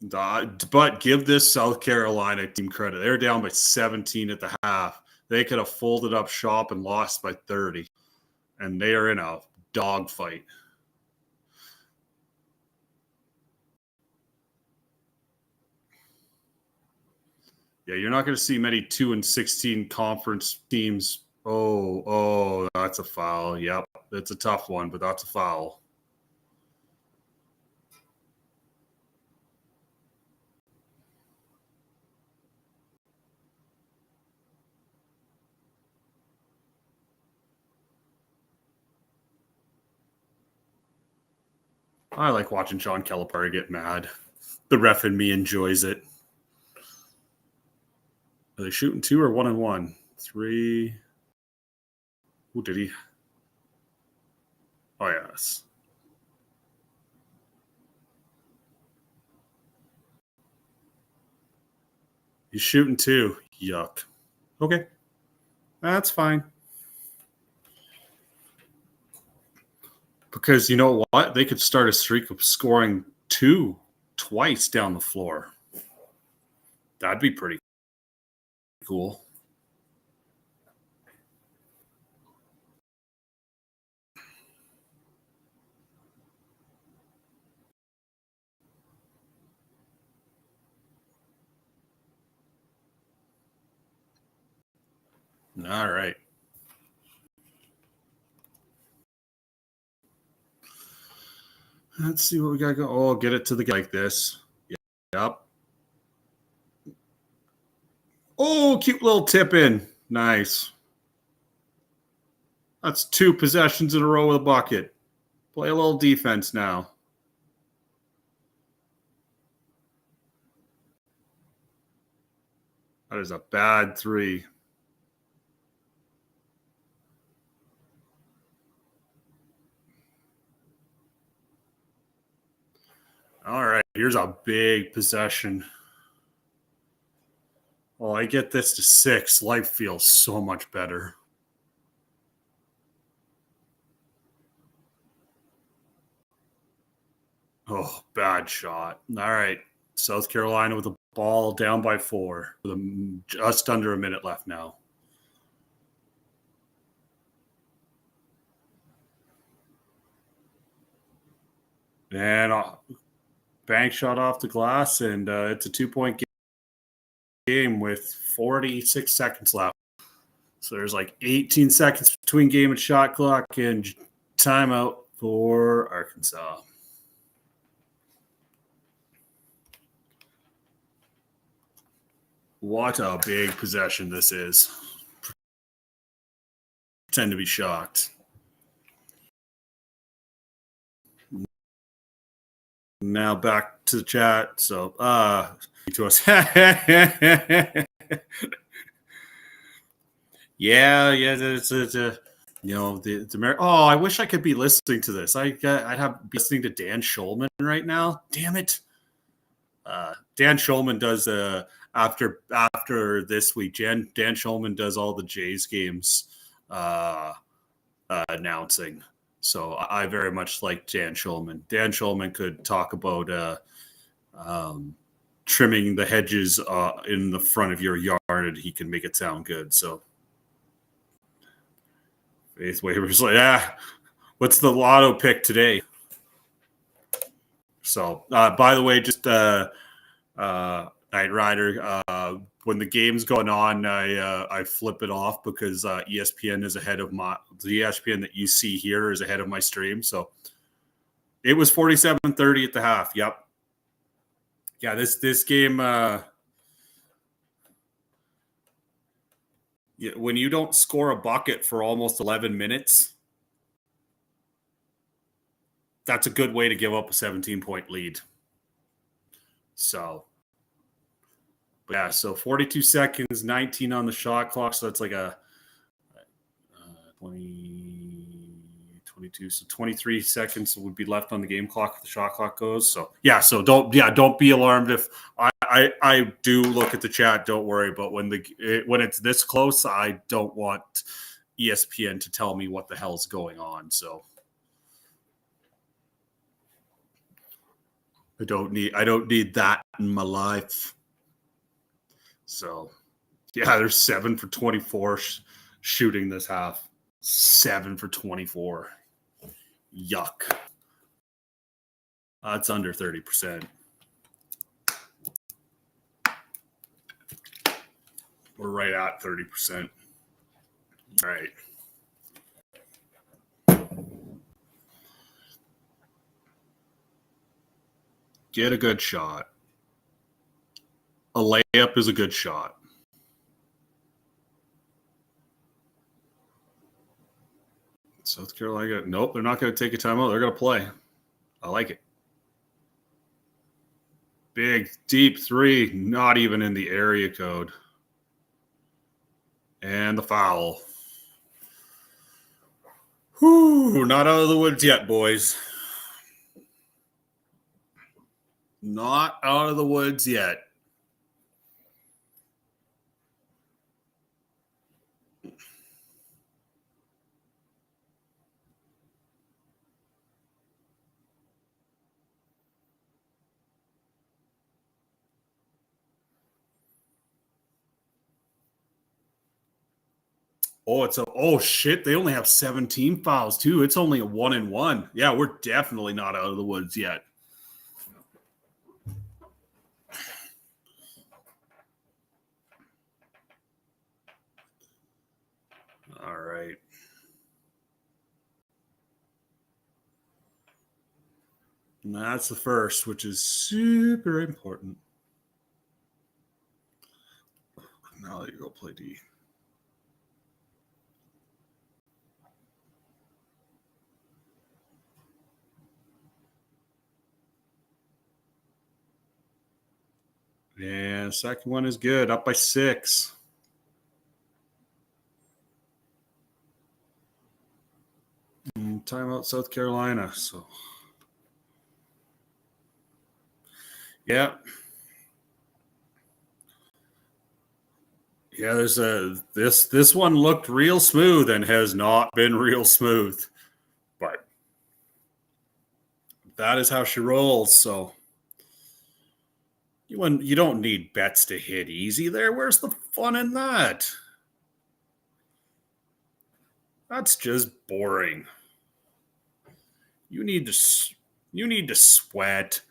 But give this South Carolina team credit. They're down by 17 at the half. They could have folded up shop and lost by 30. And they are in a dogfight. Yeah, you're not going to see many 2-16 conference teams. Oh, that's a foul. Yep, it's a tough one, but that's a foul. I like watching Sean Calipari get mad. The ref in me enjoys it. Are they shooting 2 or 1-1? 3. Who did he? Oh, yes. He's shooting 2. Yuck. Okay. That's fine. Because you know what? They could start a streak of scoring 2 twice down the floor. That'd be pretty cool. All right. Let's see what we got going. Oh, get it to the like this. Yep. Oh, cute little tip in. Nice. That's 2 possessions in a row with a bucket. Play a little defense now. That is a bad 3. All right, here's a big possession. Oh, I get this to 6. Life feels so much better. Oh, bad shot. All right. South Carolina with the ball down by 4 with just under a minute left now. And bank shot off the glass, and it's a 2-point game with 46 seconds left. So there's like 18 seconds between game and shot clock and timeout for Arkansas. What a big possession this is. Pretend to be shocked. Now back to the chat. So, to us. Yeah. It's you know, the oh, I wish I could be listening to this. I'd have be listening to Dan Schulman right now. Damn it. Dan Schulman does after this week. Dan Schulman does all the Jays games announcing. So I very much like Dan Schulman. Dan Schulman could talk about trimming the hedges in the front of your yard, and he can make it sound good. So Faith Waver's like, what's the lotto pick today? So, by the way, just Night Rider, when the game's going on, I flip it off because ESPN is ahead of the ESPN that you see here is ahead of my stream. So it was 47-30 at the half. Yep. Yeah, this game, when you don't score a bucket for almost 11 minutes, that's a good way to give up a 17-point lead. So, yeah, so 42 seconds, 19 on the shot clock. So that's like a 22. So 23 seconds would be left on the game clock if the shot clock goes. So, yeah, so don't be alarmed if I do look at the chat. Don't worry. But when it's this close, I don't want ESPN to tell me what the hell's going on. So I don't need that in my life. So, yeah, they're 7 for 24 shooting this half. 7 for 24. Yuck. It's under 30%. We're right at 30%. All right. Get a good shot. A layup is a good shot. South Carolina, nope, they're not going to take a timeout. They're going to play. I like it. Big, deep three, not even in the area code. And the foul. Whew, not out of the woods yet, boys. Not out of the woods yet. Oh shit, they only have 17 fouls too. It's only a 1-1. Yeah, we're definitely not out of the woods yet. All right. And that's the first, which is super important. Now you go play D. Yeah, second one is good. Up by 6. Timeout South Carolina. So, yeah. Yeah, there's this one looked real smooth and has not been real smooth. But that is how she rolls. So you don't need bets to hit easy there. Where's the fun in that? That's just boring. You need to sweat.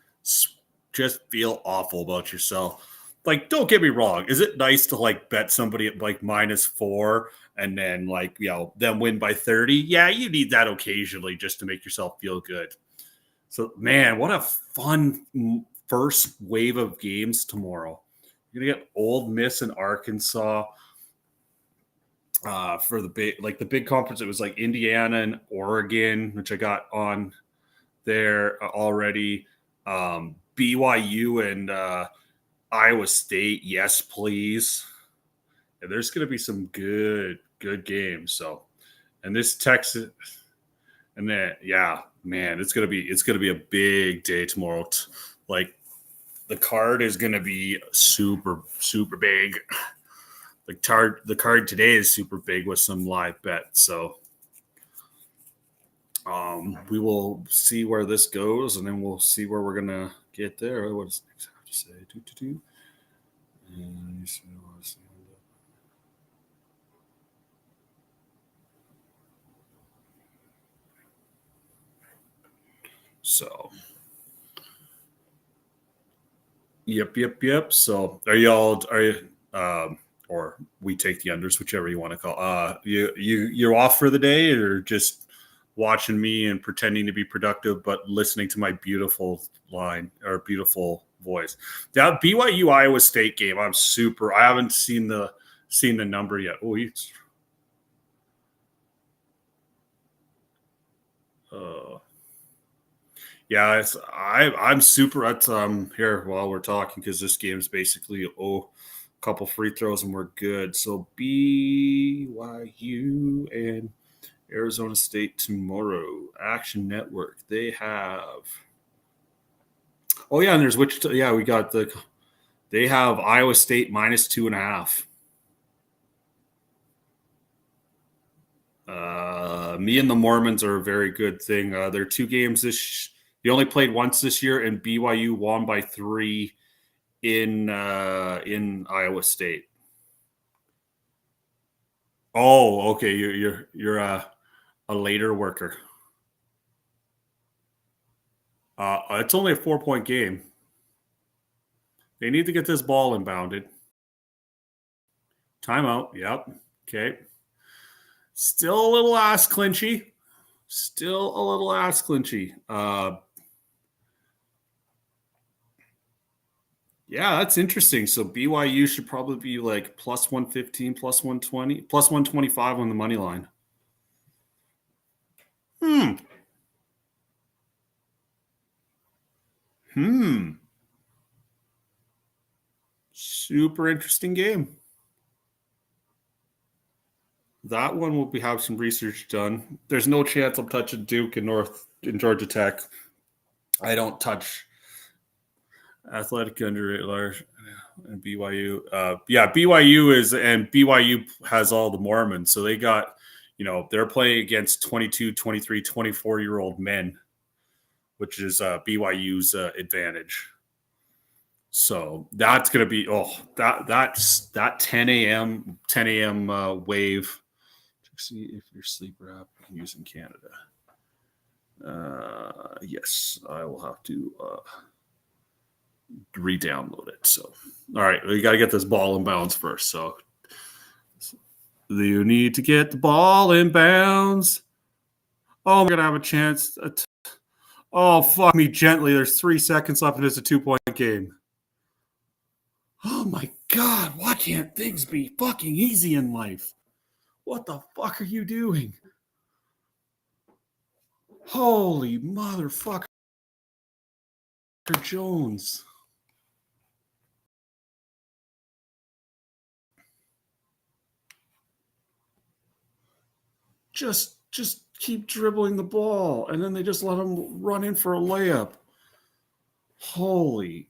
Just feel awful about yourself. like, don't get me wrong. Is it nice to like bet somebody at like -4 and then like, them win by 30? Yeah, you need that occasionally just to make yourself feel good. So, man, what a fun first wave of games tomorrow. You're gonna get Old Miss and Arkansas for the big conference. It was like Indiana and Oregon, which I got on there already. BYU and Iowa State, yes, please. And there's going to be some good games. So, and this Texas, and then man, it's gonna be a big day tomorrow. Like the card is gonna be super big. The card today is super big with some live bets. So we will see where this goes, and then we'll see where we're gonna get there. What does next have to say? So, yep. So, are you, or we take the unders, whichever you want to call. You're off for the day, or just watching me and pretending to be productive, but listening to my beautiful line or beautiful voice. That BYU Iowa State game, I haven't seen the number yet. Oh, it's. Yeah, I'm super. Here while we're talking because this game's basically a couple free throws and we're good. So BYU and Arizona State tomorrow. Action Network. They have. Oh yeah, and there's Wichita. Yeah, we got the. They have Iowa State -2.5. Me and the Mormons are a very good thing. They're 2 games this. They only played once this year, and BYU won by 3 in Iowa State. Oh, okay. You're a later worker. It's only a 4-point game. They need to get this ball inbounded. Timeout. Yep. Okay. Still a little ass clinchy. Yeah, that's interesting. So BYU should probably be like +115, +120, +125 on the money line. Super interesting game. That one will have some research done. There's no chance I'm touching Duke and Georgia Tech. I don't touch athletic under large and BYU. BYU has all the Mormons. So they got, they're playing against 22, 23, 24-year-old men, which is BYU's advantage. So that's going to be that 10 a.m. wave. See if your sleeper app you can use in Canada. Yes, I will have to re-download it. So, all right, we got to get this ball in bounds first. So, you need to get the ball in bounds. Oh, we're gonna have a chance. Oh, fuck me gently. There's 3 seconds left, and it's a 2-point game. Oh my God! Why can't things be fucking easy in life? What the fuck are you doing? Holy motherfucker, Jones. Just keep dribbling the ball, and then they just let him run in for a layup. Holy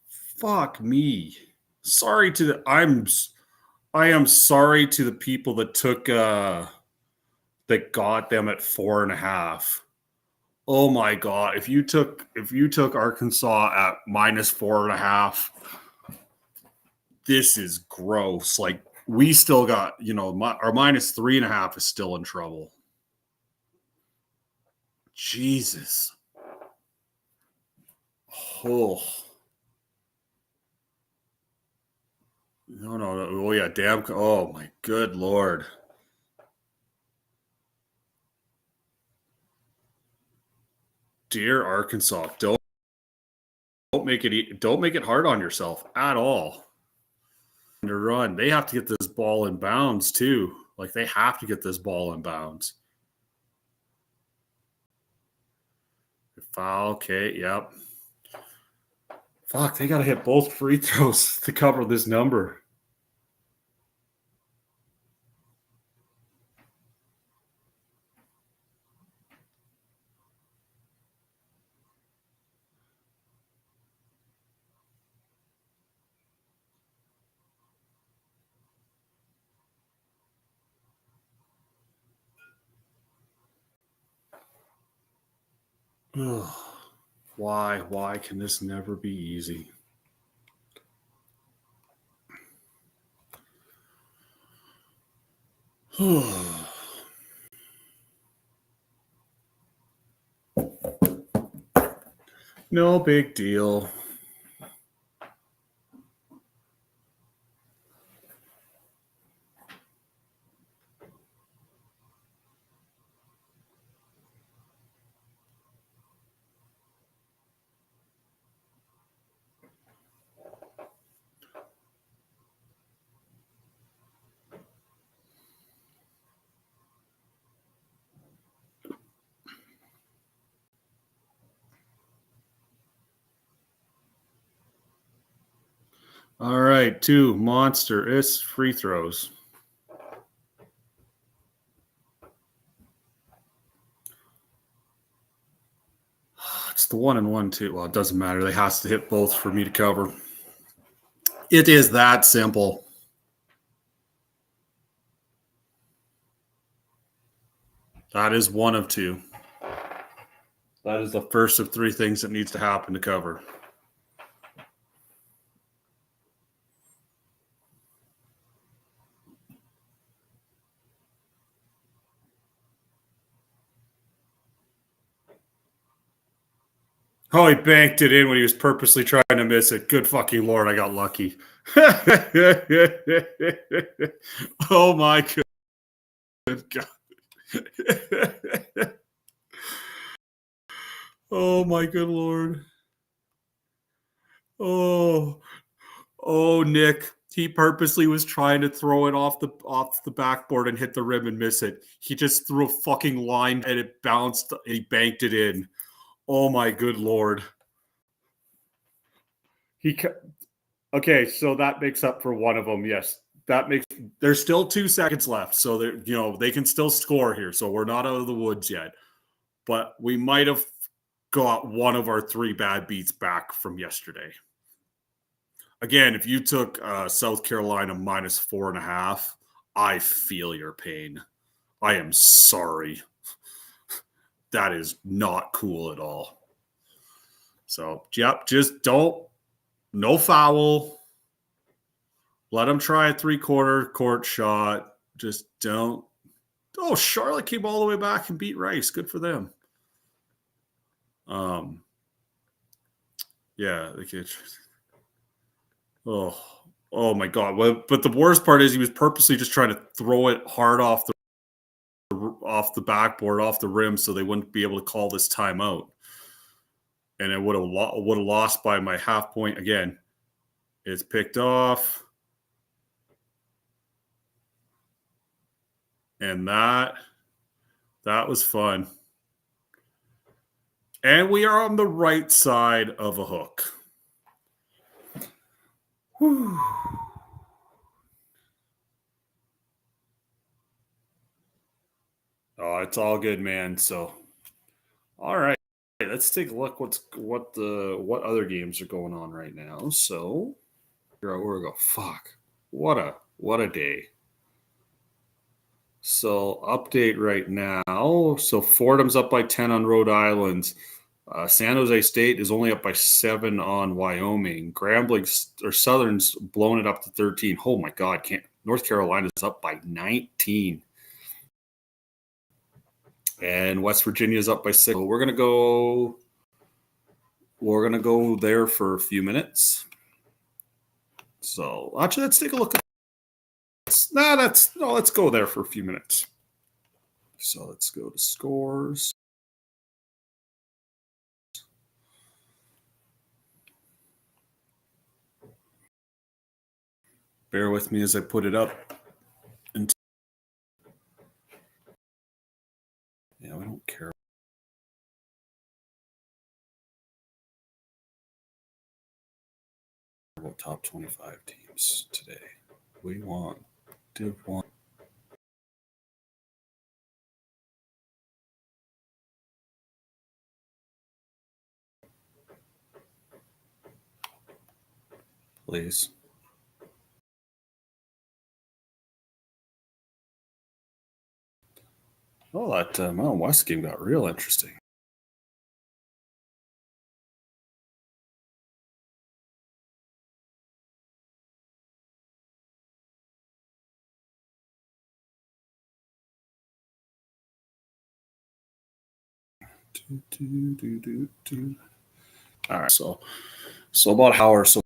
fuck me. I am sorry to the people that took that got them at 4.5. Oh my God. If you took Arkansas at -4.5, this is gross. Like we still got, our -3.5 is still in trouble. Jesus. Oh. No. Oh, yeah. Damn. Oh, my good Lord. Dear Arkansas, don't make it hard on yourself at all. To run, they have to get this ball in bounds too. Like they have to get this ball in bounds. Foul. Okay. Yep. Fuck. They got to hit both free throws to cover this number. Why? Why can this never be easy? No big deal. All right, 2 monstrous free throws. It's the 1 and 1 too. Well, it doesn't matter. They has to hit both for me to cover. It is that simple. That is 1 of 2. That is the first of 3 things that needs to happen to cover. Oh, he banked it in when he was purposely trying to miss it. Good fucking Lord, I got lucky. Oh, my good God. Oh, my good Lord. Oh, Nick. He purposely was trying to throw it off the backboard and hit the rim and miss it. He just threw a fucking line and it bounced and he banked it in. Oh, my good Lord. Okay, so that makes up for one of them. Yes, there's still 2 seconds left, so they can still score here. So we're not out of the woods yet, but we might have got one of our 3 bad beats back from yesterday. Again, if you took South Carolina -4.5, I feel your pain. I am sorry. That is not cool at all. So, yep, just no foul. Let them try a 3/4 court shot. Just don't. Oh, Charlotte came all the way back and beat Rice. Good for them. Yeah, the kid. Oh my God. Well, but the worst part is he was purposely just trying to throw it hard off the backboard, off the rim, so they wouldn't be able to call this timeout. And it would have lost by my half point again. It's picked off. And that was fun. And we are on the right side of a hook. Whew. Oh, it's all good, man. So, all right, let's take a look. What other games are going on right now? So, here we go. Fuck, what a day. So, update right now. So, Fordham's up by 10 on Rhode Island. San Jose State is only up by 7 on Wyoming. Southern's blown it up to 13. Oh my God, North Carolina's up by 19. And West Virginia's up by 6. So we're gonna go there for a few minutes. So actually, let's take a look at this. Let's go there for a few minutes. So let's go to scores. Bear with me as I put it up. Yeah, we don't care about top 25 teams today. We want Div 1. Please. Oh, that Mountain West game got real interesting. All right, so about an hour, so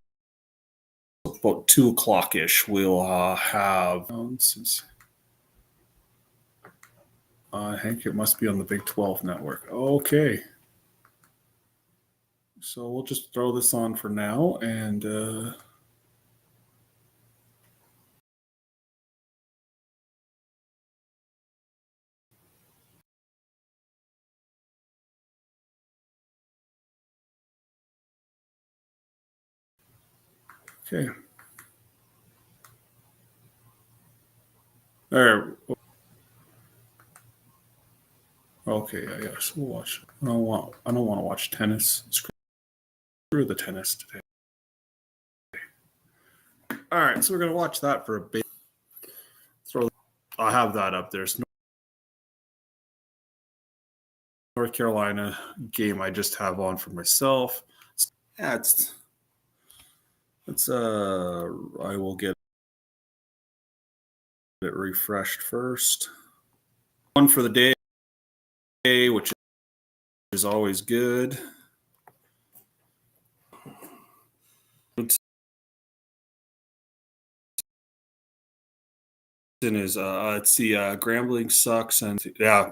about 2:00 ish, we'll have. I think it must be on the Big 12 network. Okay, so we'll just throw this on for now, and okay. There. Okay, yeah, yes, we'll watch. I don't want to watch tennis. Screw the tennis today. All right, so we're gonna watch that for a bit. I'll have that up there. It's North Carolina game I just have on for myself. Yeah, I will get it refreshed first. One for the day, which is always good. Is let's see, Grambling sucks, and yeah,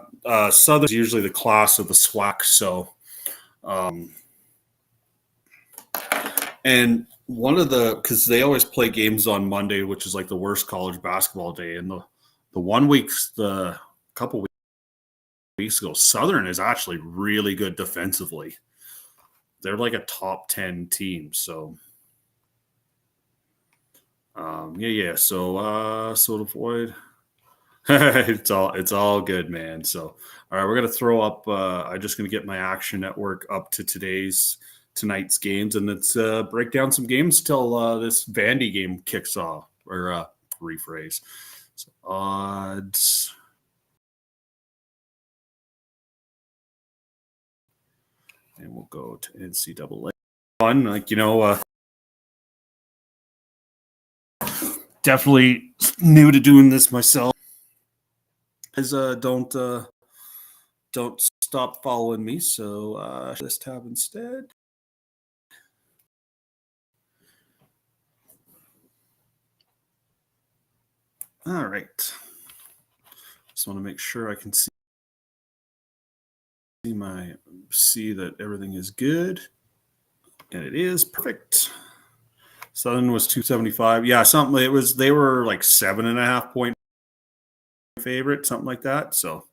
Southern's usually the class of the SWAC. So, and one of because they always play games on Monday, which is like the worst college basketball day, and the couple weeks ago, Southern is actually really good defensively. They're like a top 10 team. So, yeah. So to avoid, it's all good, man. So, all right, we're gonna throw up. I'm just gonna get my Action Network up to tonight's games, and let's break down some games till this Vandy game kicks off. Or rephrase. So odds. And we'll go to NCAA. Fun, definitely new to doing this myself. Is don't stop following me. So this tab instead. All right. Just want to make sure I can see that everything is good, and it is perfect. Southern was 275. Yeah, something. They were like 7.5 point favorite, something like that. So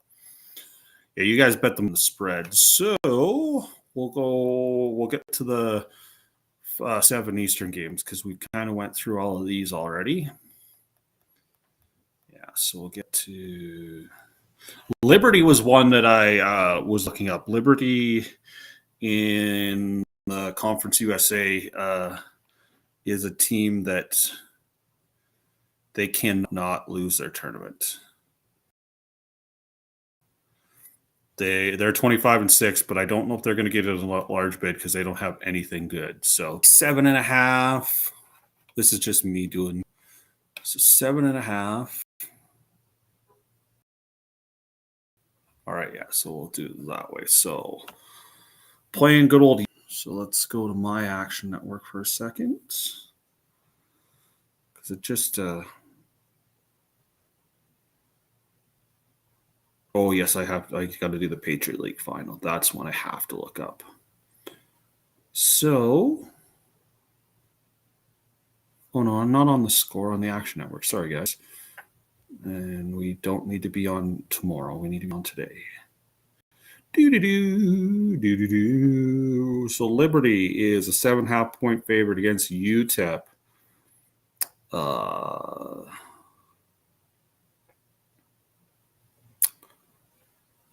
yeah, you guys bet them the spread. So we'll get to the 7 Eastern games because we kind of went through all of these already. Yeah, so we'll get to Liberty was one that I was looking up. Liberty in the Conference USA is a team that they cannot lose their tournament. They're 25-6, but I don't know if they're going to get a large bid because they don't have anything good. So 7.5. This is just me doing. So 7.5. All right, yeah. So we'll do it that way. So playing good old. So let's go to my Action Network for a second. Is it just oh yes, I got to do the Patriot League final. That's one I have to look up. So, oh no, I'm not on the score on the Action Network. Sorry, guys. And we don't need to be on tomorrow. We need to be on today. So Liberty is a 7.5 point favorite against UTEP.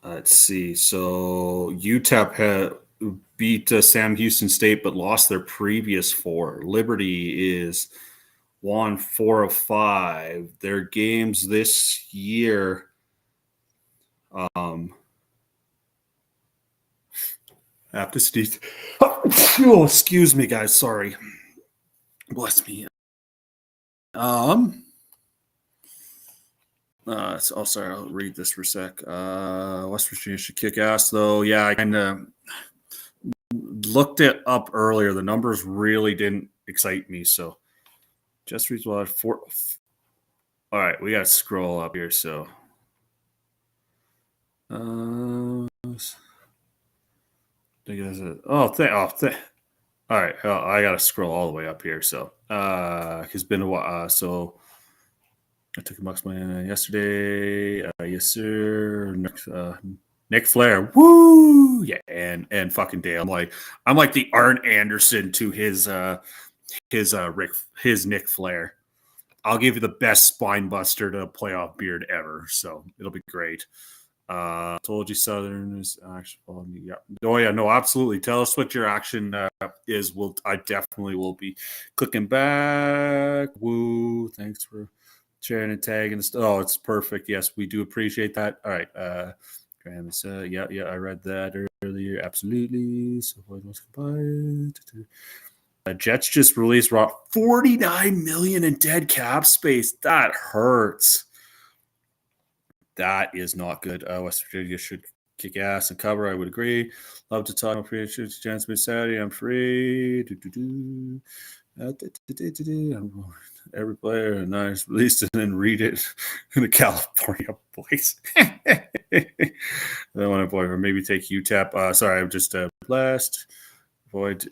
Let's see. So UTEP had beat Sam Houston State, but lost their previous 4. Liberty is won 4 of 5. Their games this year. Have to sneeze. Oh, excuse me, guys. Sorry. Bless me. Sorry, I'll read this for a sec. West Virginia should kick ass, though. Yeah, I kind of looked it up earlier. The numbers really didn't excite me, so just reads well. All right, we got to scroll up here. So, all right. I got to scroll all the way up here. So, it's been a while. So, I took a Bucks win yesterday. Yes, sir. Nick Flair. Woo! Yeah, and fucking Dale. I'm like the Arn Anderson to his Nick Flair. I'll give you the best spine buster to playoff beard ever. So it'll be great. Told you Southern is actually following me. Yeah. Oh yeah, no, absolutely. Tell us what your action is. I definitely will be clicking back. Woo! Thanks for sharing and tagging. Oh, it's perfect. Yes, we do appreciate that. All right. Graham is yeah, I read that earlier. Absolutely. So what was Jets just released 49 million in dead cap space. That hurts. That is not good. West Virginia should kick ass and cover. I would agree. Love to talk about Chance Saturday. I'm free. Every player and I released it and read it in a California place. I want to avoid or maybe take UTEP. Sorry, I'm just blessed. Avoid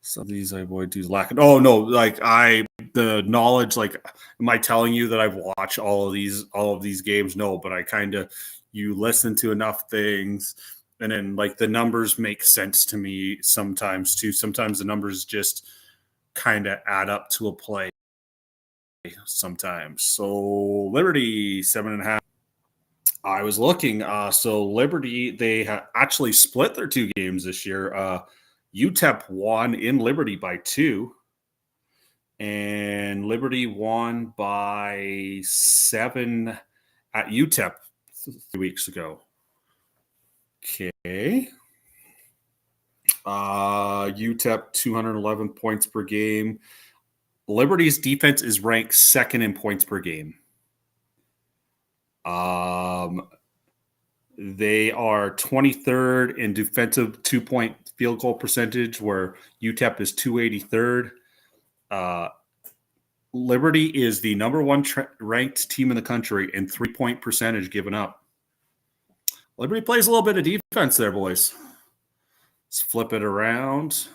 some of these. I avoid these lack. Oh no, the knowledge. Like, am I telling you that I've watched all of these games? No, but I kind of you listen to enough things, and then like the numbers make sense to me sometimes too. Sometimes the numbers just kind of add up to a play. Sometimes. So Liberty 7.5. I was looking. So Liberty, they actually split their 2 games this year. UTEP won in Liberty by 2, and Liberty won by 7 at UTEP 3 weeks ago. Okay. UTEP 211 points per game. Liberty's defense is ranked 2nd in points per game. They are 23rd in defensive 2-point field goal percentage, where UTEP is 283rd. Liberty is the number 1 ranked team in the country in 3-point percentage given up. Liberty plays a little bit of defense there, boys. Let's flip it around.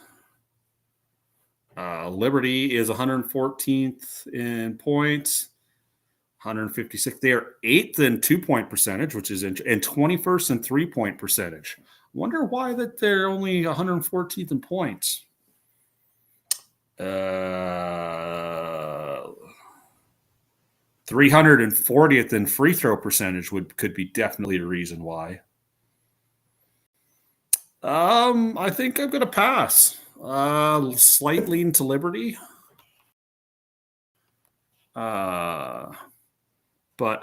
Liberty is 114th in points, 156th. They are 8th in 2-point percentage, which is and 21st in 3-point percentage. Wonder why that they're only 114th in points. 340th in free throw percentage could be definitely a reason why. I think I'm gonna pass. Slight lean to Liberty. But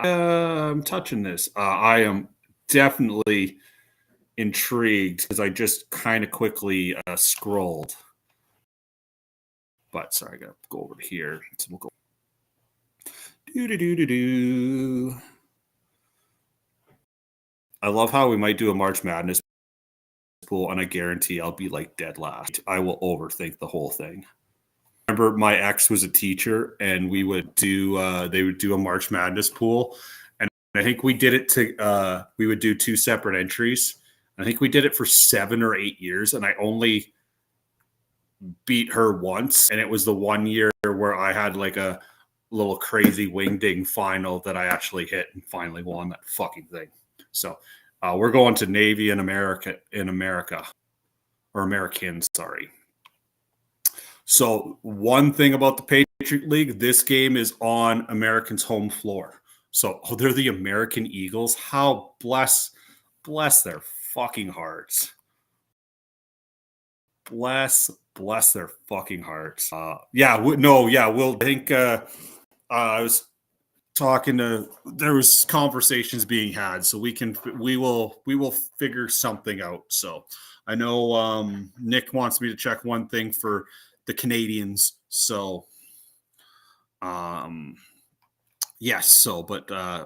I'm touching this. I am definitely intrigued because I just kind of quickly scrolled. But sorry, I gotta go over here. So we'll go. I love how we might do a March Madness pool, and I guarantee I'll be like dead last. I will overthink the whole thing. remember my ex was a teacher, and we would do they would do a March Madness pool, and I think we did it we would do 2 separate entries. I think we did it for 7 or 8 years, and I only beat her once, and it was the one year where I had like a little crazy wingding final that I actually hit and finally won that fucking thing. So we're going to Navy in America or Americans, sorry. So one thing about the Patriot League, this game is on Americans' home floor. So they're the American Eagles. How bless their fucking hearts. Bless their fucking hearts. We'll think I was talking to, there was conversations being had, so we will figure something out. So I know Nick wants me to check one thing for the Canadians. So yes, so but I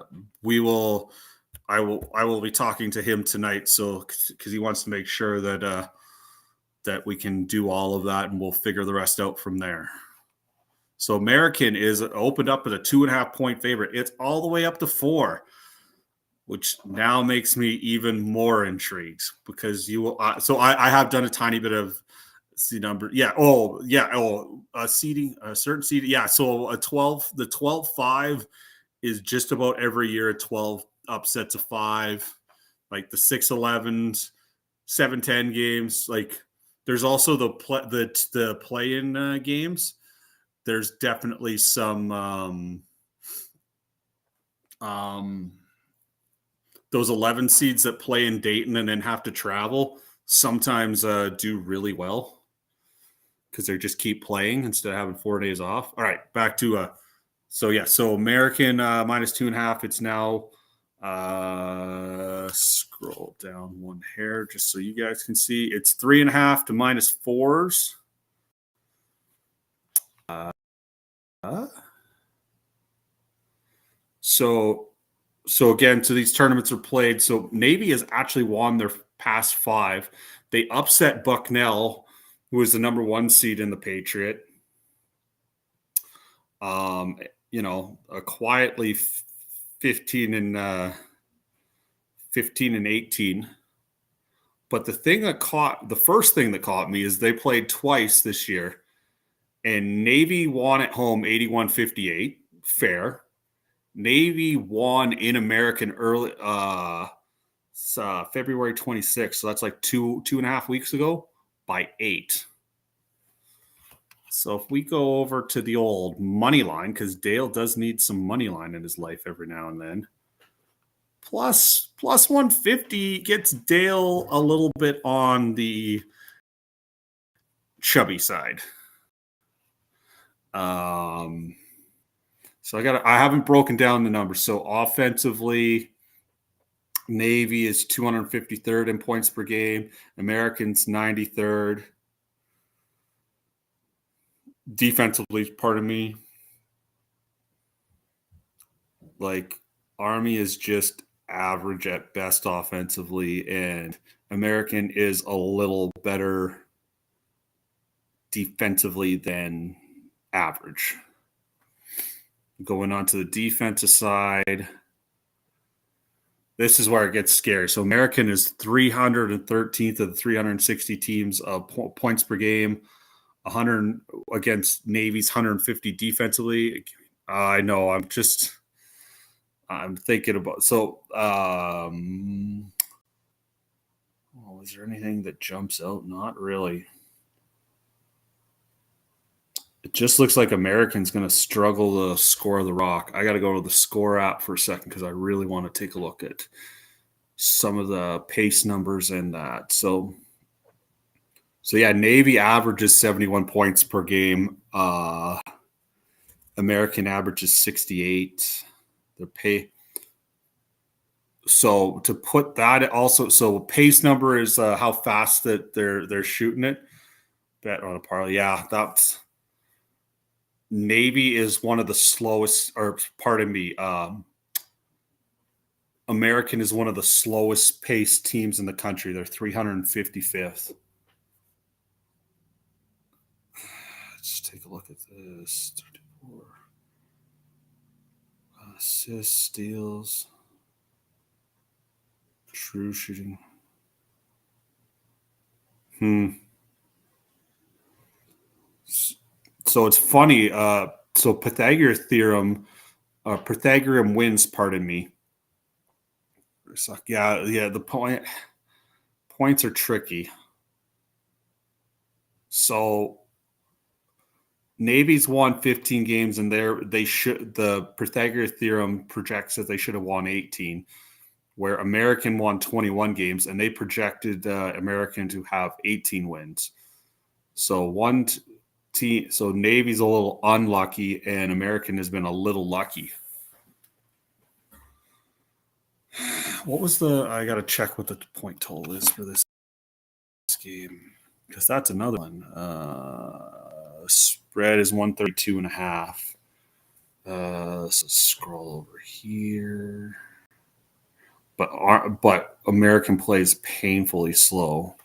will be talking to him tonight, so because he wants to make sure that that we can do all of that, and we'll figure the rest out from there. So American is opened up at a 2.5 point favorite. It's all the way up to 4, which now makes me even more intrigued because you will. So I have done a tiny bit of seed number. Yeah. Oh, yeah. Oh, seeding, a certain seeding. Yeah. So the 12-5 is just about every year. 12 upsets of 5, like the 6-11s, 7-10 games. Like there's also the play-in games. There's definitely some those 11 seeds that play in Dayton and then have to travel sometimes do really well because they just keep playing instead of having 4 days off. All right, back to so American -2.5. It's now scroll down one hair just so you guys can see. It's 3.5 to -4s. So again, so these tournaments are played. So Navy has actually won their past 5. They upset Bucknell, who was the number 1 seed in the Patriot. Quietly 15 and 18. But the first thing that caught me is they played twice this year, and Navy won at home 81-58. Fair. Navy won in American early February 26th, so that's like 2.5 weeks ago, by 8. So if we go over to the old money line, because Dale does need some money line in his life every now and then, plus 150 gets Dale a little bit on the chubby side. So I haven't broken down the numbers. So offensively, Navy is 253rd in points per game. Americans 93rd. Defensively, pardon me. Like Army is just average at best offensively, and American is a little better defensively than average. Going on to the defensive side, this is where it gets scary. So American is 313th of the 360 teams of points per game, 100 against Navy's 150 defensively. I know. I'm thinking about. So, is there anything that jumps out? Not really. It just looks like American's going to struggle to score the rock. I got to go to the score app for a second because I really want to take a look at some of the pace numbers and that. So yeah, Navy averages 71 points per game. American averages 68. Their pay. So to put that also, so pace number is how fast that they're shooting it. Bet on a parlay. Yeah, that's. Navy is one of the slowest, or pardon me, American is one of the slowest paced teams in the country. They're 355th. take a look at this. 34. Assists, steals, true shooting. So it's funny. So Pythagorean wins. Pardon me. Yeah. The points are tricky. So Navy's won 15 games, and the Pythagorean theorem projects that they should have won 18. Where American won 21 games, and they projected American to have 18 wins. So so Navy's a little unlucky, and American has been a little lucky. What was I got to check what the point total is for this game, because that's another one. Spread is 132.5. So scroll over here. But American plays painfully slow.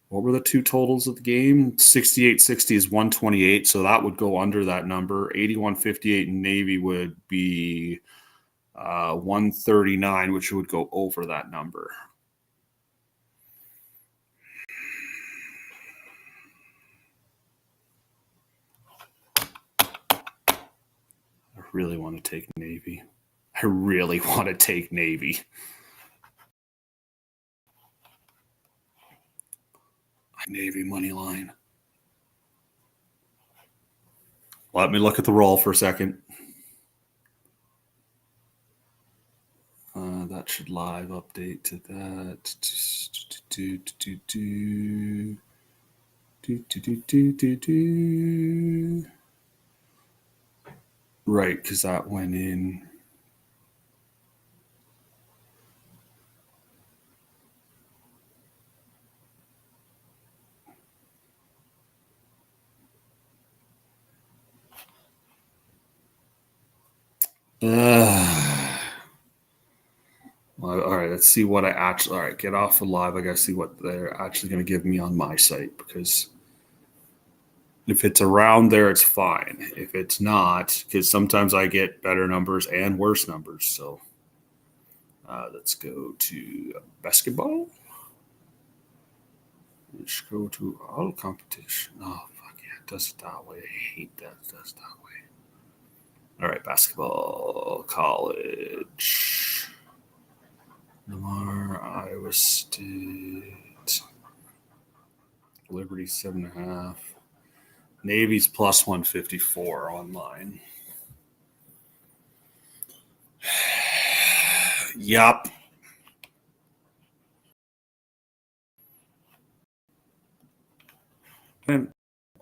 What were the two totals of the game? 68-60 is 128, so that would go under that number. 81-58 Navy would be 139, which would go over that number. I really want to take Navy. Navy money line. Let me look at the roll for a second. That should live update to that. Right, because that went in. All right, let's see what I actually. All right, get off the live. I got to see what they're actually going to give me on my site, because if it's around there, it's fine. If it's not, because sometimes I get better numbers and worse numbers. So let's go to basketball. Let's go to all competition. Oh, fuck yeah, it does it that way. I hate that it does that way. All right, basketball, college. Lamar, Iowa State. Liberty 7.5. Navy's plus 154 online. Yup.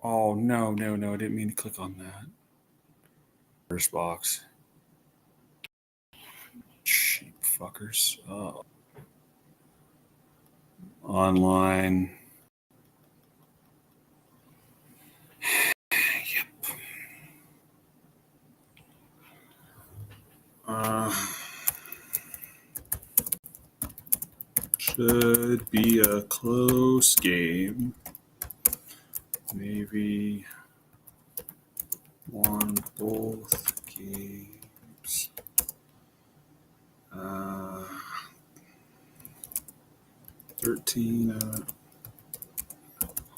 Oh, no. I didn't mean to click on that. First box. Cheap fuckers. Oh. Online. Yep. Should be a close game. Maybe won both games. 13 at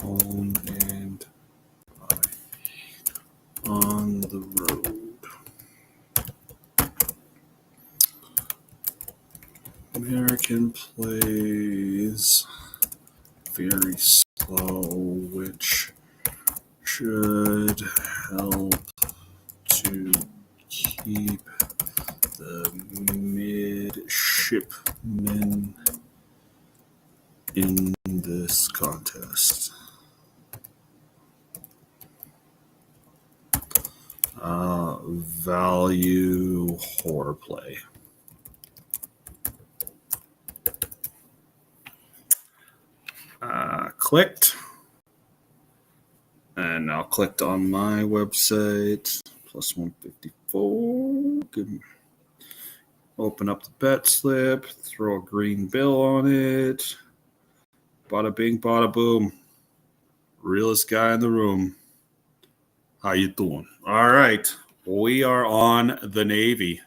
home and 5 on the road. American plays very slow, which should help to keep the midshipmen in this contest. Value horror play. Clicked. And now clicked on my website. Plus 154. Good. Open up the bet slip. Throw a green bill on it. Bada bing, bada boom. Realest guy in the room. How you doing? All right. We are on the Navy.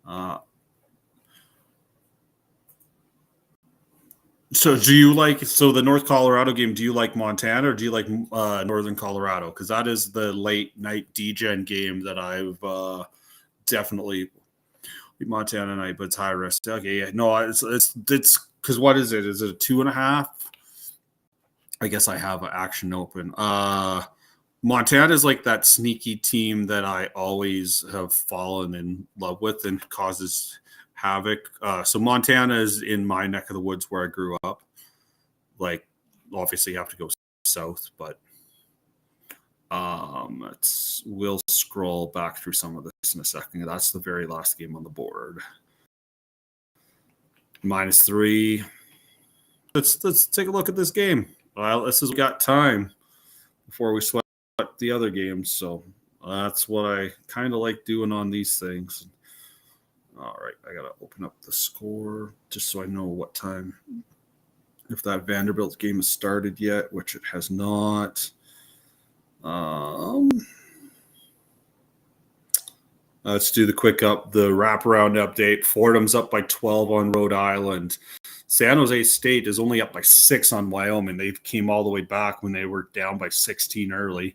So do you like the North Colorado game? Do you like Montana or do you like Northern Colorado? Because that is the late night DGen game that I've definitely Montana night, but it's high risk. Okay, yeah, no, it's because what is it? Is it a 2.5? I guess I have an action open. Montana is like that sneaky team that I always have fallen in love with and causes havoc. So Montana is in my neck of the woods where I grew up. Like, obviously, you have to go south, but we'll scroll back through some of this in a second. That's the very last game on the board. -3. Let's take a look at this game. Well, this is we got time before we sweat the other games, so that's what I kind of like doing on these things. All right, I gotta open up the score just so I know what time, if that Vanderbilt game has started yet, which it has not. Let's do the wraparound update. Fordham's up by 12 on Rhode Island. San Jose State is only up by 6 on Wyoming. They came all the way back when they were down by 16 early.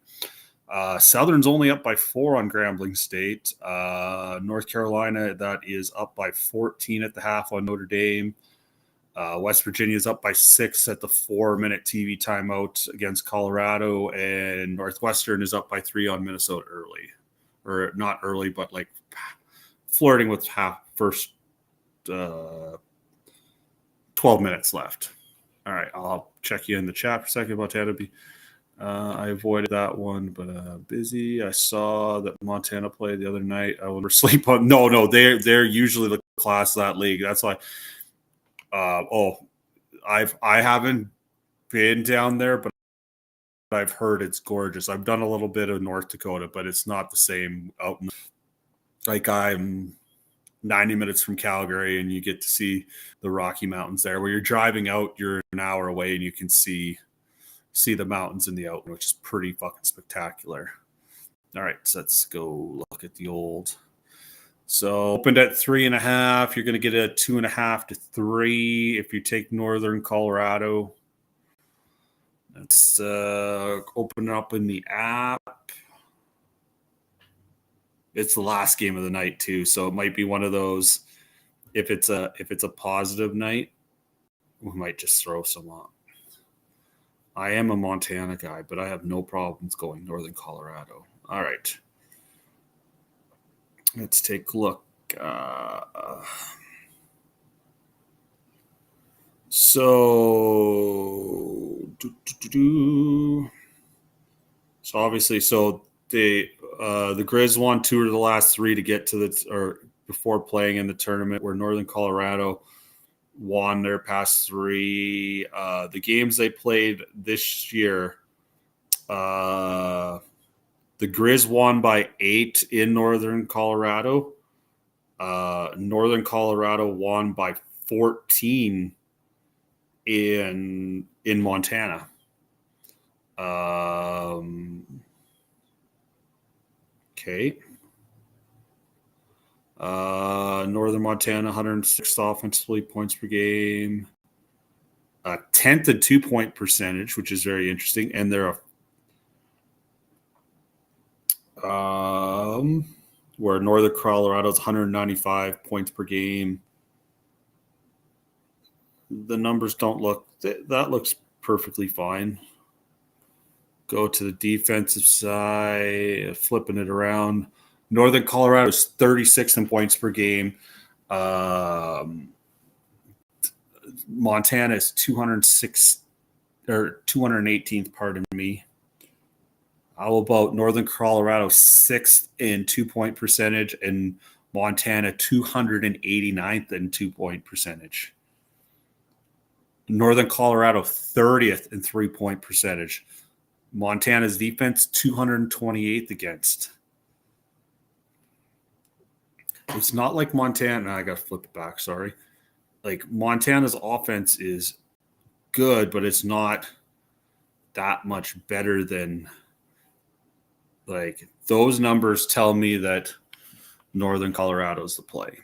Southern's only up by 4 on Grambling State. North Carolina, that is up by 14 at the half on Notre Dame. West Virginia is up by 6 at the 4-minute TV timeout against Colorado. And Northwestern is up by 3 on Minnesota early. Or not early, but like flirting with first 12 minutes left. All right, I'll check you in the chat for a second about Montana. I avoided that one, but busy. I saw that Montana played the other night. I will never sleep on. No, they're usually the class of that league. That's why. I haven't been down there, but I've heard it's gorgeous. I've done a little bit of North Dakota, but it's not the same out. Like I'm 90 minutes from Calgary, and you get to see the Rocky Mountains there. Where you're driving out, you're an hour away, and you can see the mountains in the out, which is pretty fucking spectacular. All right, so let's go look at the old. So opened at 3.5. You're going to get a 2.5 to 3 if you take Northern Colorado. Let's open up in the app. It's the last game of the night too, so it might be one of those. If it's a positive night, we might just throw some on. I am a Montana guy, but I have no problems going Northern Colorado. All right. Let's take a look. So obviously, the Grizz won 2 of the last 3 to get to before playing in the tournament, where Northern Colorado won their past 3. The games they played this year, the Grizz won by 8 in Northern Colorado. Northern Colorado won by 14 in Montana. Okay. Northern Montana, 106 offensively points per game. 10th and 2-point percentage, which is very interesting. And they're where Northern Colorado's 195 points per game. The numbers don't look – that looks perfectly fine. Go to the defensive side, flipping it around. Northern Colorado is 36th in points per game. Montana is 206 or 218th, pardon me. How about Northern Colorado 6th in 2-point percentage and Montana 289th in 2-point percentage? Northern Colorado 30th in 3-point percentage. Montana's defense 228th against. It's not like Montana. I got to flip it back. Sorry. Like Montana's offense is good, but it's not that much better than, like, those numbers tell me that Northern Colorado is the play.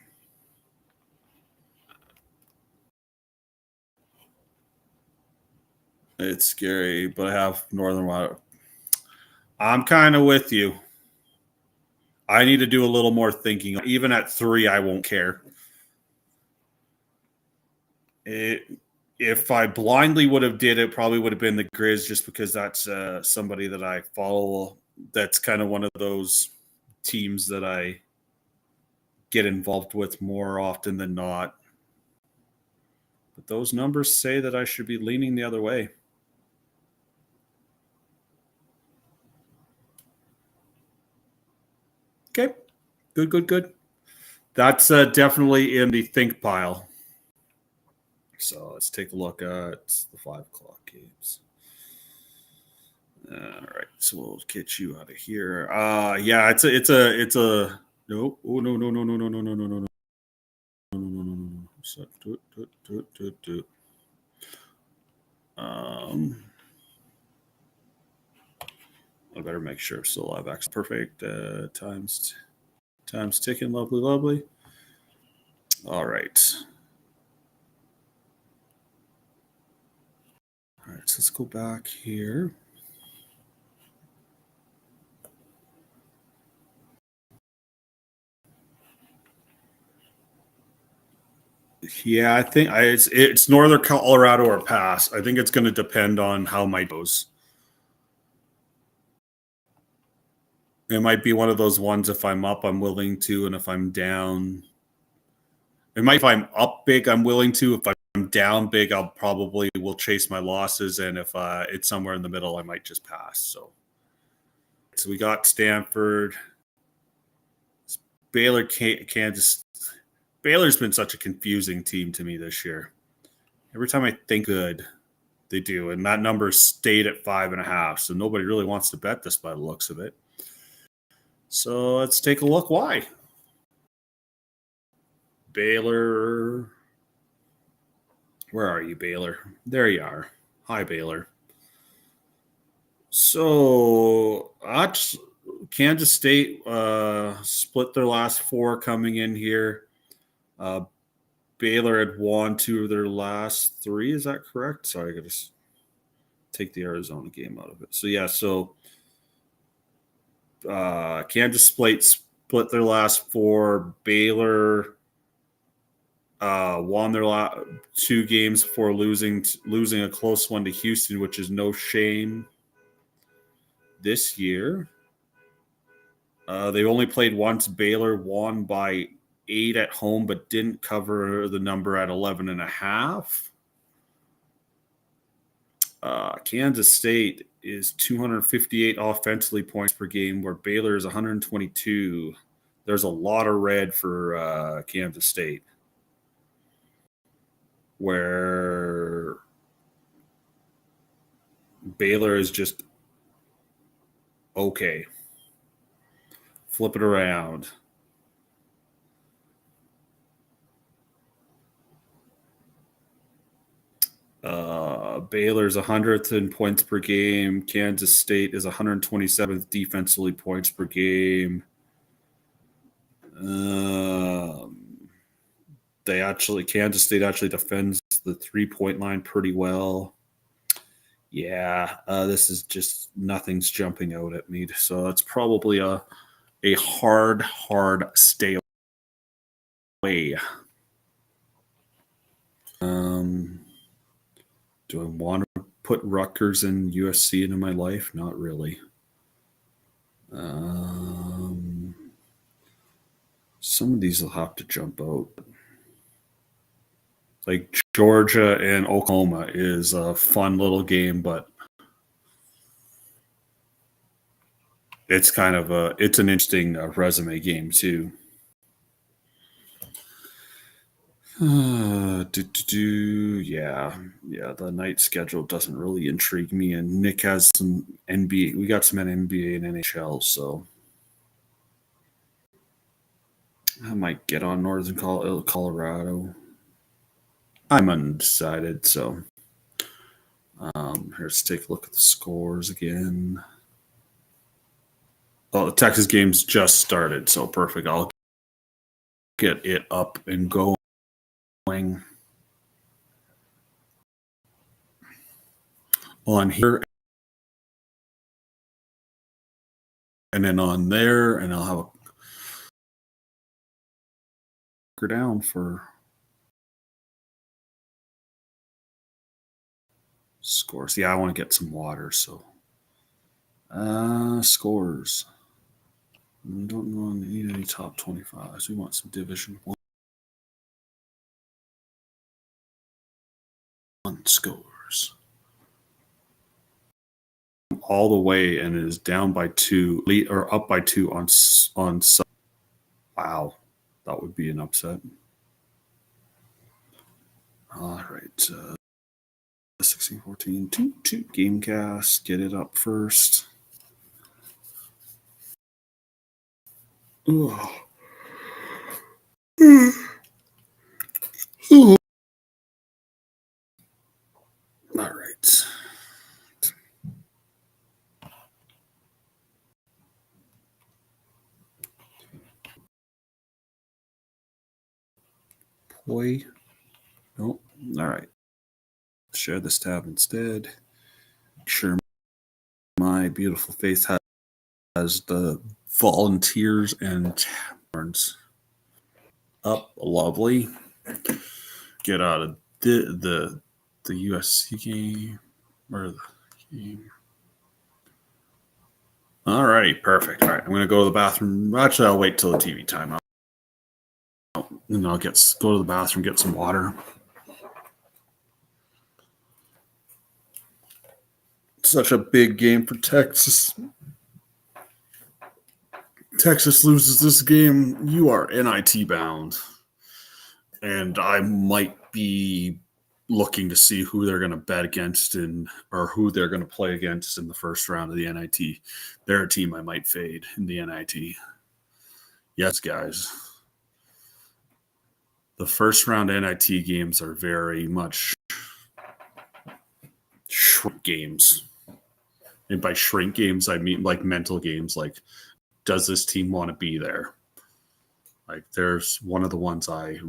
It's scary, but I have Northern Water. I'm kind of with you. I need to do a little more thinking. Even at 3, I won't care. If I blindly would have did it, probably would have been the Grizz, just because that's somebody that I follow. That's kind of one of those teams that I get involved with more often than not. But those numbers say that I should be leaning the other way. Okay. Good. That's definitely in the think pile. So let's take a look at the 5 o'clock games. All right, so we'll get you out of here. Yeah, it's a no. Oh, no. So, do. I better make sure still live action. Perfect. Times ticking. Lovely. All right. All right, so let's go back here. Yeah, I think it's Northern Colorado or pass. I think it's going to depend on how my goes. It might be one of those ones. If I'm up, I'm willing to, and if I'm down, if I'm up big, I'm willing to. If I'm down big, I'll probably will chase my losses, and if it's somewhere in the middle, I might just pass. So we got Stanford, Baylor, Kansas. Baylor's been such a confusing team to me this year. Every time I think good, they do, and that number stayed at 5.5. So nobody really wants to bet this by the looks of it. So let's take a look. Why? Baylor. Where are you, Baylor? There you are. Hi, Baylor. So Kansas State split their last 4 coming in here. Baylor had won 2 of their last 3. Is that correct? Sorry, I got to take the Arizona game out of it. So, yeah, Kansas split their last 4. Baylor won their 2 games before losing a close one to Houston, which is no shame. This year, they only played once. Baylor won by 8 at home, but didn't cover the number at 11.5. Kansas State is 258 offensively points per game, where Baylor is 122. There's a lot of red for Kansas State, where Baylor is just okay. Flip it around. Baylor's 100th in points per game. Kansas State is 127th defensively points per game. Kansas State actually defends the 3-point line pretty well. Yeah, this is just nothing's jumping out at me. So it's probably a hard stay away. Do I want to put Rutgers and USC into my life? Not really. Some of these will have to jump out. Like Georgia and Oklahoma is a fun little game, but it's kind of it's an interesting resume game too. Yeah, the night schedule doesn't really intrigue me, and Nick has some NBA. We got some NBA and NHL, so I might get on Northern Colorado. I'm undecided, so Let's take a look at the scores again. Oh, the Texas game's just started, so perfect. I'll get it up and going. On here and then on there, and I'll have a down for scores. Yeah, I want to get some water, so scores. We don't need any top 25s. We want some Division 1 scores. All the way, and it is down by 2, or up by 2 on. Wow, that would be an upset. All right, 16-14, 2 Gamecast. Get it up first. Ugh. All right. Boy. Nope. All right. Share this tab instead. Make sure my beautiful face has the volunteers and taverns up. Lovely. Get out of the USC game or the game. All right, perfect. All right, I'm going to go to the bathroom. Actually, I'll wait till the TV timeout, and I'll go to the bathroom, get some water. Such a big game for Texas. Texas loses this game, you are NIT bound. And I might be looking to see who they're going to bet against or who they're going to play against in the first round of the NIT. They're a team I might fade in the NIT. Yes, guys. The first round NIT games are very much shrink games. And by shrink games, I mean like mental games. Like, does this team want to be there? Like, there's one of the ones I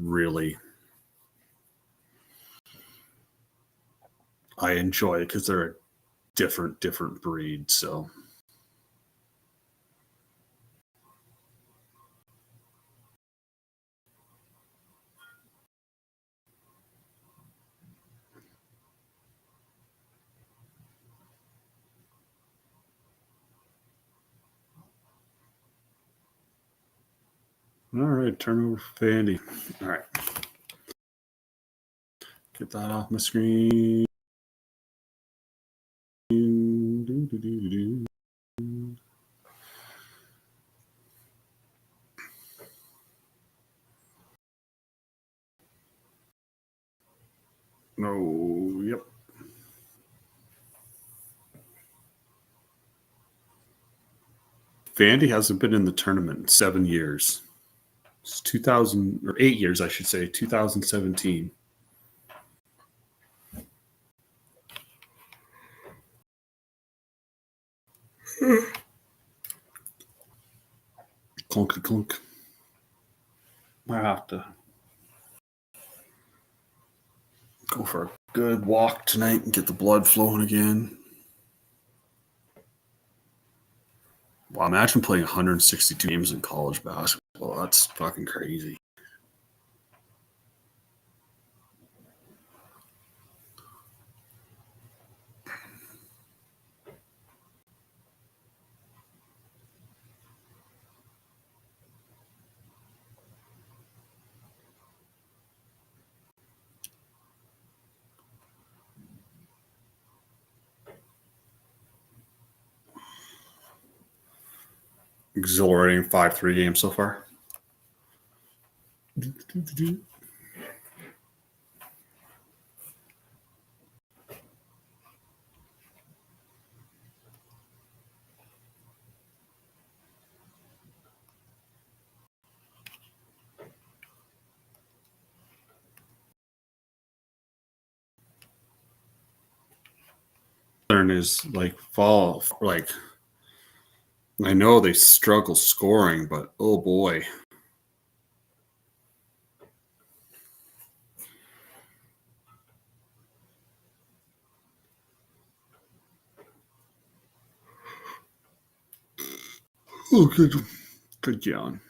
enjoy because they're a different breed. So, all right, turn over for Vandy. All right, get that off my screen. No, yep. Vandy hasn't been in the tournament in 7 years. It's 2000 or 8 years, I should say, 2017. Clunkety clunk. I have to go for a good walk tonight and get the blood flowing again. Wow, imagine playing 162 games in college basketball. That's fucking crazy. Exhilarating 5-3 game so far. is like fall. Like I know they struggle scoring, but oh boy. Oh, good John.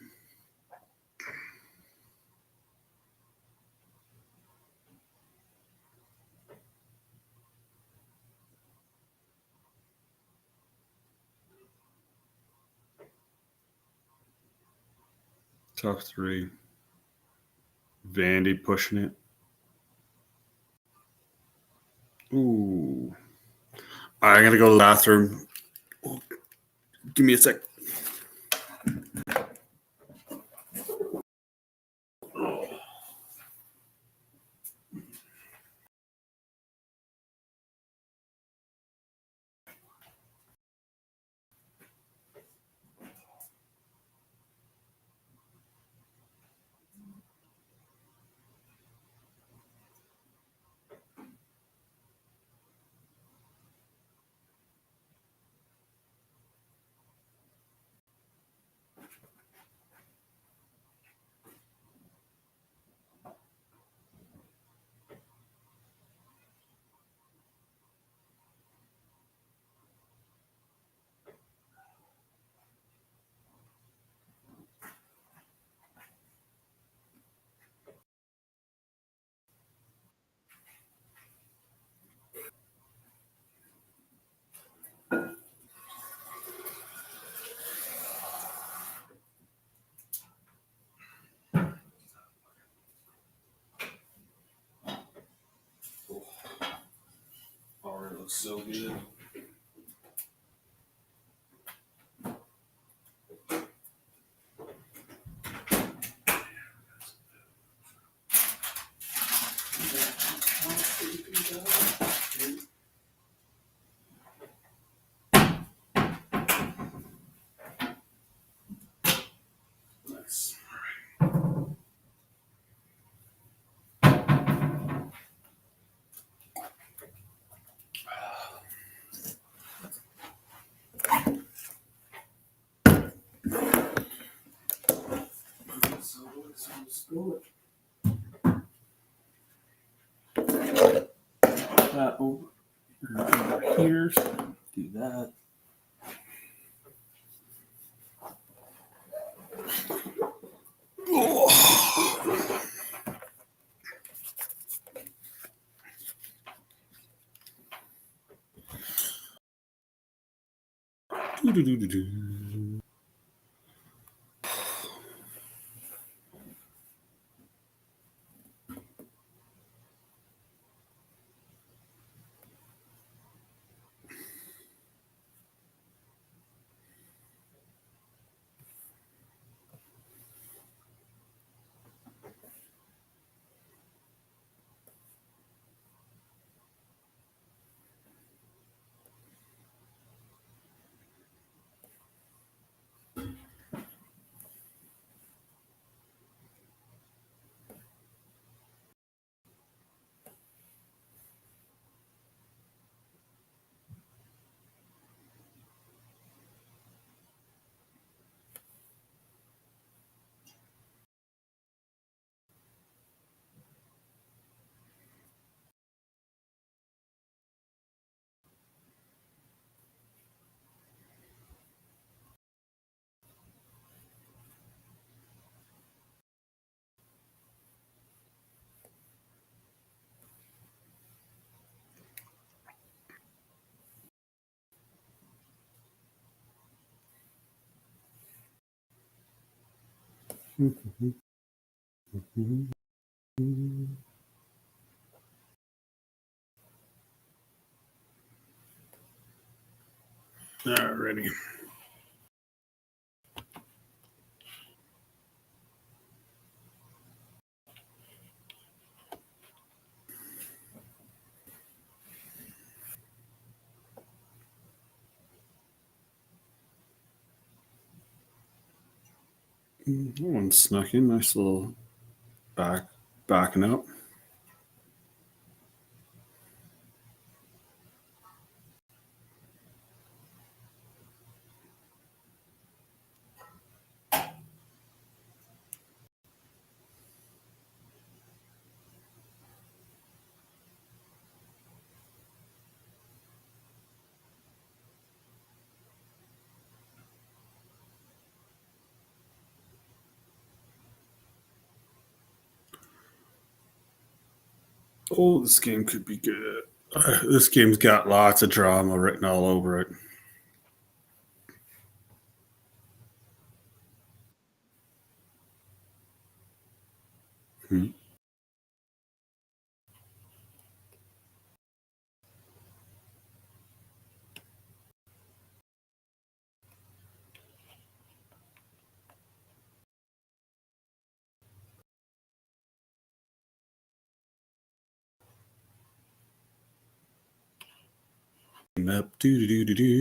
Tough three. Vandy pushing it. Ooh. I gotta go to the bathroom. Give me a sec. Already looks so good. Nice. That over here. Do that. Alrighty. That one snuck in. Nice little backing up. Oh, this game could be good. This game's got lots of drama written all over it. Up, do do do do.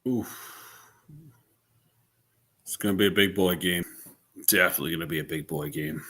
Oof. It's going to be a big boy game. Definitely going to be a big boy game.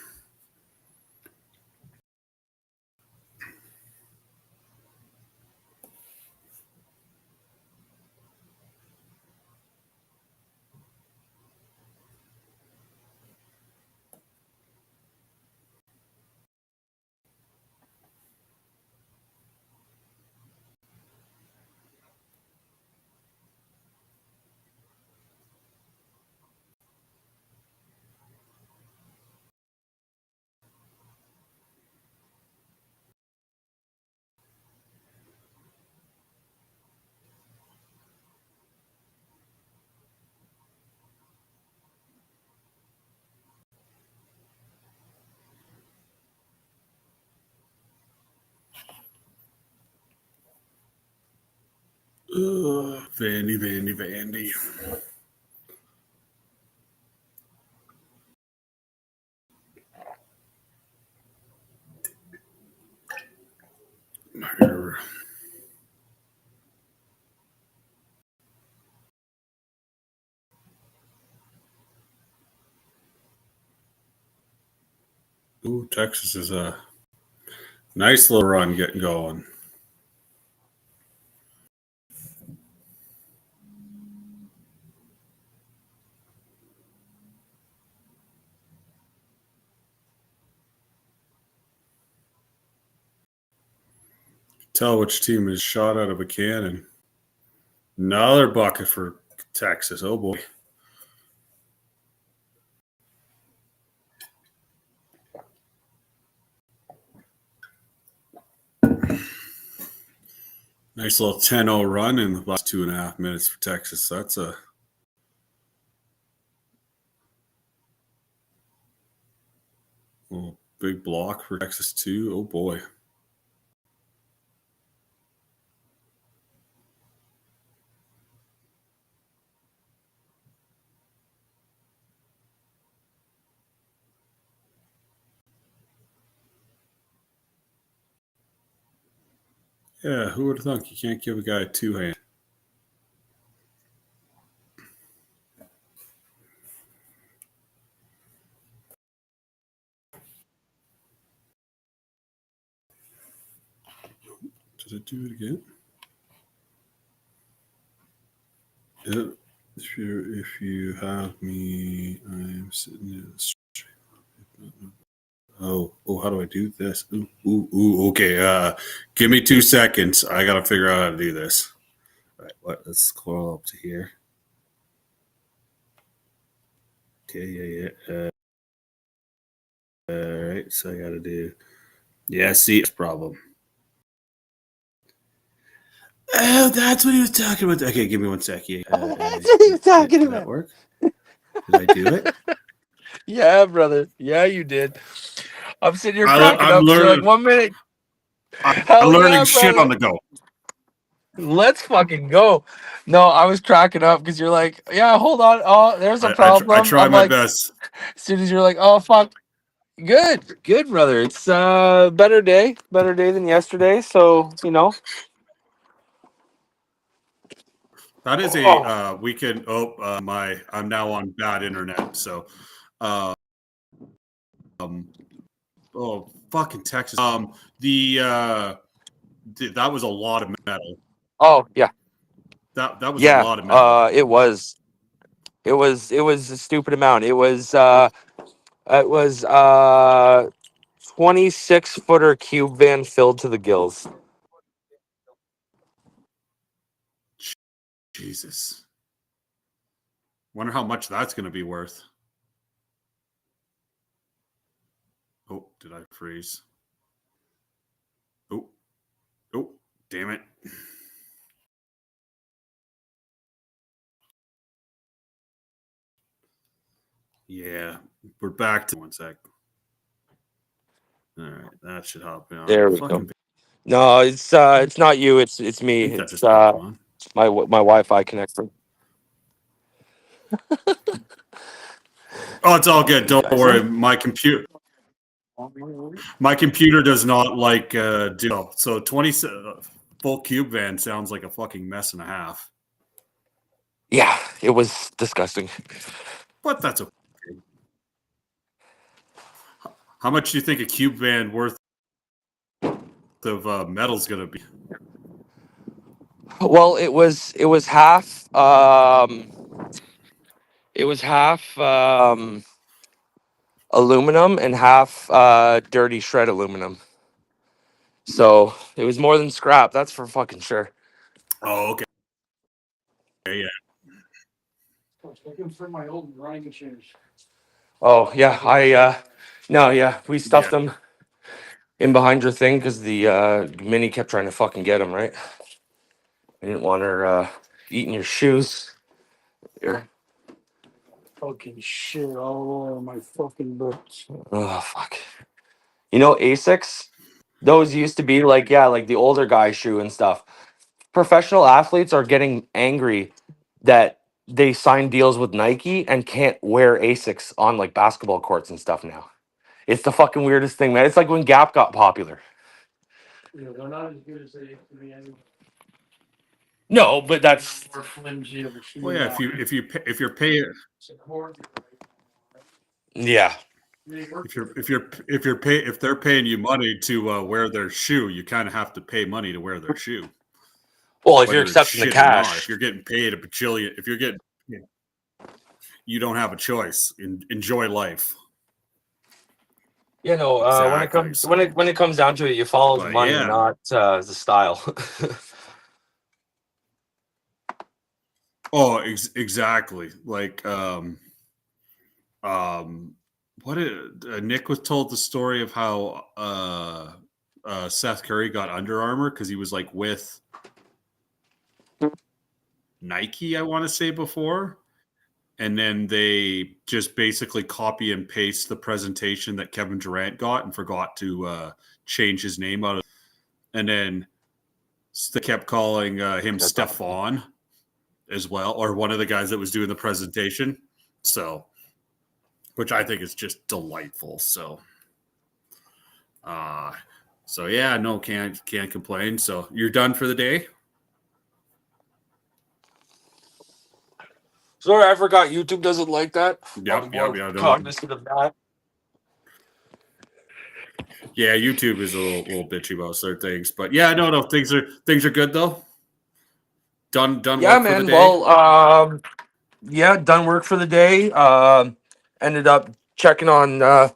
Vandy. Ooh, Texas is a nice little run getting going. Tell which team is shot out of a cannon. Another bucket for Texas. Oh boy. Nice little 10-0 run in the last 2.5 minutes for Texas. That's a little big block for Texas too. Oh boy. Yeah, who would have thunk you can't give a guy a two-hand? Did I do it again? Yeah. If you have me, I'm sitting in the street. Oh, how do I do this? Ooh, okay. Give me 2 seconds. I gotta figure out how to do this. All right, let's scroll up to here. Okay, yeah. All right, so I gotta do. Yeah, see, problem. Oh, that's what he was talking about. Okay, give me 1 sec. Yeah, that's what he was talking did about. That work? Did I do it? Yeah, brother. Yeah, you did. I'm sitting here cracking up. You're like, 1 minute. I'm learning shit on the go. Let's fucking go. No, I was cracking up because you're like, yeah, hold on. Oh, there's a problem. I try my best. As soon as you're like, oh, fuck. Good, brother. It's better day than yesterday. So That is a we can. I'm now on bad internet. So, um, oh fucking Texas. That was a lot of metal. Oh yeah, That was a yeah. lot of metal. It was a stupid amount. It was 26-footer cube van filled to the gills. Jesus. Wonder how much that's going to be worth. Oh, did I freeze? Oh, damn it. Yeah, we're back to 1 sec. All right, that should help. There we go. No, it's not you. It's me. It's my Wi-Fi connection. Oh, it's all good. Don't worry. My computer does not like do so. 20 full cube van sounds like a fucking mess and a half. Yeah, it was disgusting. But that's okay. How much do you think a cube van worth of metal's gonna be? Well, it was half. It was half aluminum and half dirty shred aluminum. So it was more than scrap. That's for fucking sure. Oh, okay. Yeah. Looking for my old running shoes. Oh yeah, we stuffed them in behind your thing because the Minnie kept trying to fucking get them, right? I didn't want her eating your shoes. Here. Fucking shit all over my fucking boots. Oh fuck. You know Asics? Those used to be like the older guy shoe and stuff. Professional athletes are getting angry that they sign deals with Nike and can't wear Asics on like basketball courts and stuff now. It's the fucking weirdest thing, man. It's like when Gap got popular. Yeah, they're not as good as they used to be anymore. No, but that's More flimsy of a shoe. Well, yeah. If you're paying, yeah. if they're paying you money to wear their shoe, you kind of have to pay money to wear their shoe. Well, if you're accepting the cash, if you're getting paid a bajillion, you don't have a choice. Enjoy life. You know, Exactly, when it comes down to it, you follow the money, not the style. Oh, exactly. Like, Nick was told the story of how Seth Curry got Under Armour because he was like with Nike, I want to say before, and then they just basically copy and paste the presentation that Kevin Durant got and forgot to change his name out of, and then they kept calling him Stefan as well, or one of the guys that was doing the presentation. So, which I think is just delightful. So yeah, no, can't complain. So you're done for the day? Sorry, I forgot YouTube doesn't like that. Yep. Cognizant of that. Yeah, YouTube is a little bitchy about certain things, but yeah, no, things are good though. Done Yeah, work man. for the day. Well, done work for the day. Ended up checking on the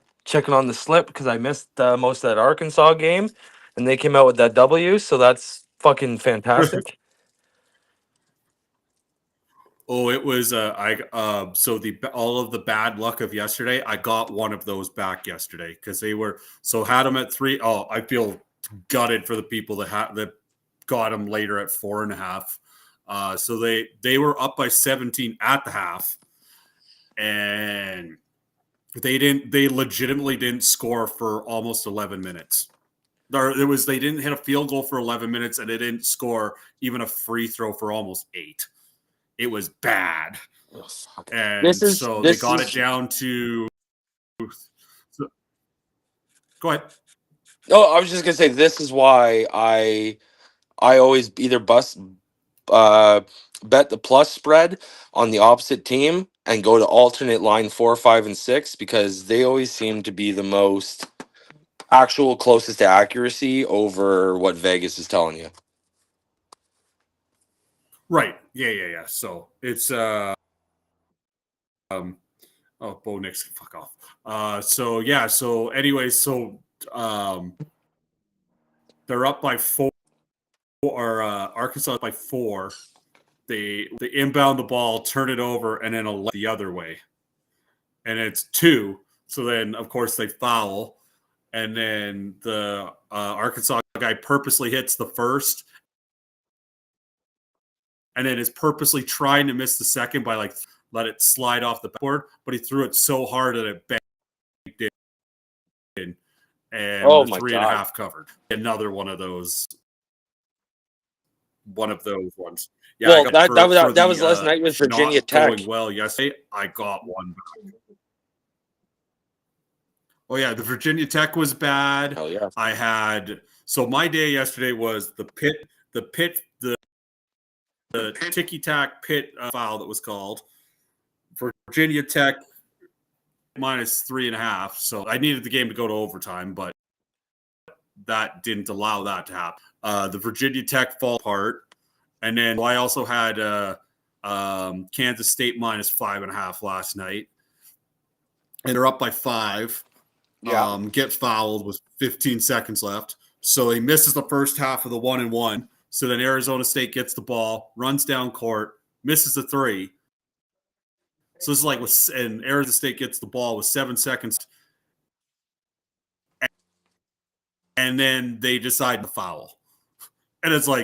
slip because I missed most of that Arkansas game, and they came out with that W, so that's fucking fantastic. Oh, it was so all of the bad luck of yesterday, I got one of those back yesterday because they were had them at 3. Oh, I feel gutted for the people that got them later at 4.5. So they were up by 17 at the half, and they legitimately didn't score for almost 11 minutes. They didn't hit a field goal for 11 minutes, and they didn't score even a free throw for almost 8. It was bad. And so they got it down to Go ahead. No, I was just gonna say this is why I always either bet the plus spread on the opposite team and go to alternate line 4, 5, and 6 because they always seem to be the most actual closest to accuracy over what Vegas is telling you. Right. Yeah. So it's oh, Bo Nix, fuck off. So anyways, they're up by 4, or Arkansas up by 4. They inbound the ball, turn it over, and then the other way, and it's 2. So then, of course, they foul, and then the Arkansas guy purposely hits the first, and then is purposely trying to miss the second by let it slide off the backboard, but he threw it so hard that it banked in, and Oh the my 3.5 covered. Another one of those ones. Yeah, Well, I got that was last night with Virginia not Tech. going well yesterday. I got one back. Oh yeah, the Virginia Tech was bad. Hell yeah. I had my day yesterday was the ticky tack pit foul that was called. Virginia Tech minus 3.5. So I needed the game to go to overtime, but that didn't allow that to happen. The Virginia Tech fall apart. And then I also had Kansas State minus 5.5 last night. And they're up by 5. Yeah. Get fouled with 15 seconds left. So he misses the first half of the 1-and-1. So then Arizona State gets the ball, runs down court, misses the 3. So this is and Arizona State gets the ball with 7 seconds. And then they decide to foul. And it's you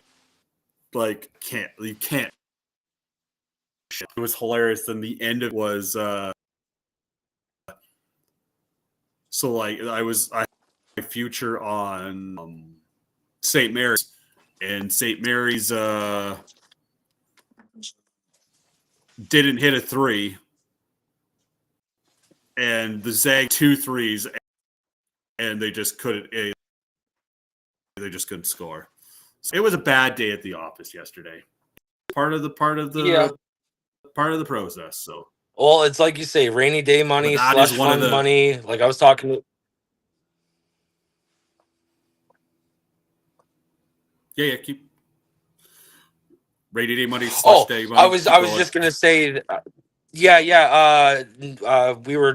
can't. It was hilarious. Then the end of it was I my future on St. Mary's, and St. Mary's didn't hit a 3, and the Zag 2 threes, and they just couldn't score. So it was a bad day at the office yesterday. Part of the process. So Well, it's like you say, rainy day money, slush fund money. Like I was talking to. Yeah, keep rainy day money, slush day money. I was just gonna say, we were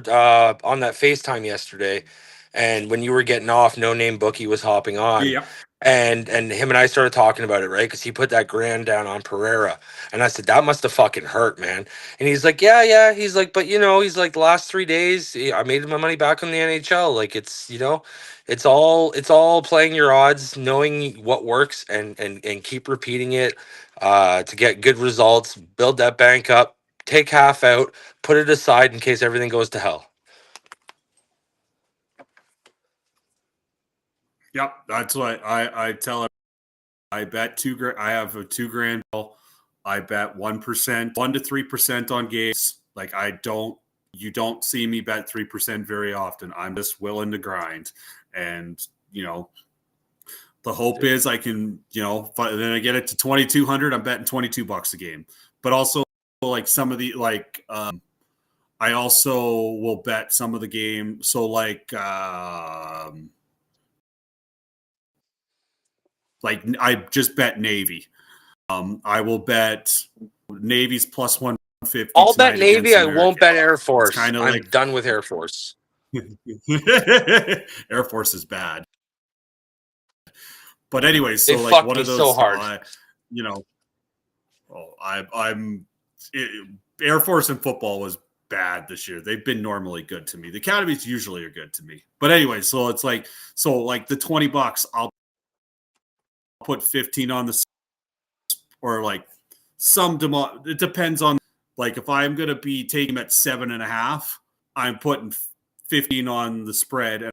on that FaceTime yesterday, and when you were getting off, No Name Bookie was hopping on. Yeah. And him and I started talking about it, right? Because he put that grand down on Pereira. And I said, that must have fucking hurt, man. And he's like, yeah. He's like, but he's like, the last 3 days, I made my money back on the NHL. Like it's all playing your odds, knowing what works and keep repeating it to get good results, build that bank up, take half out, put it aside in case everything goes to hell. Yep, that's what I tell her. I bet $2,000. I have a $2,000 ball. I bet 1%, 1 to 3% on games. Like you don't see me bet 3% very often. I'm just willing to grind, and the hope is I can, then I get it to 2,200. I'm betting $22 a game, but also like some of the I also will bet some of the game. So I just bet Navy. I will bet Navy's plus 150. I'll bet Navy. I won't bet Air Force. I'm done with Air Force. Air Force is bad. But anyways, so like one of those, so hard. Air Force and football was bad this year. They've been normally good to me. The academies usually are good to me. But anyway, so it's like the $20, I'll put 15 on the, or like it depends on, like if I'm going to be taking them at 7.5, I'm putting 15 on the spread and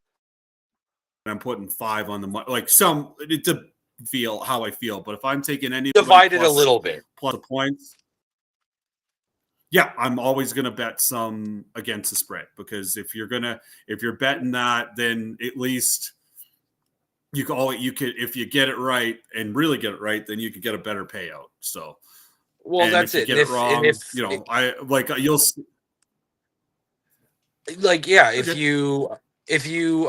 I'm putting 5 on the money. Like to feel how I feel. But if I'm taking any divided a little bit plus the points. yeah, I'm always going to bet some against the spread, because if you're betting that, then at least you could if you get it right and really get it right, then you could get a better payout. So, Well, and that's if you it. get it wrong, I like you'll like yeah, okay. if you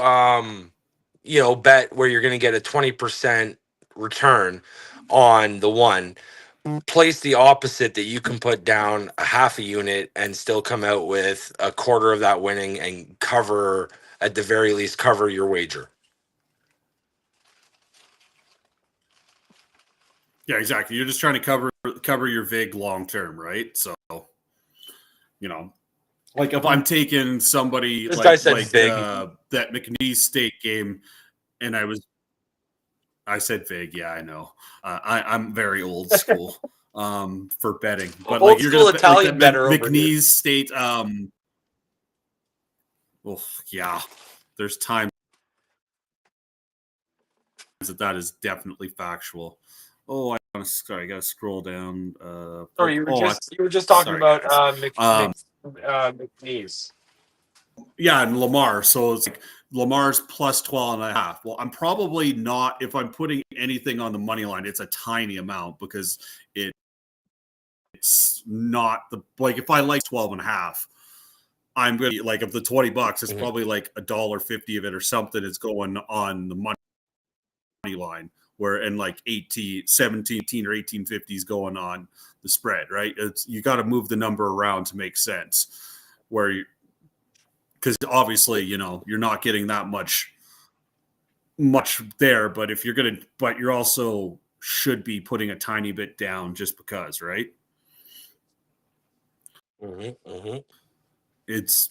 bet where you're going to get a 20% return on the one, place the opposite that you can put down a half a unit and still come out with a quarter of that winning and cover, at the very least, cover your wager. Yeah, exactly. You're just trying to cover your vig long term, right? So, like if I'm taking somebody This guy said like big. that McNeese State game, and I said vig. Yeah, I know. I'm very old school for betting, but like Old you're school gonna bet like that Italian better over here. McNeese State. Well, yeah, there's times that is definitely factual. Oh, I gotta scroll down. Sorry, you were just talking Sorry, about guys. McNeese. Yeah, and Lamar. So it's like Lamar's plus 12.5. Well, I'm probably not, if I'm putting anything on the money line, it's a tiny amount, because it's not like if I like 12.5, I'm gonna like of the $20, it's probably like $1.50 of it or something is going on the money line, where and like 17 or 18.50 is going on the spread, right? You got to move the number around to make sense, where because obviously you're not getting that much there, but if you're gonna but you're also should be putting a tiny bit down just because, right? It's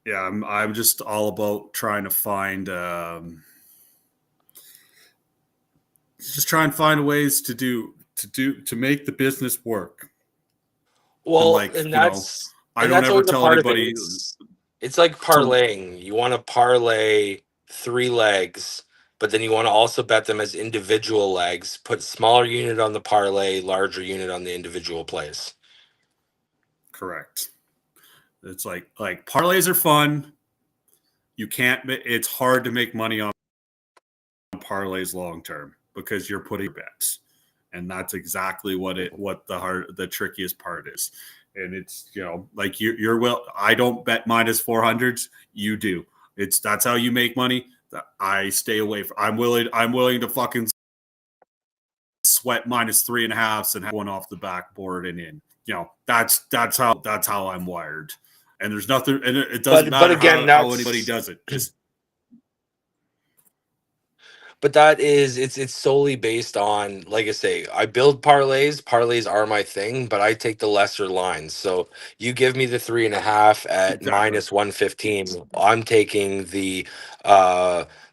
yeah, I'm just all about trying to find just try and find ways to make the business work. And Well, like, I and don't that's ever always a tell part of it. anybody It's like to parlaying. You want to parlay 3 legs, but then you want to also bet them as individual legs. Put smaller unit on the parlay, larger unit on the individual plays. correct. It's like parlays are fun. You can't. It's hard to make money on parlays long term because you're putting bets, and that's exactly what the trickiest part is. And it's like you're well. I don't bet minus 400s. You do. That's how you make money. I stay away from. I'm willing to fucking sweat minus 3.5s and have one off the backboard and in. That's how I'm wired. And there's nothing, and it doesn't But matter again, how anybody does it. Just But that is it's solely based on, like I say, I build parlays. Parlays are my thing, but I take the lesser lines. So you give me the 3.5 at exactly. minus 115. I'm taking the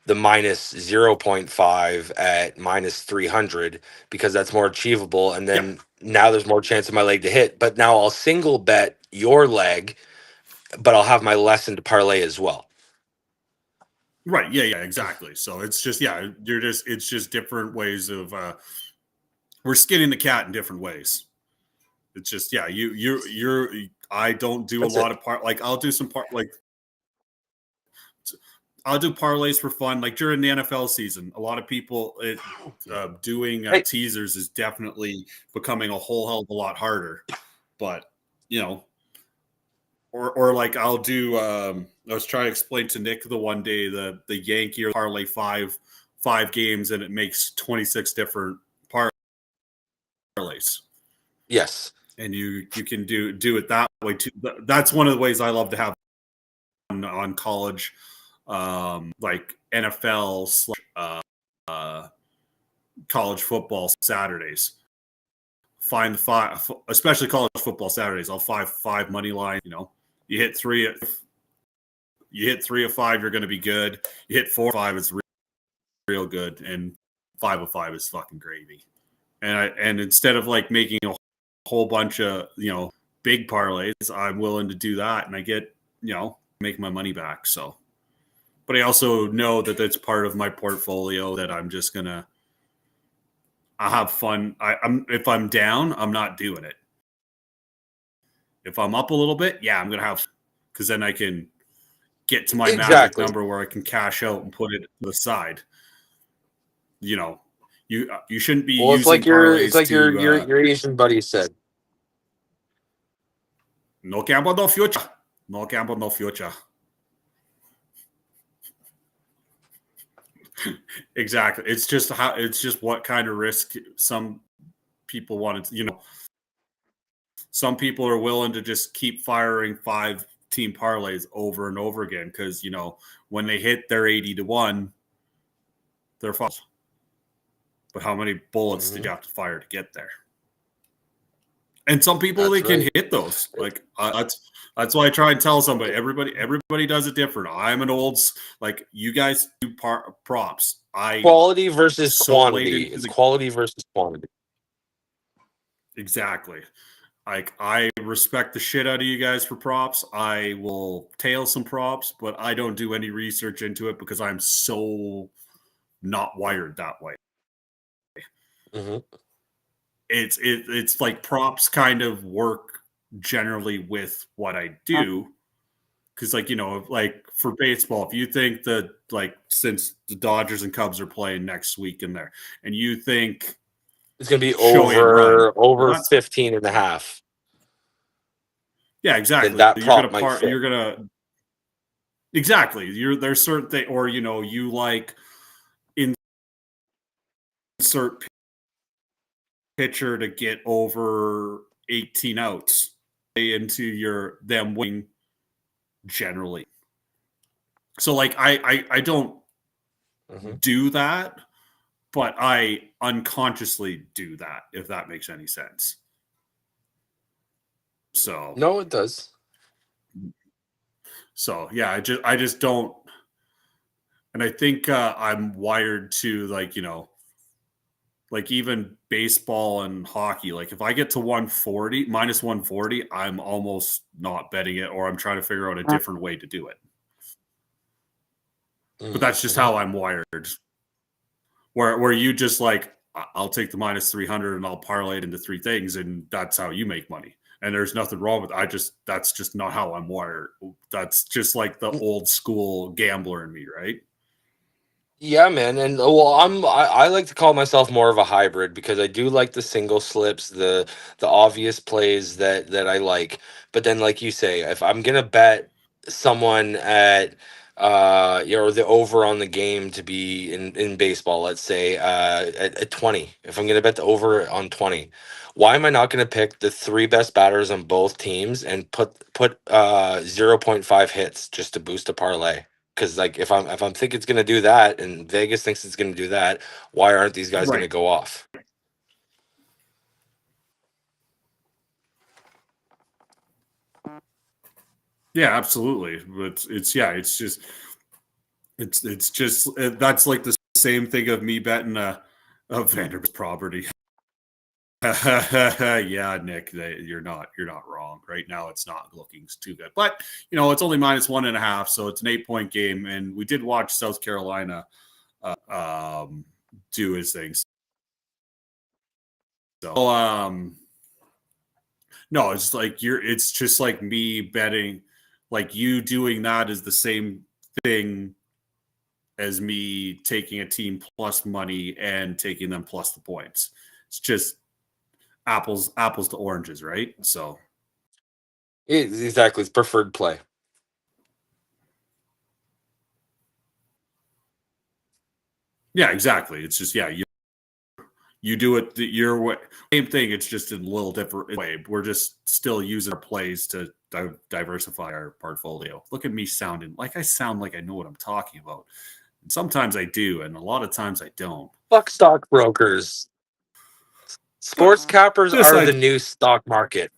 minus 0.5 at minus 300 because that's more achievable. And Yeah. then now there's more chance of my leg to hit. But now I'll single bet your leg, but I'll have my lessened parlay as well. Right. Yeah, exactly. So it's just, it's just different ways of, we're skinning the cat in different ways. It's just, I don't do That's a lot it. of I'll do parlays for fun. Like during the NFL season, a lot of people doing Hey, teasers is definitely becoming a whole hell of a lot harder. But, or like I'll do. I was trying to explain to Nick the one day the Yankee parlay five games, and it makes 26 different parlays. yes. And you can do it that way too. That's one of the ways I love to have on college, like NFL, college football Saturdays. Find the five, especially college football Saturdays. I'll five money line. You hit three of 5, you're going to be good. You hit 4 or 5, it's real good, and 5 of 5 is fucking gravy. And instead of like making a whole bunch of big parlays, I'm willing to do that, and I get make my money back. So, but I also know that that's part of my portfolio that I'm just gonna. I have fun. I'm if I'm down, I'm not doing it. If I'm up a little bit, yeah, I'm going to have, because then I can get to my magic Exactly. number where I can cash out and put it to the side. You know, you shouldn't be Well, it's using like your parlays to your Asian buddy said. no gamble, no future. No gamble, no future. Exactly. It's just what kind of risk some people want to, some people are willing to just keep firing 5-team parlays over and over again because, when they hit their 80-1, they're false. But how many bullets did you have to fire to get there? And some people, That's they can right. hit those. Like that's why I try and tell somebody. Everybody does it different. I'm an like you guys do props. Quality versus so late quantity. into It's the quality versus quantity. exactly. Like I respect the shit out of you guys for props. I will tail some props, but I don't do any research into it because I'm so not wired that way. Mm-hmm. It's like props kind of work generally with what I do. Because, like for baseball, if you think that, like, since the Dodgers and Cubs are playing next week in there, and you think It's going to be Shohei and run, over 15 and a half. Yeah, Then exactly. that prop might fit. You're gonna exactly. There's certain thing, or you like insert pitcher to get over 18 outs into them winning generally. So like I don't do that, but I unconsciously do that, if that makes any sense. So no, it does. So yeah, I just don't, and I think I'm wired to like even baseball and hockey. Like if I get to 140 minus 140, I'm almost not betting it, or I'm trying to figure out a different way to do it. But that's just how I'm wired. Where you just like, I'll take the minus 300 and I'll parlay it into 3 things, and that's how you make money. And there's nothing wrong with it. That's just not how I'm wired. That's just like the old school gambler in me, right? Yeah, man, and well, I like to call myself more of a hybrid because I do like the single slips, the obvious plays that I like. But then, like you say, if I'm gonna bet someone at the over on the game to be in baseball, let's say at 20, if I'm gonna bet the over on 20, why am I not gonna pick the 3 best batters on both teams and put 0.5 hits just to boost a parlay? Because like if I'm thinking it's gonna do that and Vegas thinks it's gonna do that, why aren't these guys gonna go off? Yeah, absolutely. But it's just that's like the same thing of me betting a Vanderbilt property. Yeah, Nick, you're not wrong. Right now, it's not looking too good, but it's only minus 1.5, so it's an 8-point game, and we did watch South Carolina do his things. So, no, it's like it's just like me betting, like you doing that is the same thing as me taking a team plus money and taking them plus the points. It's just apples to oranges, right? So Exactly, it's preferred play. yeah, exactly. It's just you do it your way. Same thing. It's just in a little different way. We're just still using our plays to diversify our portfolio. Look at me sounding like I sound like I know what I'm talking about. And sometimes I do, and a lot of times I don't. Fuck stockbrokers. Sports cappers Just are the like new stock market.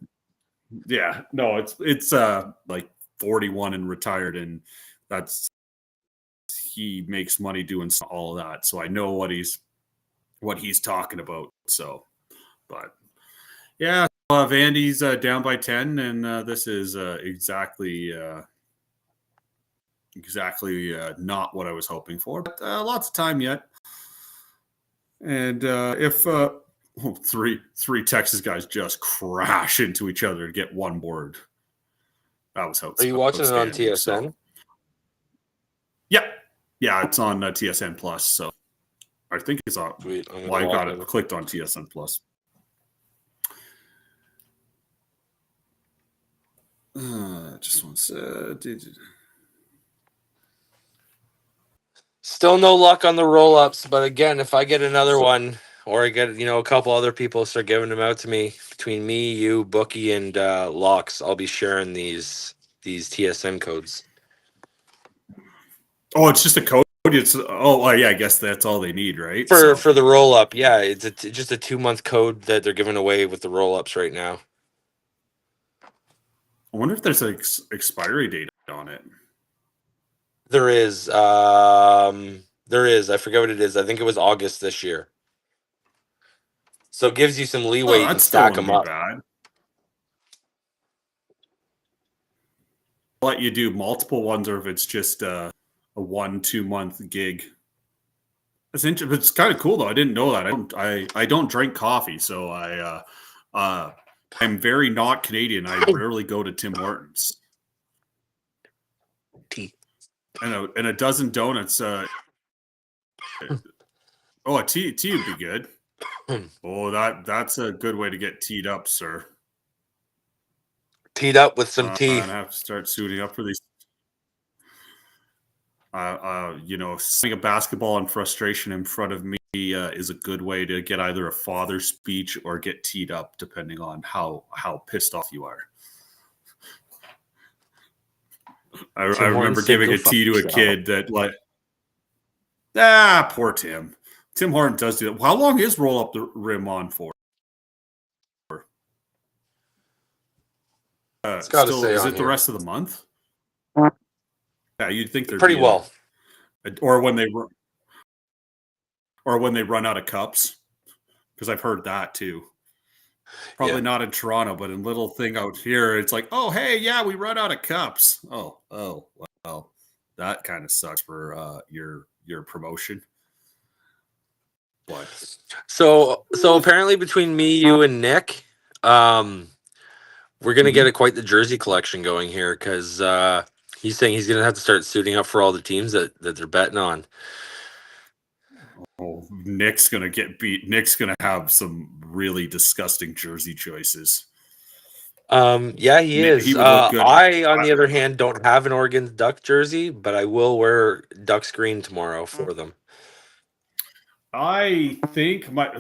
yeah, no, it's like 41 and retired, and that's he makes money doing all of that. So I know what he's talking about. So, but yeah, Vandy's down by 10, and this is exactly not what I was hoping for. But lots of time yet, and if three Texas guys just crash into each other to get one board. That was Are you watching it on outstanding. TSN? So, yeah, it's on TSN Plus. So I think it's on. Sweet. Well, I got it clicked on TSN Plus. Just one sec. Still no luck on the roll-ups, but again, if I get another one, or I get a couple other people start giving them out to me, between me, you, Bookie, and Locks, I'll be sharing these TSN codes. Oh, it's just a code. Yeah, I guess that's all they need, right? For the roll-up, yeah, it's just a 2-month code that they're giving away with the roll-ups right now. I wonder if there's an expiry date on it. There is. I forget what it is. I think it was August this year. So it gives you some leeway. You can stack them up. Bad. Let you do multiple ones, or if it's just a 1-2 month gig. That's interesting. It's kind of cool though. I didn't know that. I don't drink coffee, so I'm very not Canadian. I rarely go to Tim Hortons. Tea. And a dozen donuts. A tea would be good. Oh, that's a good way to get teed up, sir. Teed up with some tea. I have to start suiting up for these. Seeing a basketball and frustration in front of me is a good way to get either a father speech or get teed up, depending on how pissed off you are. I remember giving a tea to a kid that poor Tim. Tim Horton does do that. How long is roll up the rim on for? It's got to say is on it the here. rest of the month? Yeah, you'd think they're pretty well. Or when they run out of cups, because I've heard that too. Probably not in Toronto, but in little thing out here, it's like, oh hey, yeah, we run out of cups. Oh well, that kind of sucks for your promotion. But so apparently between me, you, and Nick, we're gonna get quite the jersey collection going here, because he's saying he's gonna have to start suiting up for all the teams that they're betting on. Oh, Nick's gonna get beat. Nick's gonna have some really disgusting jersey choices. Yeah, he is. He would look good. I, on the other hand, don't have an Oregon Duck jersey, but I will wear Ducks green tomorrow for them. I think my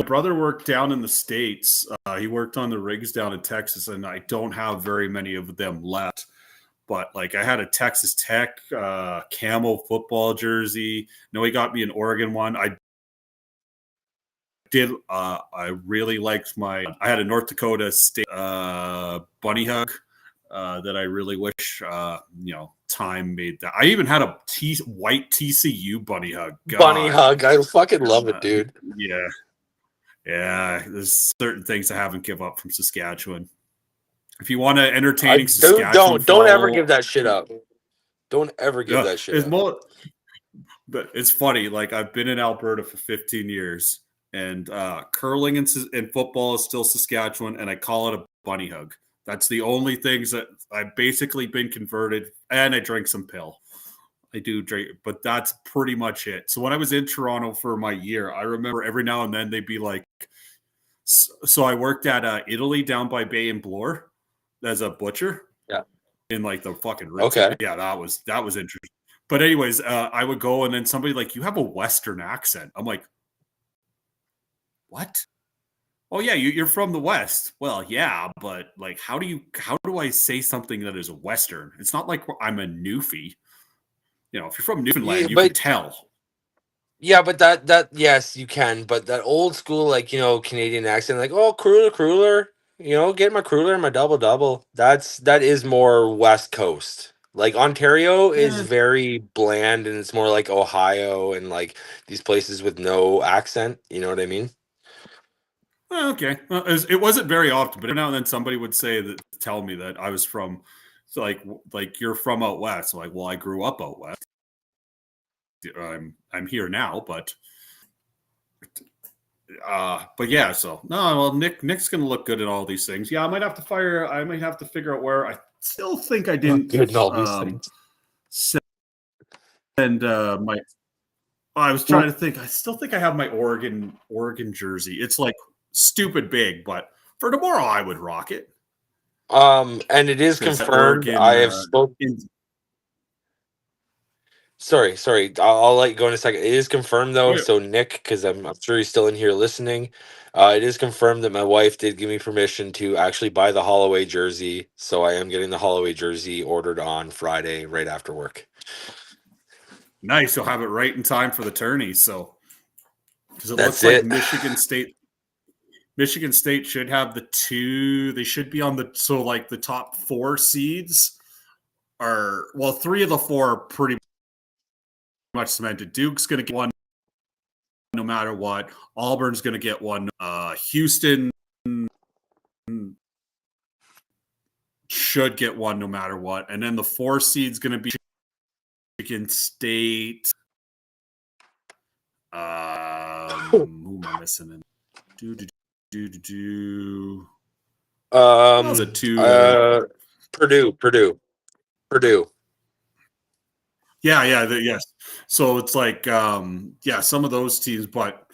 brother worked down in the States. He worked on the rigs down in Texas, and I don't have very many of them left. But I had a Texas Tech camo football jersey. No, he got me an Oregon one. I really liked I had a North Dakota State bunny hug that I really wish time made that. I even had a white TCU bunny hug. God. Bunny hug. I fucking love it, dude. Yeah. There's certain things I haven't give up from Saskatchewan. If you want to entertaining Saskatchewan, don't ever give that shit up. Don't ever give that shit up. But it's funny. I've been in Alberta for 15 years, and curling and football is still Saskatchewan, and I call it a bunny hug. That's the only things that I've basically been converted, and I drink some pill. I do drink, but that's pretty much it. So when I was in Toronto for my year, I remember every now and then they'd be like, so I worked at Italy down by Bay and Bloor as a butcher. Yeah. In the fucking Ritz. Okay. Yeah, that was interesting. But anyways, I would go, and then somebody you have a Western accent. I'm like, what? Oh yeah, you're from the West. Well, yeah, but how do I say something that is Western? It's not like I'm a Newfie. If you're from Newfoundland, you can tell. Yeah, but that yes, you can. But that old school Canadian accent, cruller, get my cruller and my double. That is more West Coast. Ontario is very bland, and it's more like Ohio and these places with no accent. You know what I mean? Okay, it wasn't very often, but now and then somebody would tell me that I was from, you're from out west. Well, I grew up out west. I'm here now, but But yeah, so no, well, Nick's gonna look good in all these things. Yeah, I might have to figure out where. I still think I Look didn't good in all these things. send my. I was trying to think. I still think I have my Oregon jersey. It's like stupid big, but for tomorrow I would rock it. And it is Because confirmed. Oregon, I have spoken. Sorry. I'll let you go in a second. It is confirmed though. yeah. So Nick, because I'm sure he's still in here listening. It is confirmed that my wife did give me permission to actually buy the Holloway jersey. So I am getting the Holloway jersey ordered on Friday right after work. Nice. You'll have it right in time for the tourney. So, because it That's looks like it. Michigan State should have the two. They should be on the top 4 seeds are, well, 3 of the 4 are pretty much cemented. Duke's going to get one no matter what. Auburn's going to get one. Houston should get one no matter what. And then the 4 seed's going to be Michigan State. Who am I missing? How's it two? Purdue. Yeah, yes. So it's like, some of those teams, but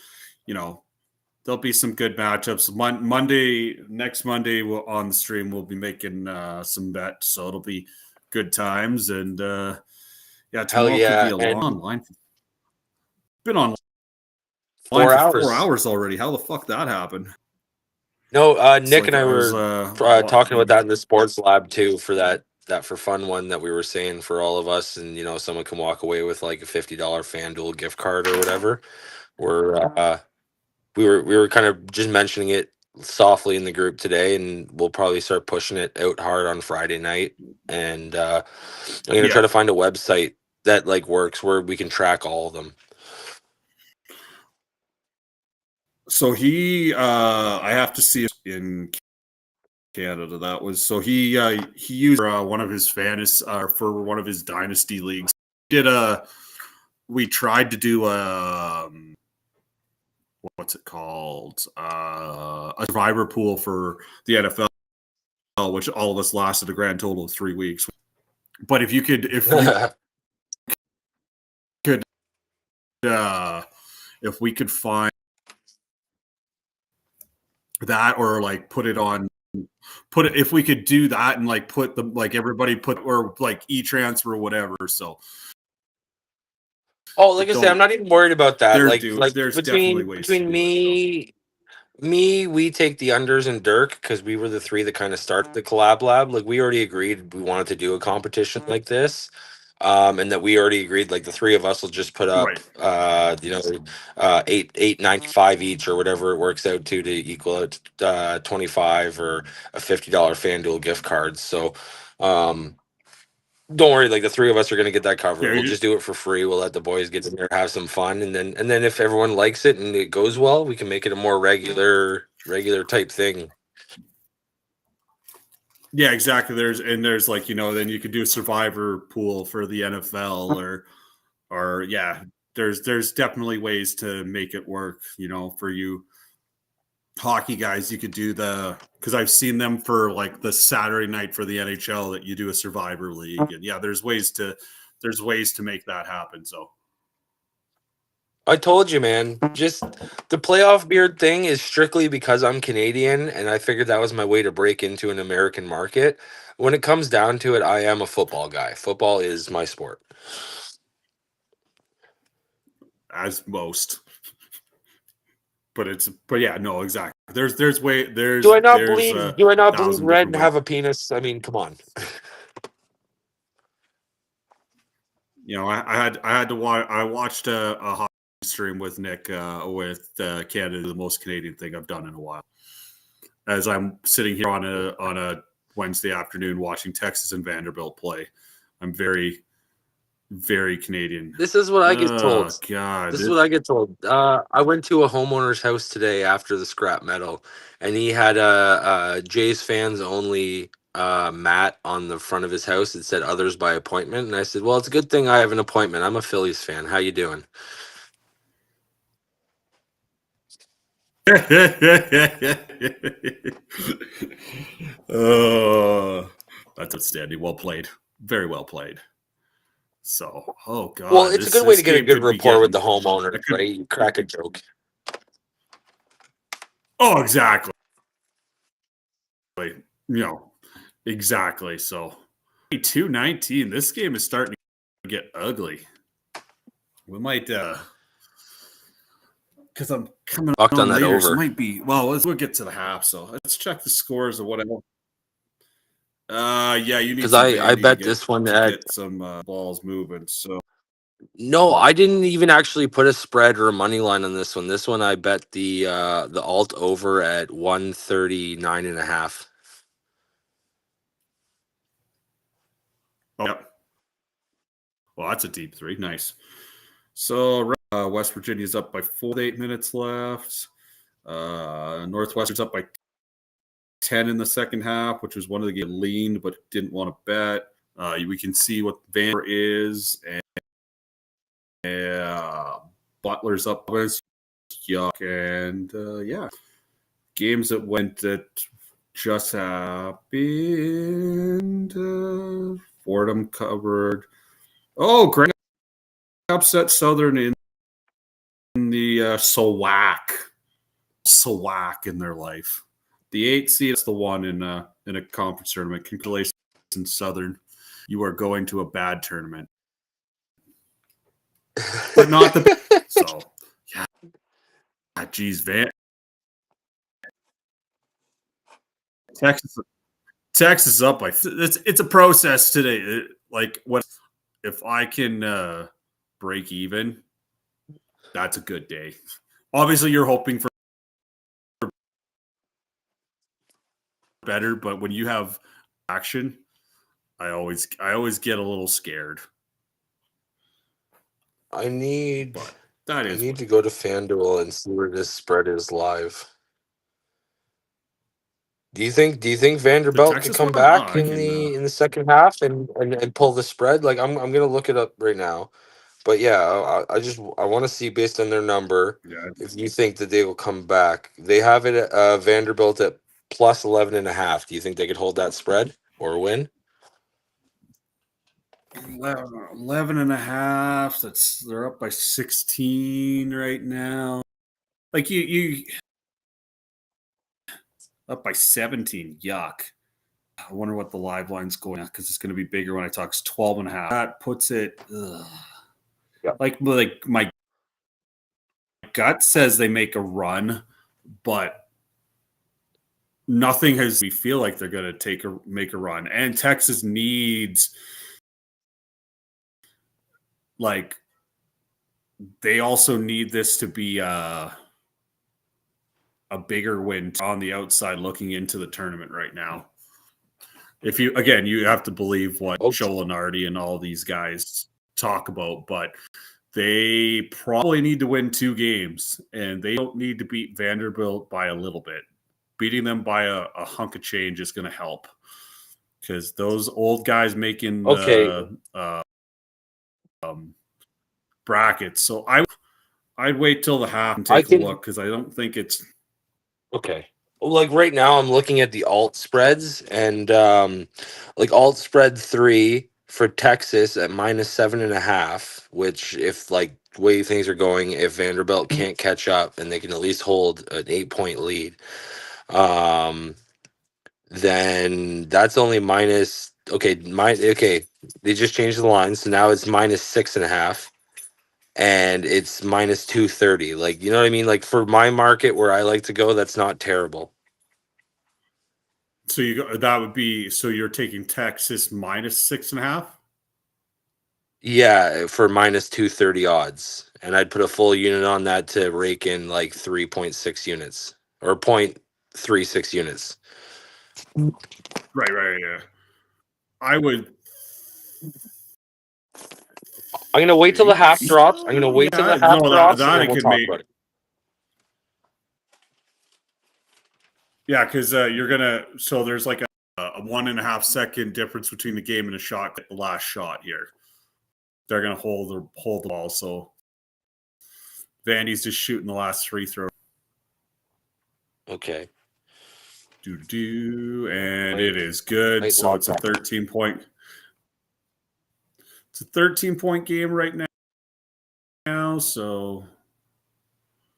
there'll be some good matchups. Next Monday, on the stream, we'll be making some bets, so it'll be good times. And tomorrow could be a long line. Been on 4 hours. For 4 hours already. How the fuck that happened? No, Nick and I were talking about that in the sports lab too, for that for fun one that we were saying for all of us, and someone can walk away with like a $50 FanDuel gift card or whatever. We were kind of just mentioning it softly in the group today, and we'll probably start pushing it out hard on Friday night. And I'm gonna try to find a website that like works where we can track all of them. So I have to see it in Canada. That was so he used one of his fantasy for one of his dynasty leagues. We tried to do what's it called? A survivor pool for the NFL, which all of us lasted a grand total of 3 weeks. But if you could if we could find that, or like if we could do that and like put the like everybody put, or like e-transfer or whatever. So like I say, I'm not even worried about that. There's definitely ways between me, we take the unders and Dirk, because we were the 3 that kind of started the collab lab. Like, we already agreed we wanted to do a competition like this. And that we already agreed, like the 3 of us will just put up, $8.95 each or whatever it works out to equal out 25 or a $50 FanDuel gift card. So, don't worry, like the 3 of us are gonna get that covered. We'll just do it for free. We'll let the boys get in there, have some fun, and then if everyone likes it and it goes well, we can make it a more regular type thing. Yeah, exactly. There's like, then you could do a survivor pool for the NFL or there's definitely ways to make it work, for you hockey guys. You could do because I've seen them for like the Saturday night for the NHL, that you do a survivor league, and there's ways to make that happen. So I told you, man, just the playoff beard thing is strictly because I'm Canadian, and I figured that was my way to break into an American market. When it comes down to it, I am a football guy. Football is my sport. As most. But yeah, no, exactly. Do I not bleed red and have a penis? I mean, come on. I had to watch. I watched a hockey stream with Nick with Canada, the most Canadian thing I've done in a while. As I'm sitting here on a Wednesday afternoon watching Texas and Vanderbilt play, I'm very, very Canadian. This is what I get told. Oh God, this is what I get told. I went to a homeowner's house today after the scrap metal, and he had a Jays fans only mat on the front of his house. It said "Others by appointment," and I said, "Well, it's a good thing I have an appointment. I'm a Phillies fan. How you doing?" That's outstanding. Well played. Very well played. So, oh Well, god, it's a this good way to get a game good could be rapport with getting. the homeowners, That could, right? You crack a joke. oh, exactly. Exactly. So, 2-19. This game is starting to get ugly. We might, because I'm coming Fucked on on that later, so it over. might be. Well, we'll get to the half. So let's check the scores or whatever. Yeah, you need Because some I Vandy to bet get this one at some balls moving. So no, I didn't even actually put a spread or a money line on this one. This one I bet the alt over at 139.5. yep. Well, that's a deep three. Nice. So West Virginia's up by 4 with 8 minutes left. Northwestern's up by 10 in the second half, which was one of the games leaned but didn't want to bet. We can see what Vancouver is, and Butler's up against Yuck, and yeah, games that went that just happened. Fordham covered. Oh, great! Upset Southern in the SWAC in their life. The 8 seed is the one in a conference tournament. Congratulations, Southern. You are going to a bad tournament, but not the. So yeah, geez, Texas Texas up by. It's a process today. Like what if I can break even? That's a good day. Obviously, you're hoping for better, but when you have action, I always get a little scared. I need But that is to go to FanDuel and see where this spread is live. Do you think the Vanderbilt could Texas come one. Oh, back I can. in the second half and pull the spread? Like I'm gonna look it up right now. But yeah, I want to see based on their number Yeah, if you think that they will come back. They have it at Vanderbilt at plus 11.5. Do you think they could hold that spread or win? 11 and a half. They're up by 16 right now. Like you up by 17. Yuck. I wonder what the live line's going at because it's going to be bigger when I talk. It's 12 and a half. That puts it. Yeah. Like my gut says they make a run, but nothing has. We feel like they're going to make a run, and Texas needs like they also need this to be a bigger win on the outside looking into the tournament right now. If you have to believe what Okay. Chouinardi and all these guys talk about, but they probably need to win 2 games, and they don't need to beat Vanderbilt by a little bit. Beating them by a hunk of change is going to help because those old guys making Okay. the brackets. So I'd wait till the half and I take a can. look because I don't think it's Okay. Well, like right now, I'm looking at the alt spreads and like alt spread 3 for Texas at minus 7.5. Which, if like the way things are going, if Vanderbilt can't catch up and they can at least hold an 8-point lead, um, then that's only minus. Okay, okay. They just changed the line, so now it's minus 6.5. And it's minus 230. Like, you know what I mean? Like for my market where I like to go, that's not terrible. so that would be so you're taking Texas minus 6.5. Yeah, for minus 230 odds. And I'd put a full unit on that to rake in like 3.6 units or 0.36 units. Right. Yeah. I would I'm going to wait till the think half drops. I'm going to so. wait till the Yeah, half no, drops and that then it we'll could talk make. about it. Yeah, because you're gonna. So there's like a 1.5 second difference between the game and a shot. The last shot here, they're gonna hold the ball. So Vandy's just shooting the last free throw. Okay. And Might- it is good. might So log it's a back. 13-point. It's a 13-point game right now. So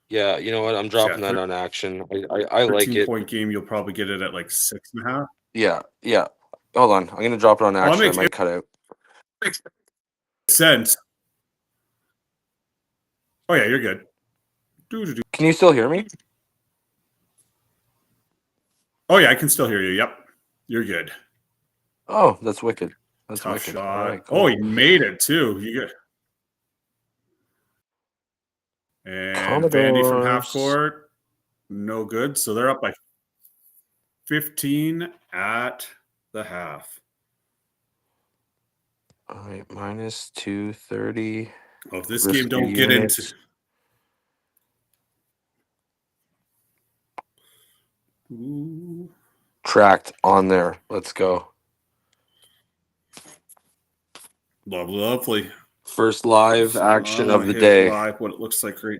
Yeah, you know what? I'm dropping that on action. I like it. 13-point game. You'll probably get it at like 6.5. Yeah. Hold on. I'm gonna drop it on Well, action. I it might cut out. makes sense. Oh yeah, you're good. Can you still hear me? Oh yeah, I can still hear you. Yep, you're good. Oh, that's wicked. That's Tough wicked. shot. All right, cool. Oh, he made it too. You good? And Vandy from half Commodores. court, no good. So they're up by 15 at the half. All right, minus 230. Well, if this Risk game your don't get into units. Tracked on there. Let's go. lovely. First live action of the hit day. live, what it looks like right.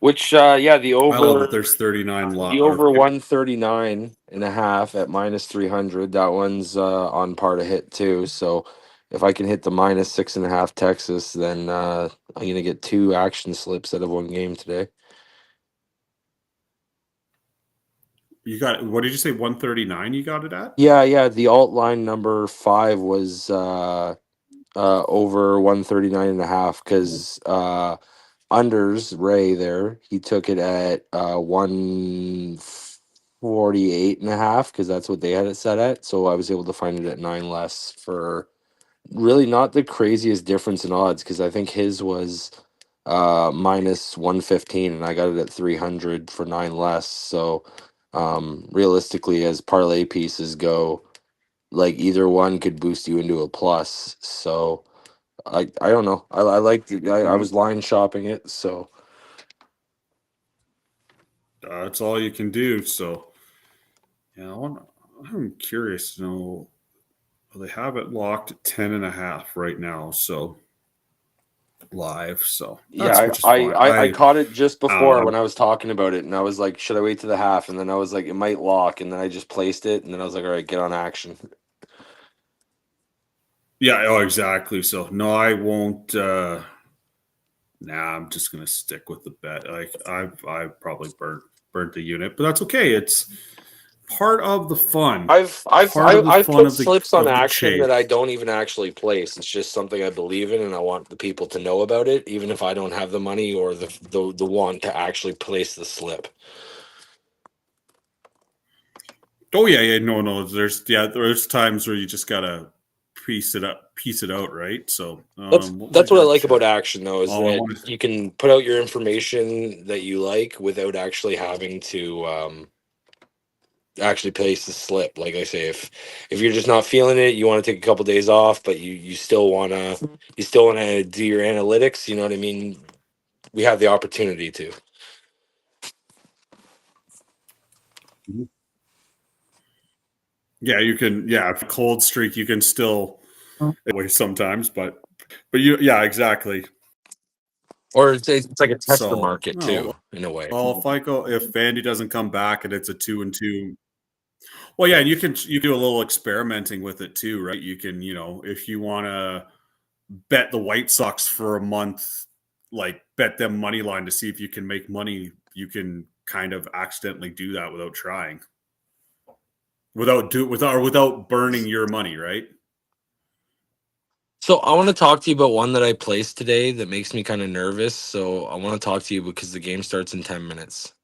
Which yeah, the I love over that there's 39 the over 139 and a half at minus 300. That one's on par to hit too. So if I can hit the minus 6.5 Texas, then I'm gonna get 2 action slips out of one game today. You got, what did you say, 139 you got it at? Yeah. The alt line number 5 was over 139.5 because unders Ray there, he took it at 148.5 because that's what they had it set at. So I was able to find it at 9 less for really not the craziest difference in odds because I think his was minus 115 and I got it at 300 for 9 less. So realistically, as parlay pieces go, like either one could boost you into a plus. So I don't know. I like I was line shopping it, so That's all you can do. So yeah, I'm curious to know. They have it locked at 10.5 right now. So live. So yeah, which is fine. I caught it just before Um, when I was talking about it, and I was like, should I wait to the half? And then I was like, it might lock, and then I just placed it, and then I was like, all right, get on action. yeah, oh exactly. So no, I won't I'm just gonna stick with the bet. Like I've probably burnt the unit, but that's okay. It's part of the fun. I've put slips on Of the action chase. that I don't even actually place. It's just something I believe in, and I want the people to know about it, even if I don't have the money or the want to actually place the slip. Oh yeah. No. There's times where you just gotta piece it out, right? So That's what I like about check? action, though, is that you can put out your information that you like without actually having to actually place the slip. Like I say, if you're just not feeling it, you want to take a couple days off, but you still wanna do your analytics. You know what I mean? We have the opportunity to. Yeah, you can. Yeah, if cold streak, you can still away sometimes, but yeah, exactly. Or it's like a tester So market too, in a way. well, if Vandy doesn't come back and it's a 2-2, well, yeah, you can do a little experimenting with it too, right? You can, if you want to bet the White Sox for a month, like bet them money line to see if you can make money, you can kind of accidentally do that without trying, without burning your money, right? So I want to talk to you about one that I placed today that makes me kind of nervous. So I want to talk to you because the game starts in 10 minutes.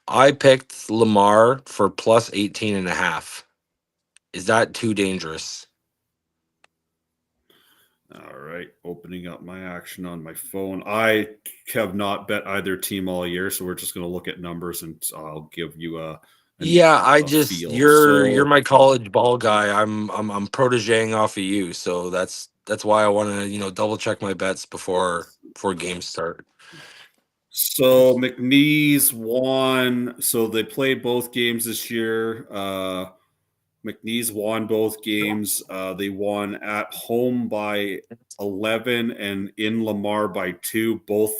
I picked Lamar for plus 18.5. Is that too dangerous? All right, opening up my action on my phone. I have not bet either team all year, so we're just going to look at numbers, and I'll give you a feel. You're my college ball guy. I'm protegeing off of you, so that's why I want to double check my bets before games start. So McNeese won. So they played both games this year. McNeese won both games. They won at home by 11 and in Lamar by 2. Both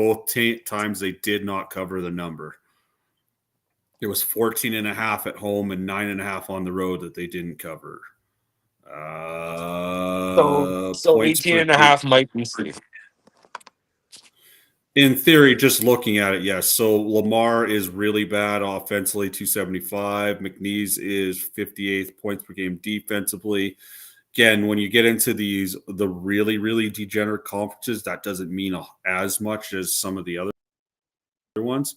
both times they did not cover the number. It was 14.5 at home and 9.5 on the road that they didn't cover. So 18.5 might be safe. In theory, just looking at it, yes. So Lamar is really bad offensively, 275. McNeese is 58th points per game defensively. Again, when you get into the really, really degenerate conferences, that doesn't mean as much as some of the other ones.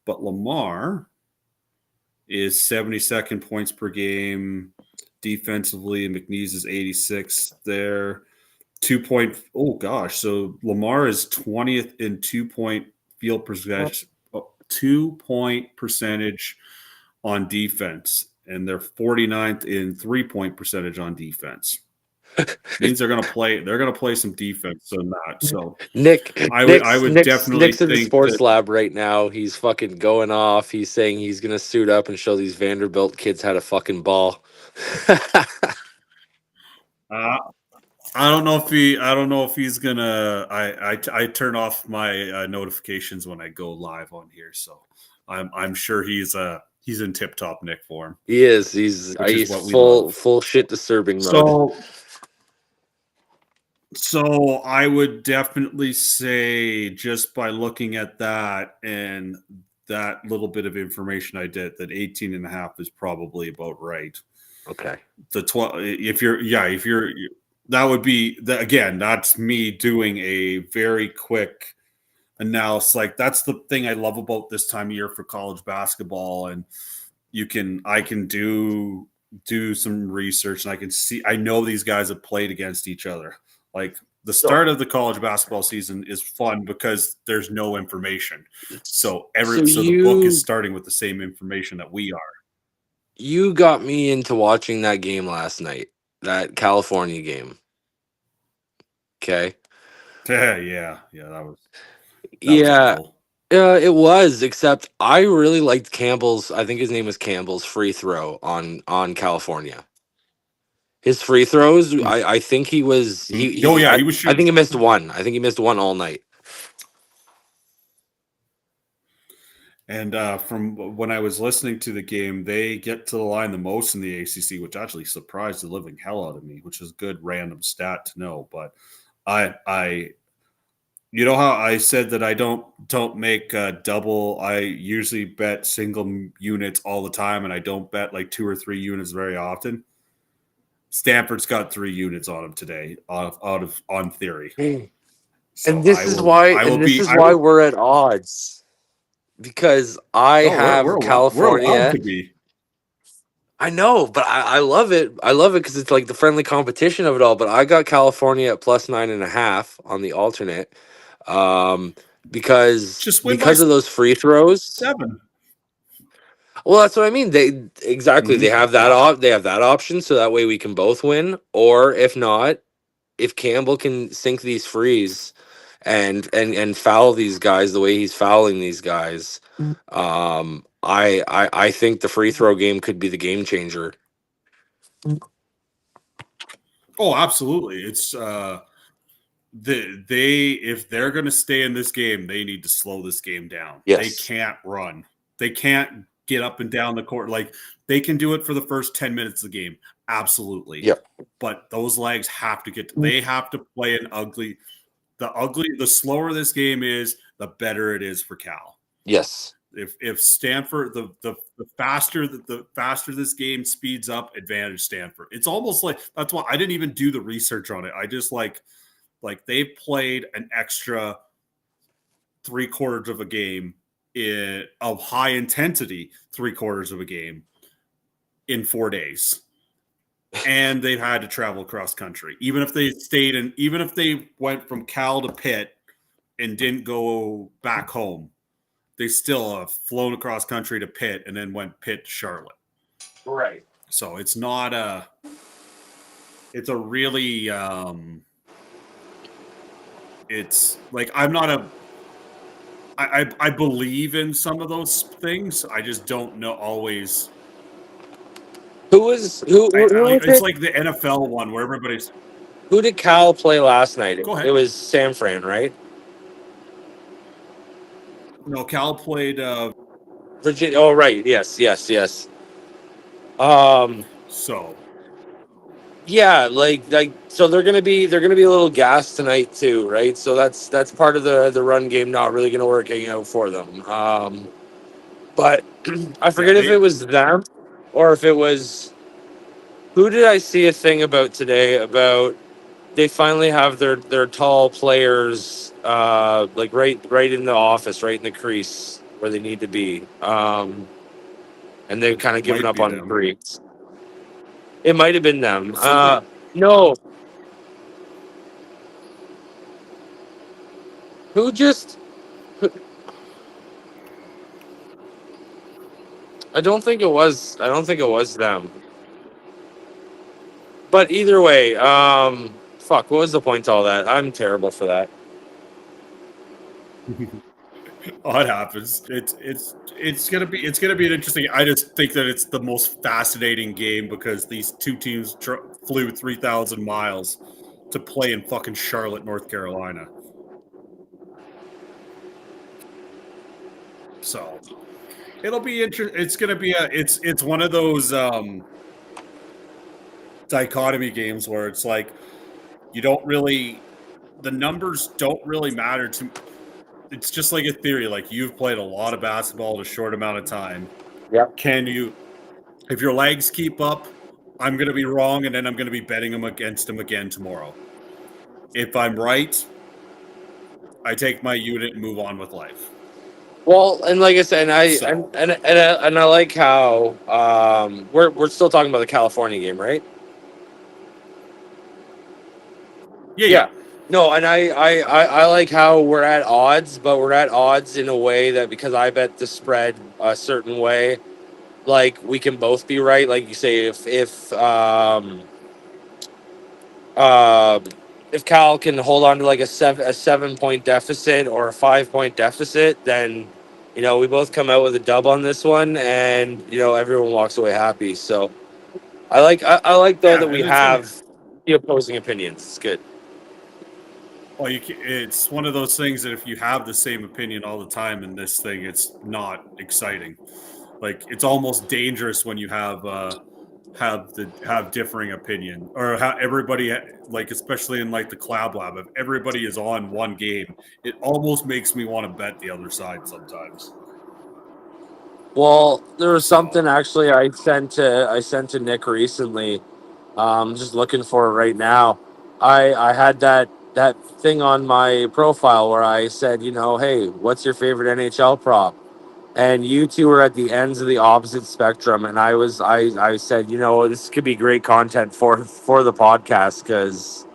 But Lamar is 72nd points per game defensively, and McNeese is 86th there. So Lamar is 20th in 2-point field percentage, 2-point percentage on defense, and they're 49th in 3-point percentage on defense. Means they're gonna play some defense on that. So Nick's definitely in the think sports that, lab right now. He's fucking going off. He's saying he's gonna suit up and show these Vanderbilt kids how to fucking ball. I don't know if he's gonna. I turn off my notifications when I go live on here, so I'm sure he's in tip top Nick form. He is. He's full shit disturbing mode. So I would definitely say, just by looking at that and that little bit of information I did, that 18.5 is probably about right. Okay. The 12, if you're that would be again, that's me doing a very quick analysis. Like, that's the thing I love about this time of year for college basketball, and I can do some research, and I know these guys have played against each other. Like, the start of the college basketball season is fun because there's no information. So the book is starting with the same information that we are. You got me into watching that game last night, that California game. Okay. Yeah, that was awful. It was, except I really liked Campbell's, I think his name was Campbell's, free throw on California. His free throws, I think he was he was shooting. I think he missed one. I think he missed one all night. And from when I was listening to the game, they get to the line the most in the ACC, which actually surprised the living hell out of me, which is a good random stat to know. But I you know how I said that I don't make double. I usually bet single units all the time, and I don't bet like 2 or 3 units very often. Stanford's got 3 units on them today, on theory. So and this is why we're at odds. Because I have California. We're allowed to be. I know, but I love it. I love it because it's like the friendly competition of it all. But I got California at plus 9.5 on the alternate, because of those free throws. 7. Well, that's what I mean. They have that they have that option, so that way we can both win. Or if not, if Campbell can sink these frees and foul these guys the way he's fouling these guys, I think the free throw game could be the game changer. Oh, absolutely. It's if they're going to stay in this game, they need to slow this game down. Yes. They can't run. They can't get up and down the court. Like, they can do it for the first 10 minutes of the game. Absolutely. Yep. But those legs have to they have to play an ugly. The slower this game is, the better it is for Cal. Yes. If Stanford, the faster this game speeds up, advantage Stanford. It's almost like, that's why I didn't even do the research on it. I just like they played an extra 3/4 of a game of high intensity 3/4 of a game in 4 days. And they've had to travel across country. Even if they went from Cal to Pitt and didn't go back home, they still have flown across country to Pitt and then went Pitt to Charlotte. Right. So it's not it's a really, it's like, I'm not I believe in some of those things. I just don't know always. It's like the NFL one where everybody's. Who did Cal play last night? Go ahead. It was San Fran, right? No, Cal played Virginia. Oh, right. Yes. so Yeah, so they're gonna be a little gassed tonight too, right? So that's part of the run game not really gonna working out for them. But I yeah, forget if it was them or if it was who did I see a thing about today about they finally have their tall players like right in the office, right in the crease where they need to be. And they've kind of given might up be on them. crease. It might have been them. Something No, who just I don't think it was. I don't think it was them. But either way, fuck. What was the point to all that? I'm terrible for that. Oh, it happens. It's gonna be an interesting. I just think that it's the most fascinating game because these two teams flew 3,000 miles to play in fucking Charlotte, North Carolina. So it'll be interesting. It's gonna be it's one of those dichotomy games where it's like you don't really the numbers don't really matter to. It's just like a theory. Like you've played a lot of basketball in a short amount of time. Yep. Can you? If your legs keep up, I'm going to be wrong, and then I'm going to be betting them against them again tomorrow. If I'm right, I take my unit and move on with life. Well, and like I said, and I So and I like how we're still talking about the California game, right? yeah. Yeah. No, and I like how we're at odds, but we're at odds in a way that because I bet the spread a certain way, like we can both be right. Like you say, uh, if Cal can hold on to like a 7 point deficit or a 5 point deficit, then we both come out with a dub on this one, and everyone walks away happy. So I like though Yeah, that we and it's gonna. have the opposing opinions. It's good. Well, it's one of those things that if you have the same opinion all the time in this thing, it's not exciting. Like it's almost dangerous when you have differing opinion or how everybody like especially in like the Cloud Lab if everybody is on one game, it almost makes me want to bet the other side sometimes. Well, there was So something actually I sent to Nick recently. Just looking for it right now. I had that thing on my profile where I said, hey, what's your favorite NHL prop? And you two were at the ends of the opposite spectrum, and I said, this could be great content for the podcast because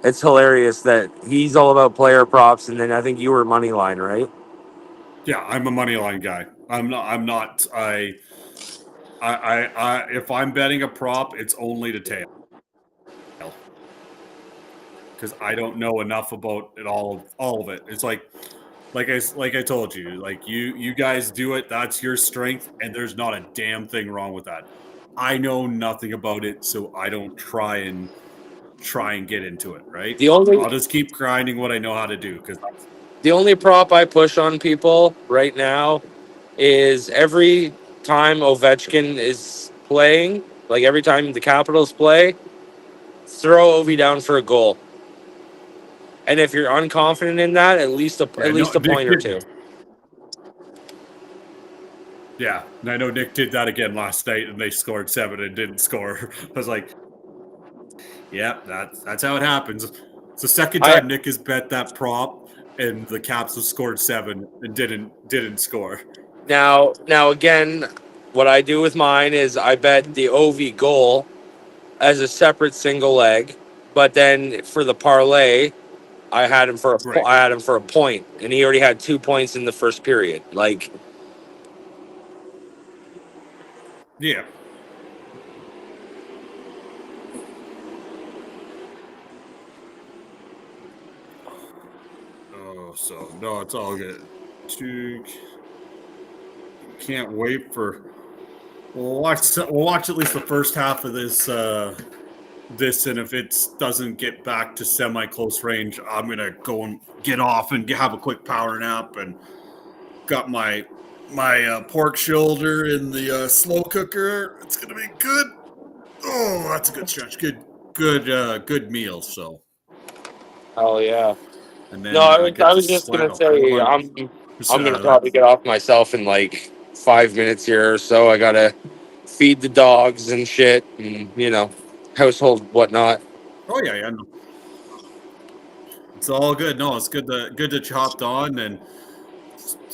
it's hilarious that he's all about player props, and then I think you were money line, right? yeah, I'm a money line guy. I'm not I if I'm betting a prop, it's only to tail because I don't know enough about it all of it. It's like I told you, like you guys do it. That's your strength, and there's not a damn thing wrong with that. I know nothing about it, so I don't try and get into it. Right? The only I'll just keep grinding what I know how to do because the only prop I push on people right now is every time Ovechkin is playing, like every time the Capitals play, throw Ovi down for a goal. And if you're unconfident in that, at least a yeah, at no, least a Nick point or did. two. Yeah, and I know Nick did that again last night, and they scored 7 and didn't score. I was like, yeah, that's how it happens. It's the second I time Nick has bet that prop, and the Caps have scored 7 and didn't score. now again, what I do with mine is I bet the Ovi goal as a separate single leg, but then for the parlay, Right. I had him for a point, and he already had 2 points in the first period. Like, Yeah. Oh, so no, it's all good. Can't wait for. We'll watch at least the first half of this, and if it doesn't get back to semi close range, I'm gonna go and get off and have a quick power nap and got my pork shoulder in the slow cooker. It's gonna be good. Oh, that's a good stretch. Good meal. So, Oh yeah. and No, then I I get to was just slap. gonna say I'm gonna Uh, probably get off myself in like 5 minutes here or so. I gotta feed the dogs and shit, and household whatnot. oh yeah, yeah. No. It's all good. No, it's good to chopped on, and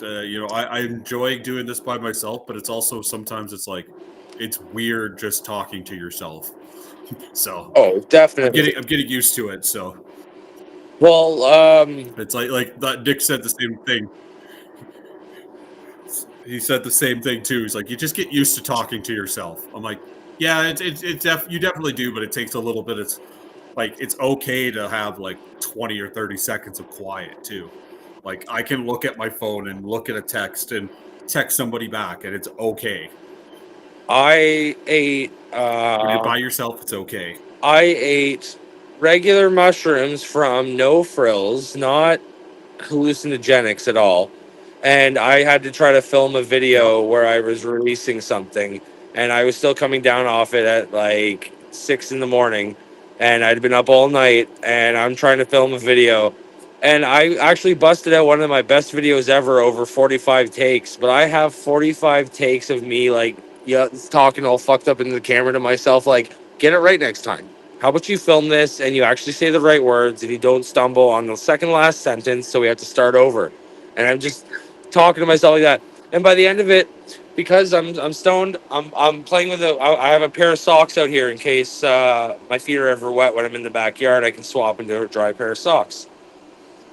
I enjoy doing this by myself, but it's also sometimes it's weird just talking to yourself. So Oh, definitely. I'm getting used to it. So Well, it's like that. Dick said the same thing. He said the same thing too. He's like, you just get used to talking to yourself. I'm like, yeah, you definitely do, but it takes a little bit. It's like it's okay to have like 20 or 30 seconds of quiet too. Like I can look at my phone and look at a text and text somebody back, and it's okay. I ate. When you're by yourself, it's okay. I ate regular mushrooms from No Frills, not hallucinogenics at all. And I had to try to film a Yep. video where I was releasing something, and I was still coming down off it at like 6 in the morning, and I'd been up all night, and I'm trying to film a video, and I actually busted out one of my best videos ever, over 45 takes. But I have 45 takes of me like, yeah, talking all fucked up into the camera to myself, like, get it right next time. How about you film this and you actually say the right words and you don't stumble on the second last sentence, so we have to start over. And I'm just talking to myself like that. And by the end of it, because I'm stoned, I'm playing with I have a pair of socks out here in case my feet are ever wet when I'm in the backyard. I can swap into a dry pair of socks.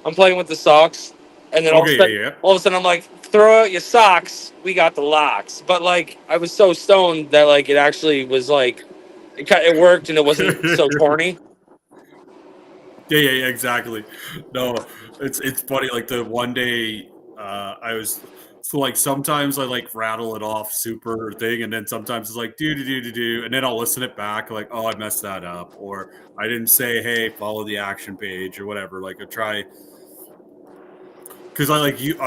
I'm playing with the socks, and then Okay. Yeah. Yeah. all of a sudden I'm like, throw out your socks, we got the locks. But like I was so stoned that like it actually was like it worked and it wasn't so corny. Yeah, exactly. No, it's funny. Like the one day, I was so like sometimes I like rattle it off super thing, and then sometimes it's like do, and then I'll listen it back like, oh, I messed that up, or I didn't say, hey, follow the action page or whatever. Like I try because I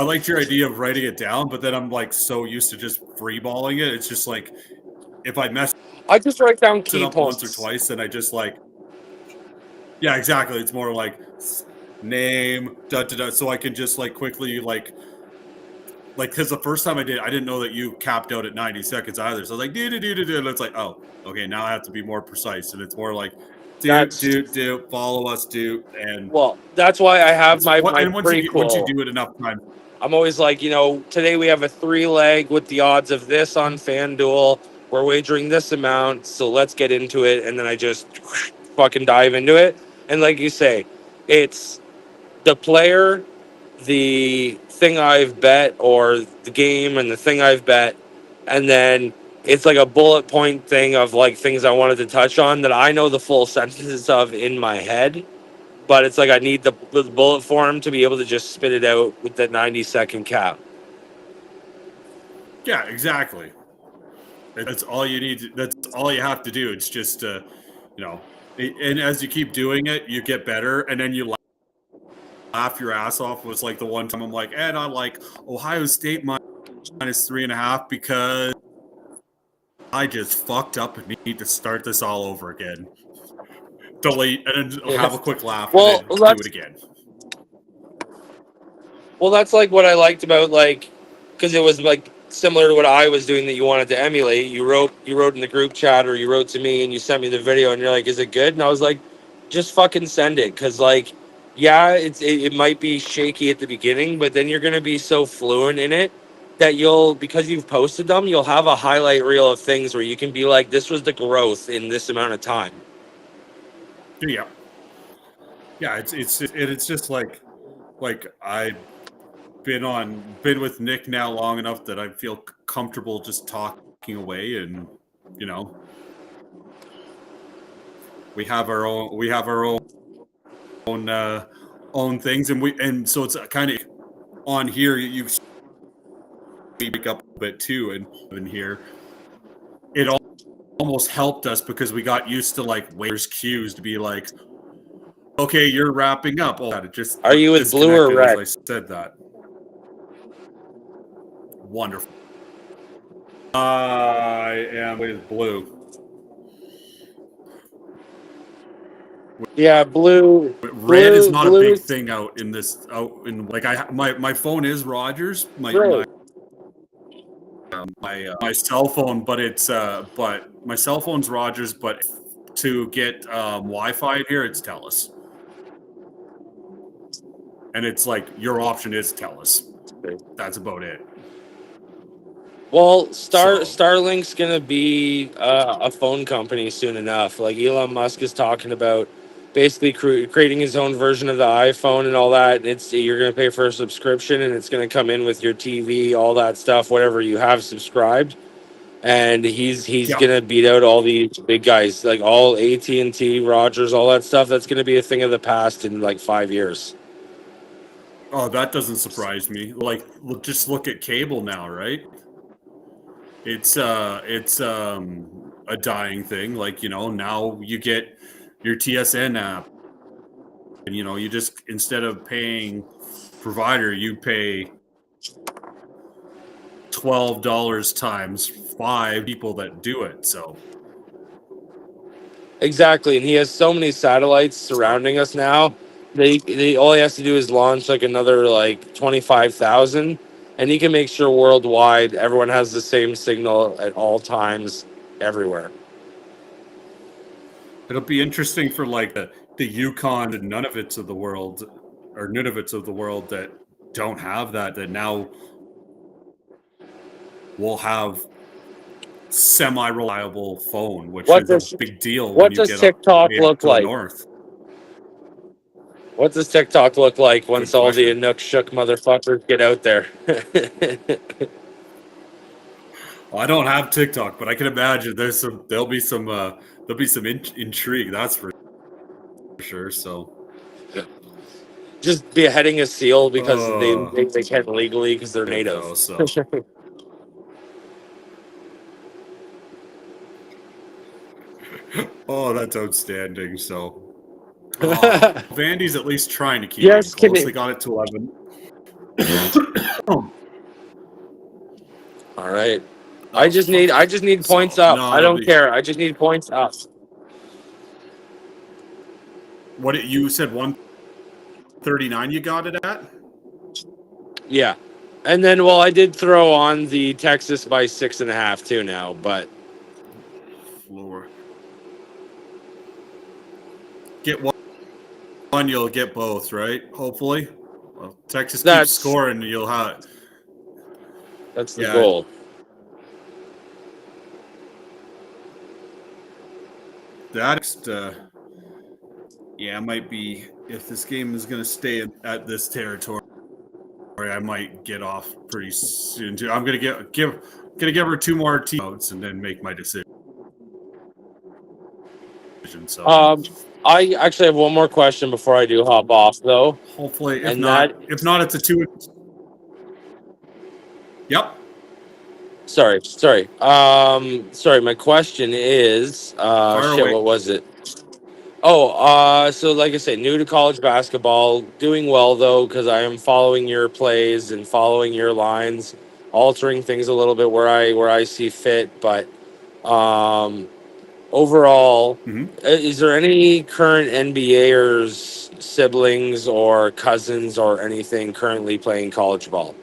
liked your idea of writing it down, but then I'm like so used to just freeballing it. It's just like if I mess I just write down it key up once or points. twice, then I just like yeah, exactly. It's more like name, so I can just like quickly because the first time I did, I didn't know that you capped out at 90 seconds either. So I was like and it's like, oh, okay, now I have to be more precise, and it's more like That's follow us, and Well, that's why I have it's what my and once you prequel. do it enough times, I'm always like, today we have a 3 leg with the odds of this on FanDuel. We're wagering this amount, so let's get into it. And then I just fucking dive into it. And like you say, it's the player, the thing I've bet, or the game and the thing I've bet. And then it's like a bullet point thing of like things I wanted to touch on that I know the full sentences of in my head, but it's like I need the bullet form to be able to just spit it out with the 90-second cap. yeah, exactly. That's all you need. That's all you have to do. It's just and as you keep doing it, you get better, and then you laugh your ass off. It was like the one time I'm like, and I like Ohio State minus 3.5 because I just fucked up and need to start this all over again. Delete and then Yeah. have a quick laugh and Well, then do it again. that's like what I liked about, like, because it was like similar to what I was doing that you wanted to emulate. You wrote in the group chat, or you wrote to me and you sent me the video and you're like, is it good? And I was like, just fucking send it, because like, yeah, it might be shaky at the beginning, but then you're gonna be so fluent in it that because you've posted them, you'll have a highlight reel of things where you can be like, this was the growth in this amount of time. Yeah, yeah. It's just like I've been with Nick now long enough that I feel comfortable just talking away, and you know we have our own things, and so it's kind of on here you speak up a bit too, and in here it almost helped us because we got used to like waiters cues to be like, okay, you're wrapping up. Oh, it just Are you with blue or disconnected as red? I said that. wonderful. I am with blue. Yeah, blue. Red is not a blue. big thing out in like my phone is Rogers. Right. My cell phone, but my cell phone's Rogers, but to get Wi-Fi in here, it's TELUS. And it's like your option is TELUS. That's about it. Well, Starlink's gonna be a phone company soon enough. Like Elon Musk is talking about, basically creating his own version of the iPhone and all that. You're gonna pay for a subscription, and it's gonna come in with your TV, all that stuff, whatever you have subscribed. And he's Yeah. gonna beat out all these big guys, like all AT&T, Rogers, all that stuff. That's gonna be a thing of the past in like 5 years. Oh, that doesn't surprise me. Like, just look at cable now, right? It's a dying thing. Like, now you get your TSN app, and you just, instead of paying provider, you pay $12 times 5 people that do it. So Exactly, and he has so many satellites surrounding us now. They all he has to do is launch like another like 25,000, and he can make sure worldwide everyone has the same signal at all times, everywhere. it'll be interesting for like the Yukon and Nunavut's of the world, or Nunavut's of the world that don't have that now will have semi-reliable phone, which is a big deal when you does get TikTok way look up to the like? north. What does TikTok look like once Good all the question. Inuk shook motherfuckers get out there? Well, I don't have TikTok, but I can imagine there'll be some intrigue. That's for sure. So Just beheading a seal because they can't legally because they're native. though, so. Oh, that's outstanding. So, Vandy's at least trying to keep Yes, it close. They got it to 11. All right. I just need points up. No, I don't care. I just need points up. What you said? 139. You got it at? Yeah. And then, well, I did throw on the Texas by 6.5 too now, but Lower. Get one, you'll get both, right? Hopefully. Well, Texas keeps scoring, you'll have. That's the goal. That's yeah, might be, if this game is going to stay at this territory, I might get off pretty soon too. I'm going to give her 2 more teamouts and then make my decision. So I actually have one more question before I do hop off, though. Hopefully, if not, it's a 2. Yep. Sorry. My question is, what was it? Oh, so like I said, new to college basketball, doing well though, because I am following your plays and following your lines, altering things a little bit where I see fit. But overall, is there any current NBAers, siblings or cousins or anything currently playing college ball?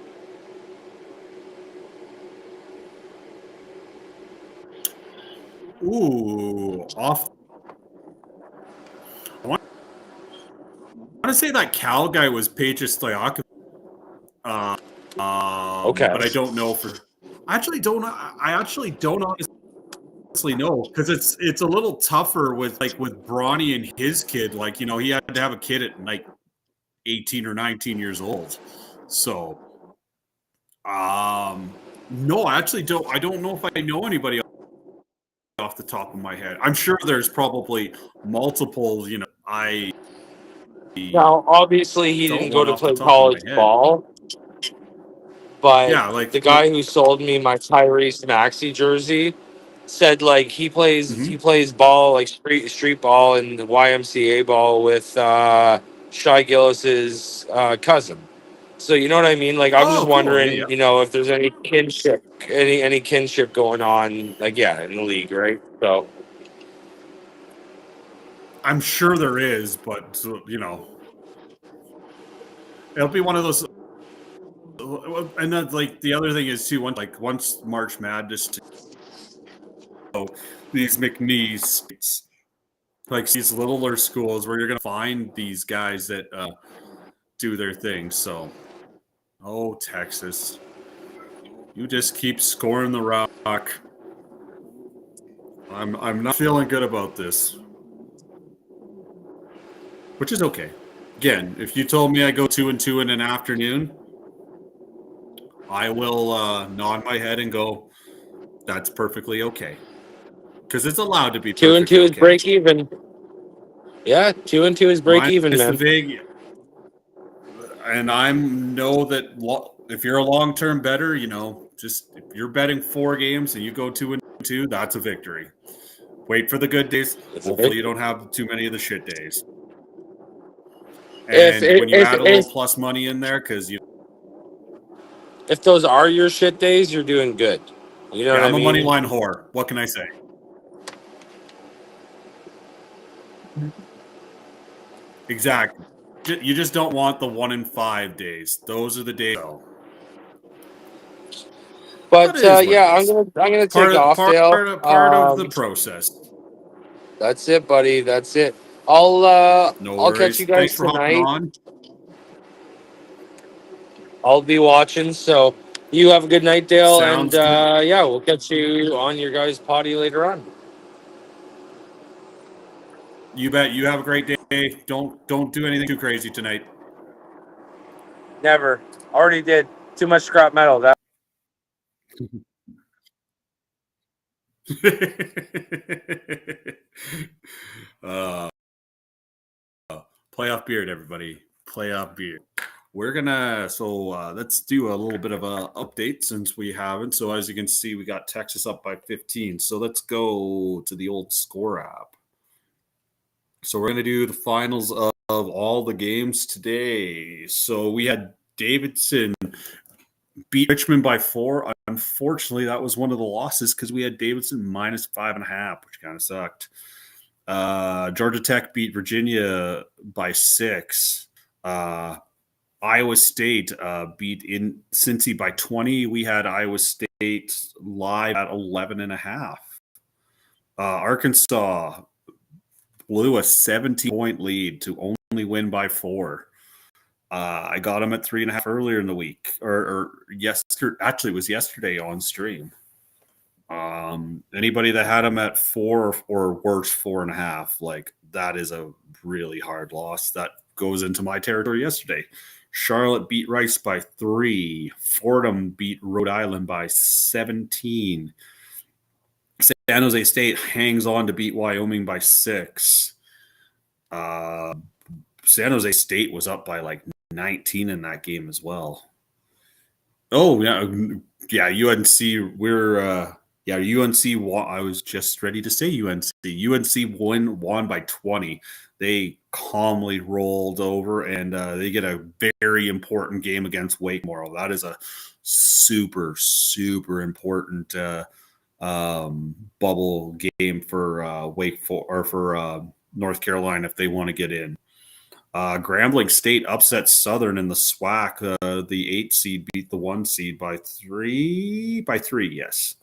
Ooh, off. I want to say that Cal guy was Peja Stojakovic. Okay, but I don't know for. I actually don't honestly know, because it's a little tougher with Bronny and his kid. Like, he had to have a kid at like 18 or 19 years old. So, no, I actually don't. I don't know if I know anybody off the top of my head. I'm sure there's probably multiple. Now, obviously, he didn't go to play college ball, but yeah, like the guy who sold me my Tyrese Maxey jersey said like he plays ball, like street ball and the YMCA ball with Shai Gillis's cousin. So you know what I mean? Like I'm just Oh, cool. wondering, Yeah. you know, if there's any kinship going on, like in the league, right? So I'm sure there is, but it'll be one of those. And then, like, the other thing is too, once March Madness, these McNeese states, like these littler schools where you're going to find these guys that do their thing. So, Texas, you just keep scoring the rock. I'm not feeling good about this, which is okay. Again, if you told me I go 2-2 in an afternoon, I will nod my head and go, that's perfectly okay. Because it's allowed to be 2 and perfectly 2 is okay. break even. Yeah, 2 and 2 is break even, Minus man. the vig, and I know that if you're a long-term bettor, just if you're betting 4 games and you go 2-2, that's a victory. Wait for the good days. Hopefully, you don't have too many of the shit days. And when you add a little plus money in there, because if those are your shit days, you're doing good. You know what I I'm a mean? money line whore. What can I say? Exactly. You just don't want the 1 in 5 days. Those are the days. But yeah, I'm gonna take off, Dale. Part of the process. That's it, buddy. That's it. No I'll catch worries. you guys Thanks for hopping tonight. on. I'll be watching. So you have a good night, Dale, and Sounds good. we'll catch you on your guys' potty later on. You bet. You have a great day. Don't do anything too crazy tonight. Never. Already did. Too much scrap metal. That. uh, Playoff beard, everybody. Playoff beard. We're gonna let's do a little bit of a update since we haven't. So as you can see, we got Texas up by 15. So let's go to the old score app. So we're gonna do the finals of all the games today. So we had Davidson beat Richmond by 4. Unfortunately, that was one of the losses because we had Davidson minus 5.5, which kind of sucked. Georgia Tech beat Virginia by 6. Iowa State beat in Cincy by 20. We had Iowa State live at 11.5. Arkansas blew a 17-point lead to only win by 4. I got them at 3.5 earlier in the week, or yesterday. Actually, it was yesterday on stream. Anybody that had them at 4 or worse, 4.5, like that is a really hard loss. That goes into my territory yesterday. Charlotte beat Rice by 3. Fordham beat Rhode Island by 17. San Jose State hangs on to beat Wyoming by 6. San Jose State was up by like 19 in that game as well. Oh, yeah, UNC. UNC. I was just ready to say UNC. UNC won by 20. They calmly rolled over, and they get a very important game against Wake tomorrow. That is a super, super important bubble game for North Carolina if they want to get in. Grambling State upset Southern in the SWAC. The 8 seed beat the 1 seed by 3. Yes.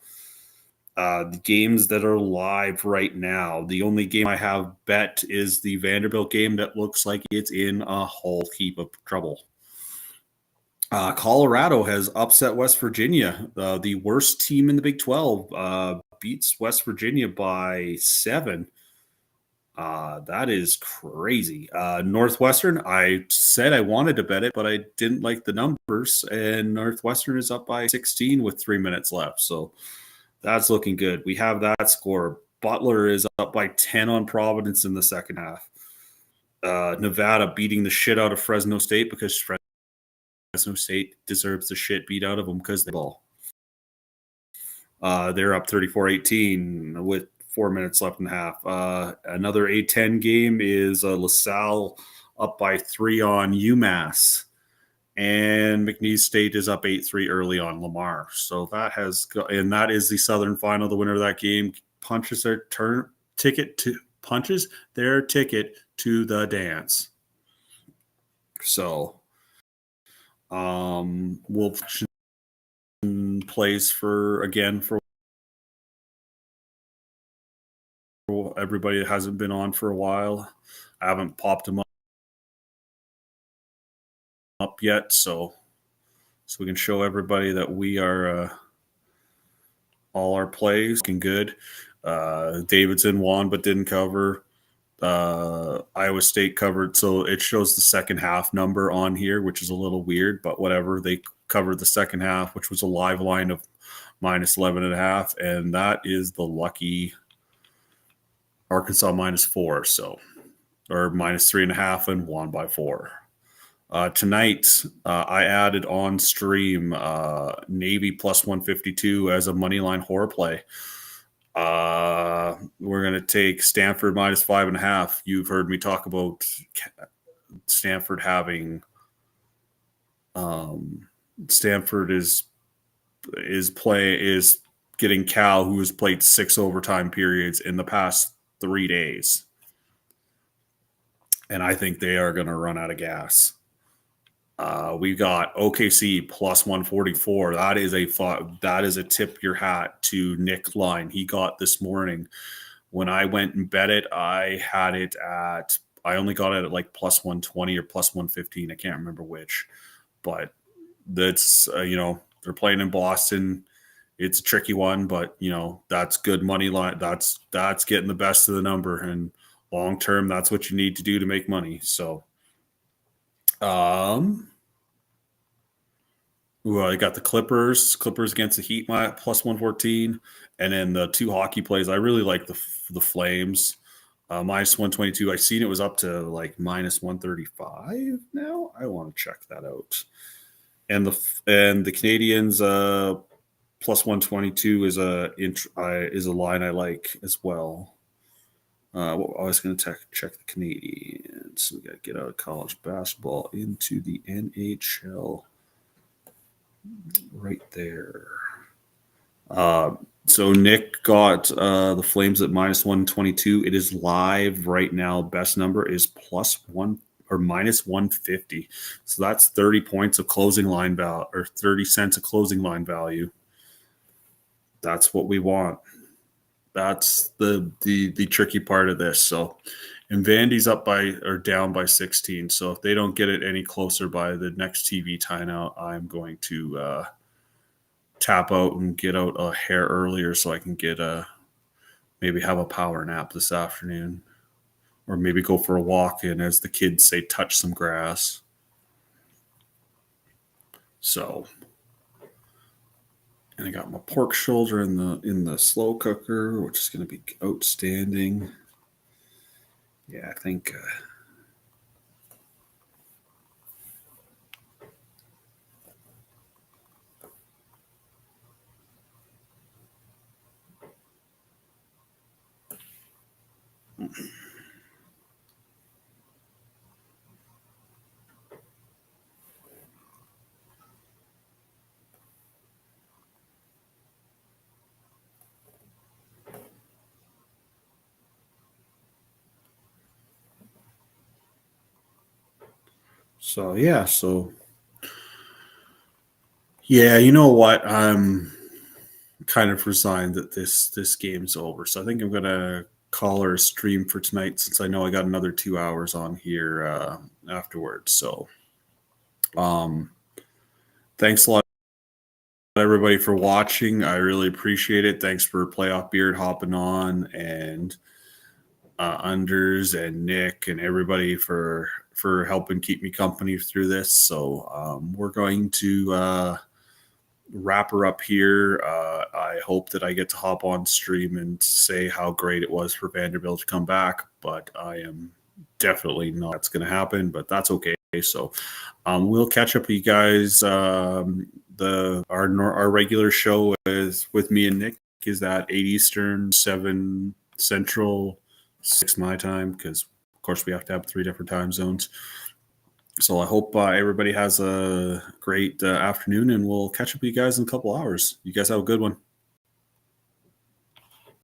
The games that are live right now. The only game I have bet is the Vanderbilt game that looks like it's in a whole heap of trouble. Colorado has upset West Virginia. The worst team in the Big 12 beats West Virginia by 7. That is crazy. Northwestern, I said I wanted to bet it, but I didn't like the numbers. And Northwestern is up by 16 with 3 minutes left. So that's looking good. We have that score. Butler is up by 10 on Providence in the second half. Nevada beating the shit out of Fresno State because Fresno State deserves the shit beat out of them because they ball. They're up 34-18 with 4 minutes left in the half. Another A10 game is LaSalle up by 3 on UMass. And McNeese State is up 8-3 early on Lamar. So that is the Southern final. The winner of that game punches their ticket to the dance. So Wolf plays for everybody that hasn't been on for a while. I haven't popped him up yet, so we can show everybody that we are all our plays looking good. Davidson won but didn't cover. Iowa State covered, so it shows the second half number on here, which is a little weird, but whatever. They covered the second half, which was a live line of minus 11.5, and that is the lucky Arkansas -4, or minus 3.5, and won by 4. Tonight, I added on stream Navy plus 152 as a money line horror play. We're going to take Stanford minus 5.5. You've heard me talk about Stanford having. Stanford is getting Cal, who has played 6 overtime periods in the past 3 days, and I think they are going to run out of gas. We got OKC plus 144. That is a tip your hat to Nick Line. He got this morning. When I went and bet it, I only got it at like plus 120 or plus 115. I can't remember which, but that's they're playing in Boston. It's a tricky one, but that's good money line. That's getting the best of the number, and long term, that's what you need to do to make money. So. I got the Clippers against the Heat plus 114, and then the 2 hockey plays. I really like the Flames minus 122. I seen it was up to like minus 135 now. I want to check that out. And the Canadians plus 122 is a line I like as well. I was going to check the Canadians. So we got to get out of college basketball into the NHL. Right there. So Nick got the Flames at minus 122. It is live right now. Best number is plus 1 or minus 150. So that's 30 points of closing line value, or 30 cents of closing line value. That's what we want. That's the tricky part of this. So, and Vandy's down by 16. So if they don't get it any closer by the next TV timeout, I'm going to tap out and get out a hair earlier so I can get maybe have a power nap this afternoon, or maybe go for a walk and, as the kids say, touch some grass. So. And I got my pork shoulder in the slow cooker, which is going to be outstanding. Yeah, I think. You know what? I'm kind of resigned that this game's over. So I think I'm gonna call her a stream for tonight, since I know I got another 2 hours on here afterwards. So, thanks a lot, everybody, for watching. I really appreciate it. Thanks for Playoff Beard hopping on, and Unders and Nick and everybody for helping keep me company through this. So we're going to wrap her up here. I hope that I get to hop on stream and say how great it was for Vanderbilt to come back, but I am definitely not that's going to happen, but that's okay. So we'll catch up with you guys. Our regular show is with me and Nick is at 8 Eastern, 7 Central, 6 my time, because of course we have to have 3 different time zones. So I hope everybody has a great afternoon, and we'll catch up with you guys in a couple hours. You guys have a good one.